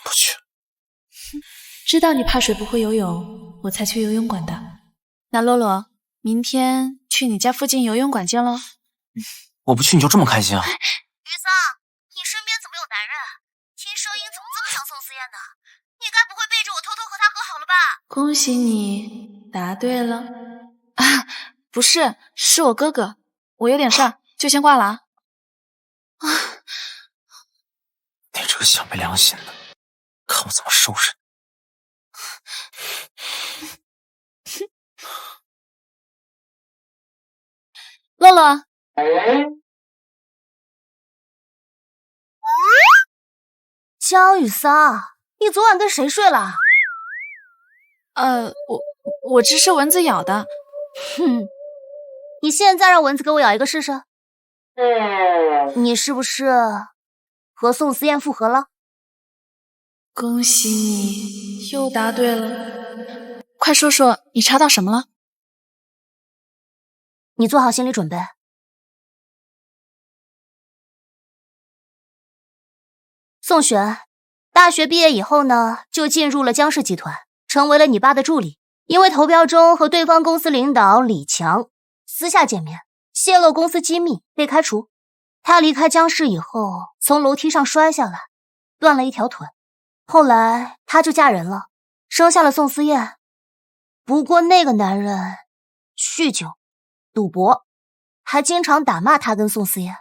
不去。知道你怕水不会游泳，我才去游泳馆的。那洛洛，明天去你家附近游泳馆见喽。我不去你就这么开心啊？雨桑，你身边怎么有男人？听声音怎么这么像宋思燕呢？你该不会背着我偷偷和他和好了吧？恭喜你答对了。啊，不是，是我哥哥。我有点事儿，就先挂了啊。你这个小没良心的，看我怎么收拾你！洛洛，江雨桑，你昨晚跟谁睡了？我这是蚊子咬的。哼，你现在让蚊子给我咬一个试试。你是不是和宋思燕复合了？恭喜你又答对了。快说说你查到什么了？你做好心理准备。宋璇，大学毕业以后呢，就进入了江氏集团，成为了你爸的助理。因为投标中和对方公司领导李强私下见面，泄露公司机密，被开除。他离开江氏以后，从楼梯上摔下来，断了一条腿。后来他就嫁人了，生下了宋思燕。不过那个男人酗酒、赌博，还经常打骂他跟宋思燕。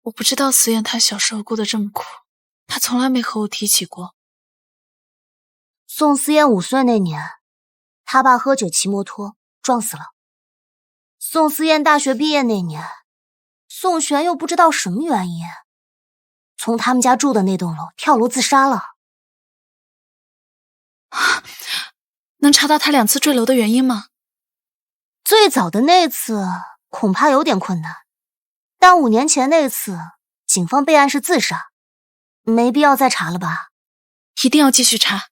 我不知道思燕她小时候过得这么苦，她从来没和我提起过。宋思燕5岁那年，他爸喝酒骑摩托撞死了。宋思燕大学毕业那年，宋璇又不知道什么原因，从他们家住的那栋楼跳楼自杀了。能查到他2次坠楼的原因吗？最早的那次恐怕有点困难，但5年前那次，警方备案是自杀，没必要再查了吧？一定要继续查，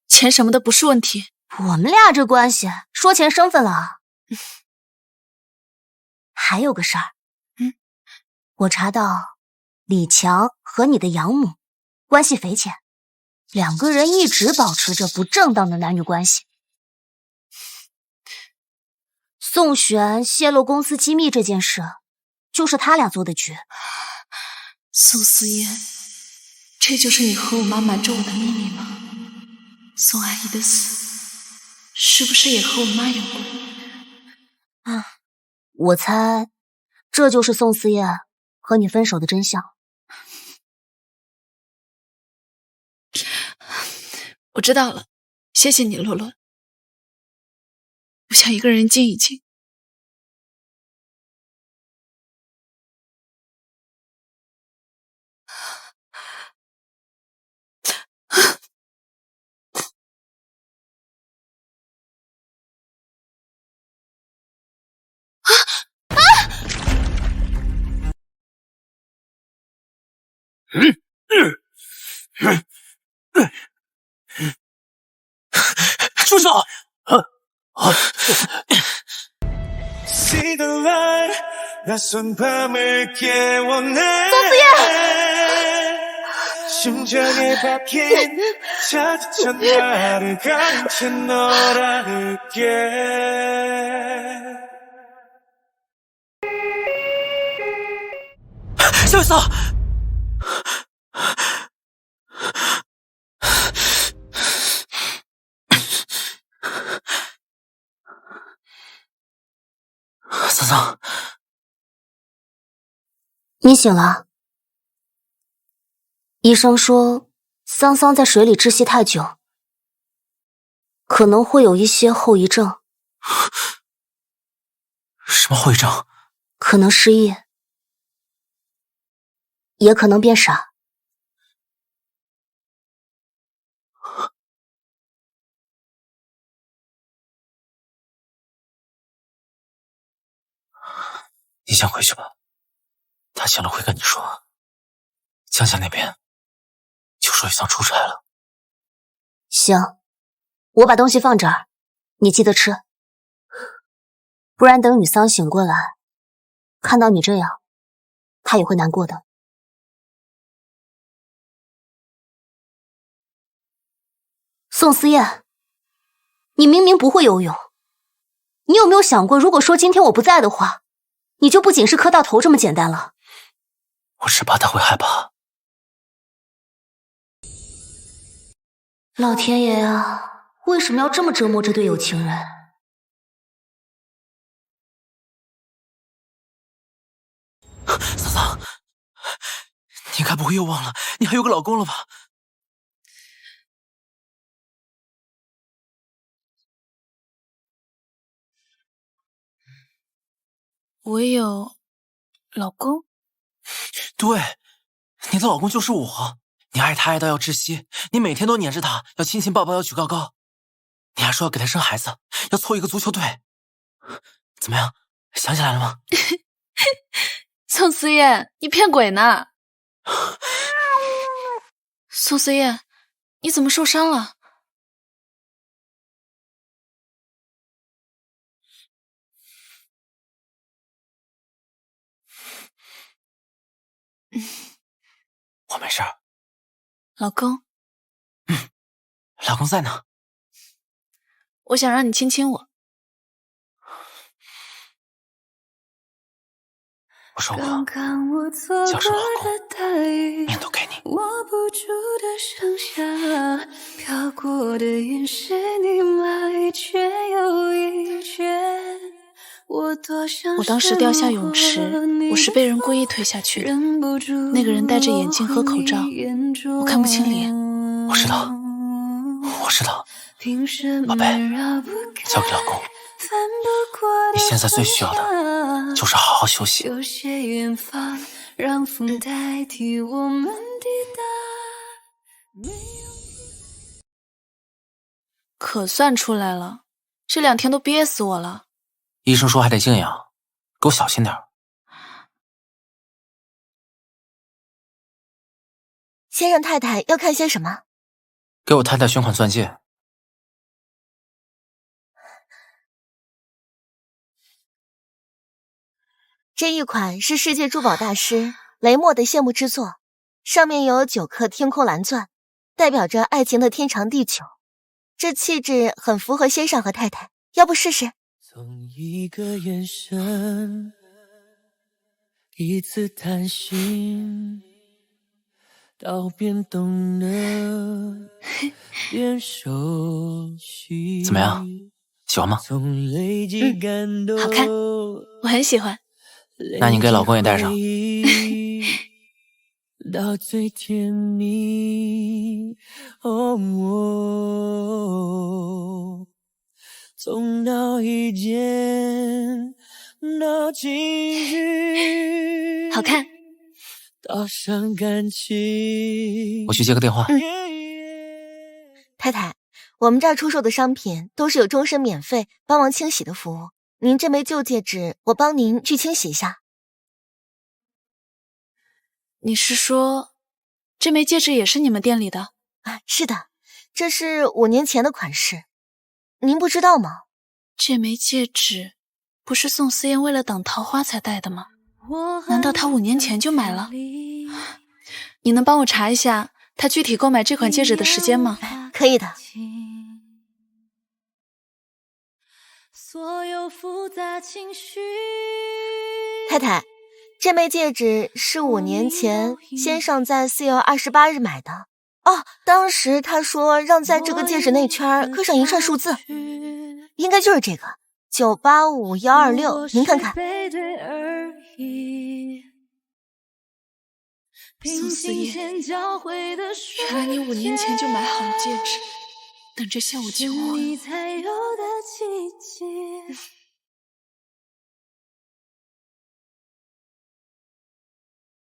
钱什么的不是问题。我们俩这关系，说钱生分了啊。还有个事儿，我查到李强和你的养母关系匪浅，2个人一直保持着不正当的男女关系。宋璇泄露公司机密这件事，就是他俩做的局。宋思燕，这就是你和我妈瞒着我的秘密吗？宋阿姨的死，是不是也和我妈有关？我猜，这就是宋思燕和你分手的真相。我知道了，谢谢你，洛洛。我想一个人静一静。住手！萧雨桑，桑桑，你醒了。医生说，桑桑在水里窒息太久，可能会有一些后遗症。什么后遗症？可能失忆，也可能变傻。你先回去吧，他醒了会跟你说。江家那边就说雨桑出差了。行，我把东西放这儿，你记得吃，不然等雨桑醒过来，看到你这样，他也会难过的。宋思燕，你明明不会游泳，你有没有想过，如果说今天我不在的话，你就不仅是磕到头这么简单了？我是怕他会害怕。老天爷啊，为什么要这么折磨这对有情人？桑桑，你该不会又忘了你还有个老公了吧？我有老公？对，你的老公就是我。你爱他爱到要窒息，你每天都黏着他，要亲亲抱抱，要举高高。你还说要给他生孩子，要凑一个足球队。怎么样，想起来了吗？宋思燕，你骗鬼呢！宋思燕，你怎么受伤了？我没事儿。老公？老公在呢。我想让你亲亲我。我说过，叫什么老公，命都给你。握不住的盛夏，飘过的云是你吗？一圈又一圈。我当时掉下泳池，我是被人故意推下去的。那个人戴着眼镜和口罩，我看不清脸。我知道，我知道，宝贝，交给老公。你现在最需要的就是好好休息。有些远方，让风代替我们抵达。可算出来了，这2天都憋死我了。医生说还得静养，给我小心点。先生太太要看些什么？给我太太选款钻戒。这一款是世界珠宝大师雷默的谢幕之作，上面有9颗天空蓝钻，代表着爱情的天长地久。这气质很符合先生和太太，要不试试？从一个眼神，一次谈心，到变懂了，变熟悉。怎么样，喜欢吗？好看，我很喜欢。那你给老公也戴上。到最甜蜜，从那一见到今日，好看。到伤感情。我去接个电话。太太，我们这儿出售的商品都是有终身免费帮忙清洗的服务，您这枚旧戒指，我帮您去清洗一下。你是说，这枚戒指也是你们店里的？啊，是的，这是5年前的款式，您不知道吗？这枚戒指不是宋思燕为了等桃花才戴的吗？难道她5年前就买了？你能帮我查一下她具体购买这款戒指的时间吗？可以的。所有复杂情绪。太太，这枚戒指是5年前先生在4月28日买的。哦，当时他说让在这个戒指内圈刻上一串数字，应该就是这个985126，您看看。宋思燕，原来你5年前就买好了戒指，等着向我求婚。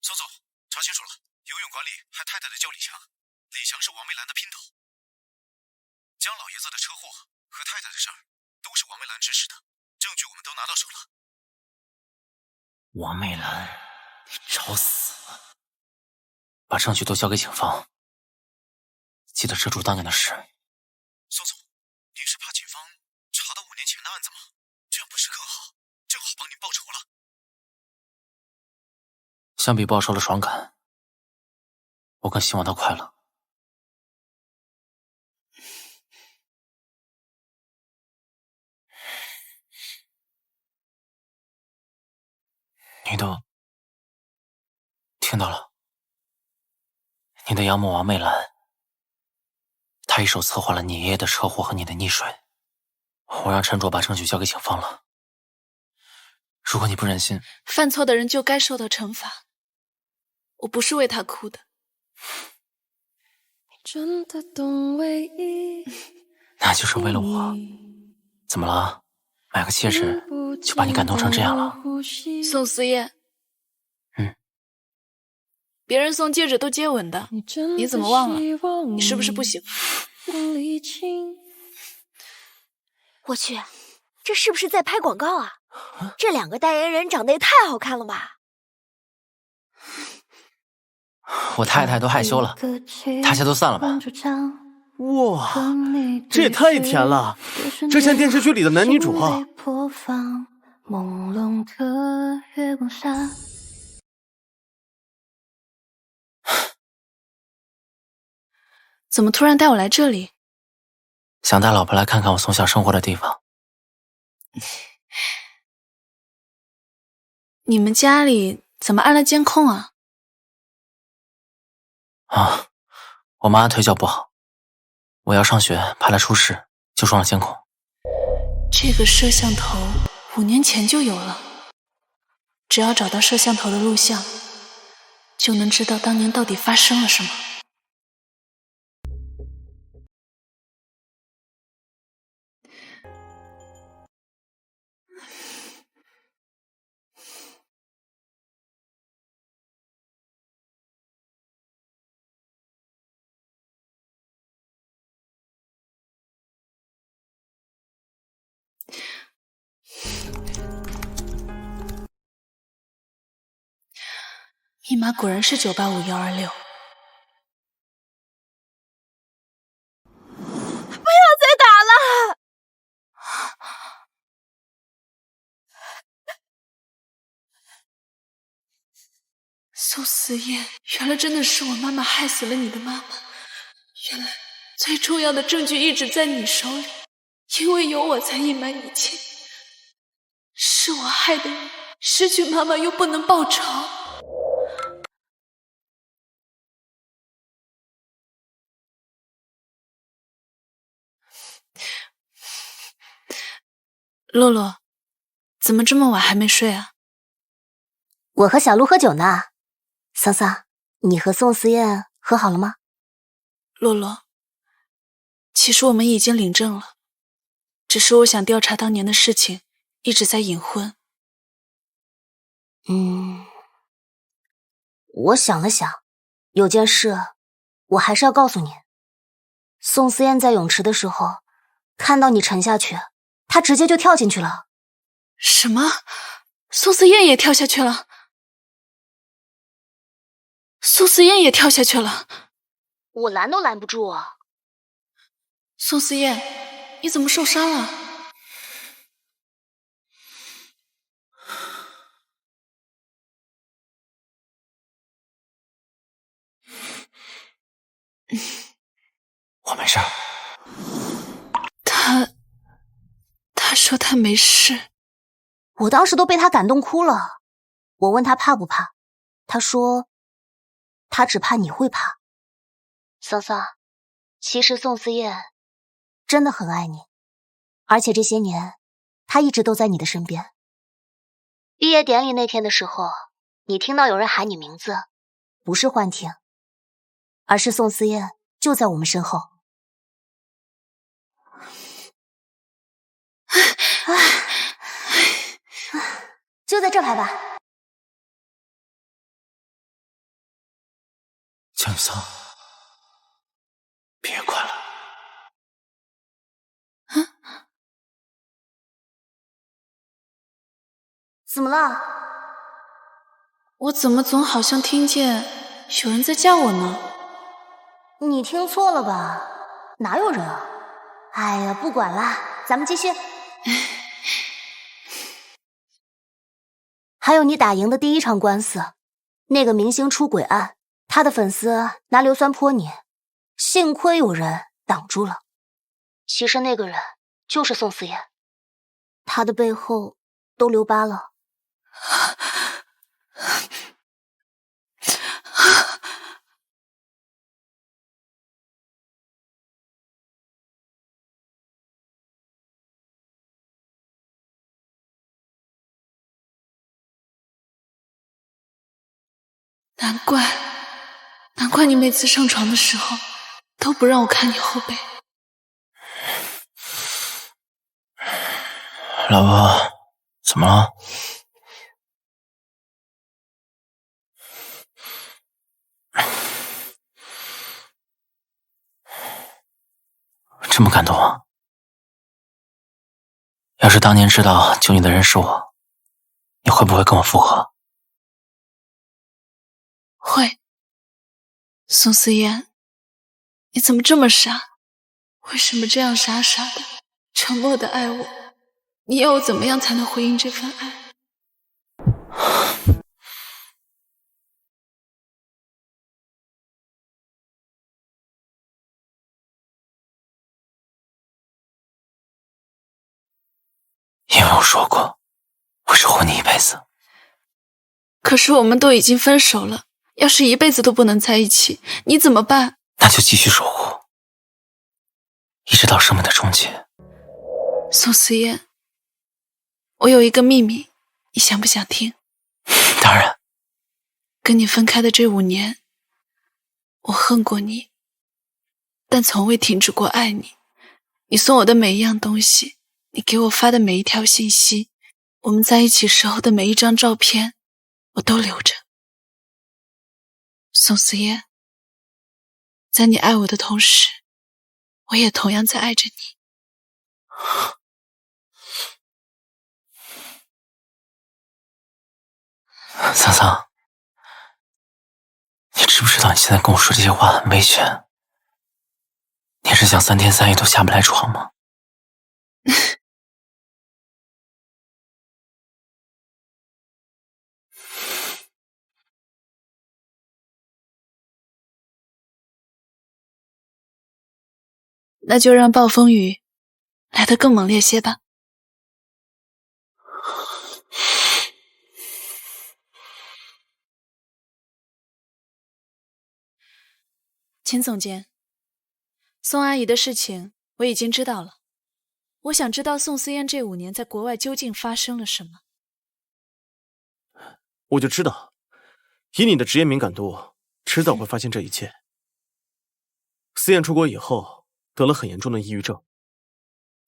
苏总，查清楚了，游泳馆里还太太的叫李强，李强是王梅兰的姘头。江老爷子的车祸和太太的事儿都是王梅兰指使的，证据我们都拿到手了。王梅兰，你找死！把证据都交给警方，记得遮住当年的事。苏总，您是怕警方查到5年前的案子吗？这样不是更好，正好帮您报仇了。相比报仇的爽感，我更希望他快乐。你都听到了，你的养母王媚兰，她一手策划了你爷爷的车祸和你的溺水。我让陈卓把证据交给警方了。如果你不忍心，犯错的人就该受到惩罚。我不是为他哭的。那就是为了我。怎么了？买个戒指就把你感动成这样了？宋思燕，别人送戒指都接吻的，你怎么忘了？你是不是不喜欢？我去，这是不是在拍广告啊？这2个代言人长得也太好看了吧！我太太都害羞了，大家都散了吧。哇，这也太甜了，这像电视剧里的男女主啊。怎么突然带我来这里？想带老婆来看看我从小生活的地方。你们家里怎么安了监控啊？啊，我妈腿脚不好，我要上学，怕她出事，就装了监控。这个摄像头5年前就有了，只要找到摄像头的录像，就能知道当年到底发生了什么。密码果然是985126。不要再打了！宋思燕，原来真的是我妈妈害死了你的妈妈。原来最重要的证据一直在你手里，因为有我才隐瞒一切。是我害的你，失去妈妈又不能报仇。洛洛，怎么这么晚还没睡啊？我和小鹿喝酒呢。桑桑，你和宋思燕和好了吗？洛洛，其实我们已经领证了，只只是我想调查当年的事情，一直在隐晦。我想了想，有件事我还是要告诉你。宋思燕在泳池的时候，看到你沉下去，她直接就跳进去了。什么？宋思燕也跳下去了？宋思燕也跳下去了？我拦都拦不住啊！宋思燕，你怎么受伤了？我没事。他说他没事。我当时都被他感动哭了。我问他怕不怕，他说他只怕你会怕。桑桑，其实宋思燕真的很爱你，而且这些年他一直都在你的身边。毕业典礼那天的时候，你听到有人喊你名字，不是幻听，而是宋思燕就在我们身后。就在这排吧。江雨桑，别快了。怎么了？我怎么总好像听见有人在叫我呢？你听错了吧？哪有人啊？哎呀，不管啦，咱们继续。还有你打赢的第一场官司，那个明星出轨案，他的粉丝拿硫酸泼你，幸亏有人挡住了。其实那个人就是宋思燕，他的背后都留疤了。难怪你每次上床的时候都不让我看你后背。老婆，怎么了？这么感动啊？要是当年知道救你的人是我，你会不会跟我复合？会。宋思燕，你怎么这么傻？为什么这样傻傻的、沉默的爱我？你要我怎么样才能回应这份爱？因为我说过，会守护你一辈子。可是我们都已经分手了，要是一辈子都不能在一起，你怎么办？那就继续守护，一直到生命的终结。宋思燕，我有一个秘密，你想不想听？当然。跟你分开的这5年，我恨过你，但从未停止过爱你。你送我的每一样东西，你给我发的每一条信息，我们在一起时候的每一张照片，我都留着。宋思燕，在你爱我的同时，我也同样在爱着你。桑桑，你知不知道你现在跟我说这些话很危险？你是想3天3夜都下不来床吗？那就让暴风雨来得更猛烈些吧。秦总监，宋阿姨的事情我已经知道了。我想知道宋思燕这5年在国外究竟发生了什么。我就知道，以你的职业敏感度，迟早会发现这一切。思燕出国以后得了很严重的抑郁症，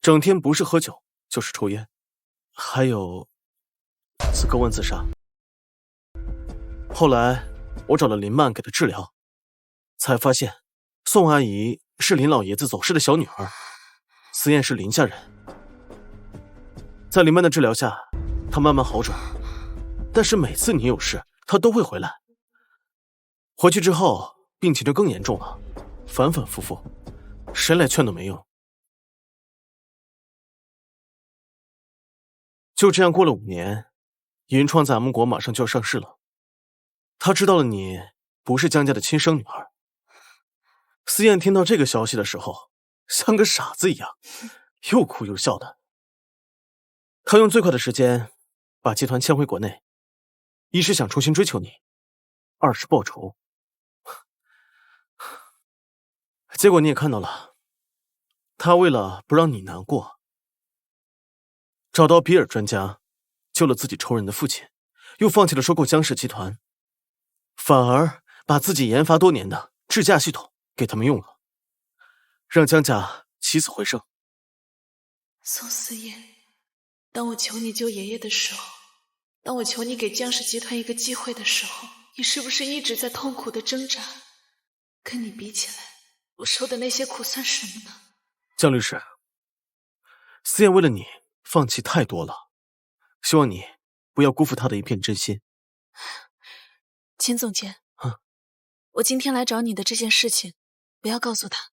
整天不是喝酒就是抽烟，还有自割腕自杀。后来我找了林曼给他治疗，才发现宋阿姨是林老爷子走失的小女儿，思燕是林家人。在林曼的治疗下，她慢慢好转，但是每次你有事，她都会回来。回去之后，病情就更严重了，反反复复，谁来劝都没用。就这样过了5年，云创在 M 国马上就要上市了。他知道了你不是江家的亲生女儿。思燕听到这个消息的时候，像个傻子一样，又哭又笑的。他用最快的时间把集团迁回国内，一是想重新追求你，二是报仇。结果你也看到了，他为了不让你难过，找到比尔专家，救了自己仇人的父亲，又放弃了收购江氏集团，反而把自己研发多年的智驾系统给他们用了，让江家起死回生。宋思燕，当我求你救爷爷的时候，当我求你给江氏集团一个机会的时候，你是不是一直在痛苦的挣扎？跟你比起来，我受的那些苦算什么呢？江律师，思燕为了你放弃太多了，希望你不要辜负她的一片真心。秦总监，我今天来找你的这件事情，不要告诉他。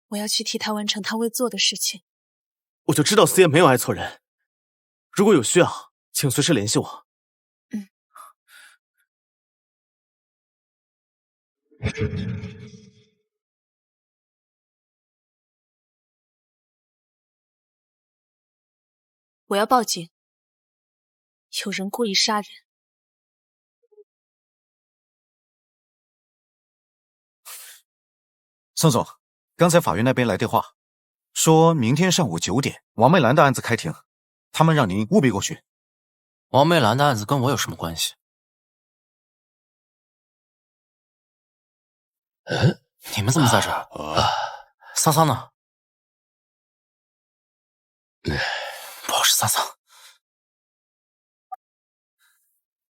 我要去替他完成他未做的事情。我就知道思燕没有爱错人，如果有需要，请随时联系我。我要报警，有人故意杀人。宋总，刚才法院那边来电话，说明天上午9点，王媚兰的案子开庭，他们让您务必过去。王媚兰的案子跟我有什么关系？你们怎么在这儿？桑桑呢？不是桑桑。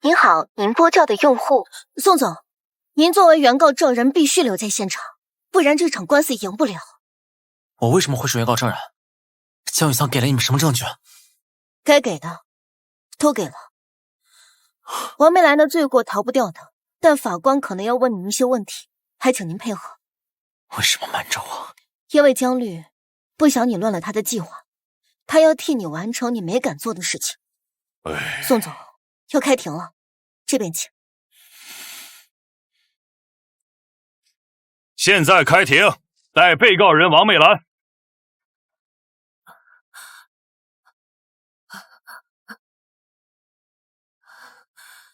您好，您拨叫的用户宋总，您作为原告证人必须留在现场，不然这场官司赢不了。我为什么会是原告证人？江雨桑给了你们什么证据？该给的都给了。王媚兰的罪过逃不掉的，但法官可能要问您一些问题，还请您配合。为什么瞒着我？因为江律不想你乱了他的计划，他要替你完成你没敢做的事情。宋总，要开庭了，这边请。现在开庭，带被告人王媚兰。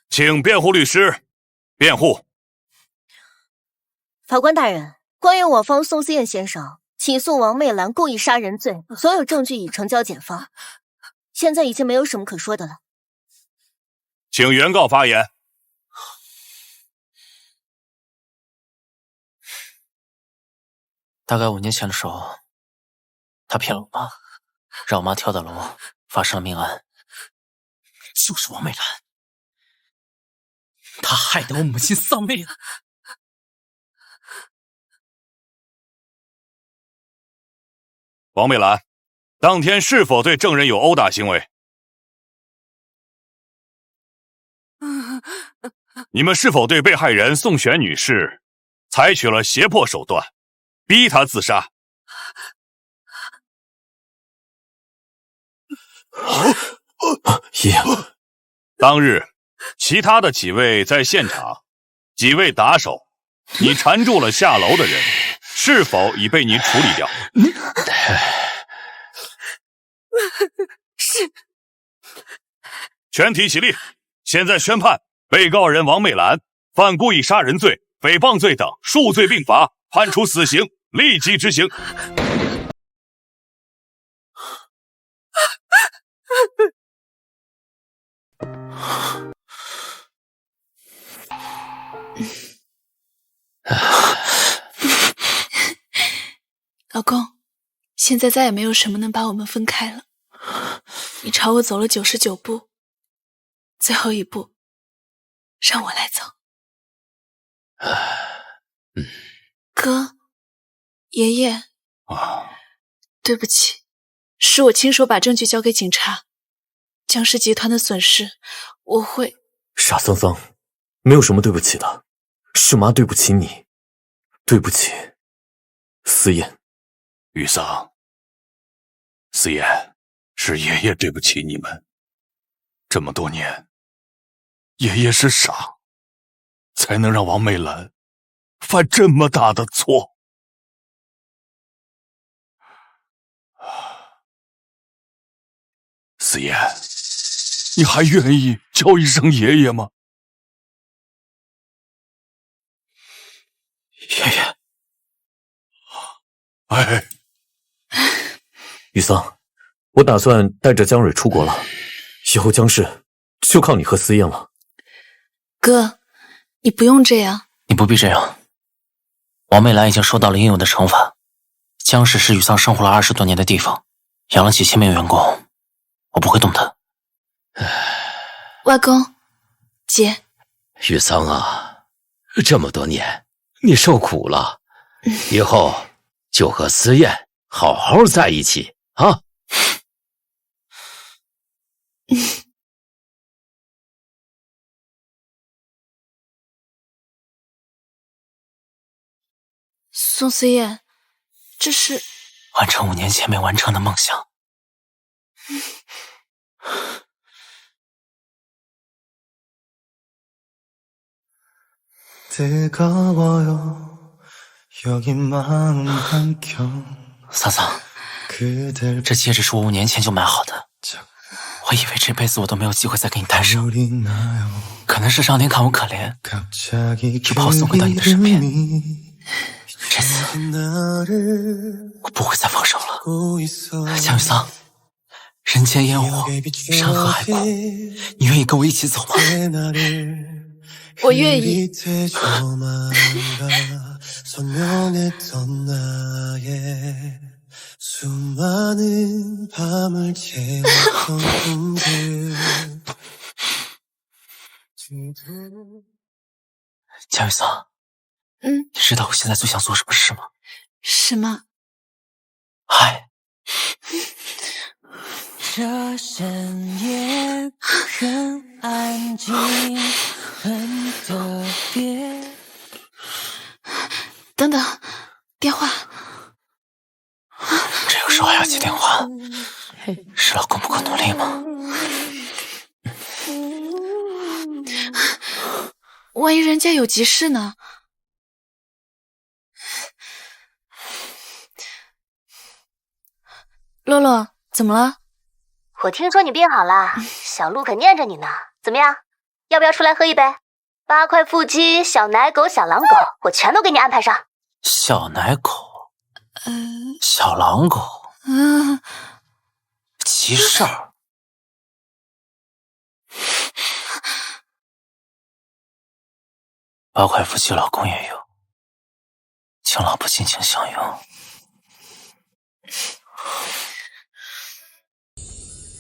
请辩护律师辩护。法官大人，关于我方宋思燕先生起诉王媚兰故意杀人罪，所有证据已呈交检方，现在已经没有什么可说的了。请原告发言。大概5年前的时候，他骗了我妈，让我妈跳到楼，发生了命案。就是王媚兰，她害得我母亲丧命。王媚兰，当天是否对证人有殴打行为？你们是否对被害人宋璇女士采取了胁迫手段，逼她自杀？爷，当日其他的几位在现场，几位打手，你缠住了下楼的人，是否已被你处理掉？是。全体起立！现在宣判被告人王媚兰犯故意杀人罪、诽谤罪等数罪并罚，判处死刑，立即执行。老公，现在再也没有什么能把我们分开了。你朝我走了99步，最后一步让我来走。哥，爷爷，对不起，是我亲手把证据交给警察，江氏集团的损失我会……傻桑桑，没有什么对不起的，是妈对不起你，对不起思燕。雨桑，思燕，是爷爷对不起你们。这么多年，爷爷是傻，才能让王美兰犯这么大的错。思燕，你还愿意叫一声爷爷吗？爷爷。哎，雨桑，我打算带着江蕊出国了，以后江氏就靠你和思燕了。哥，你不用这样。你不必这样。王美兰已经受到了应有的惩罚。江氏是雨桑生活了20多年的地方，养了几千名员工，我不会动他。外公，姐，雨桑啊，这么多年你受苦了，以后就和思燕好好在一起啊。宋思燕，这是完成5年前没完成的梦想。桑桑，这戒指是我5年前就买好的，我以为这辈子我都没有机会再给你戴上，可能是上天看我可怜，就把我送回到你的身边。这次我不会再放手了。江雨桑，人间烟火，山河海阔，你愿意跟我一起走吗？我愿意。江雨桑，你知道我现在最想做什么事吗？什么？爱。这深夜很安静，很特别。等等，电话。这个时候还要接电话，是老公不够努力吗？万一人家有急事呢？洛洛，怎么了？我听说你病好了，小鹿可念着你呢。怎么样，要不要出来喝一杯？8块腹肌、小奶狗、小狼狗，我全都给你安排上。小奶狗，小狼狗，急事儿。8块腹肌老公也有，请老婆尽情享用。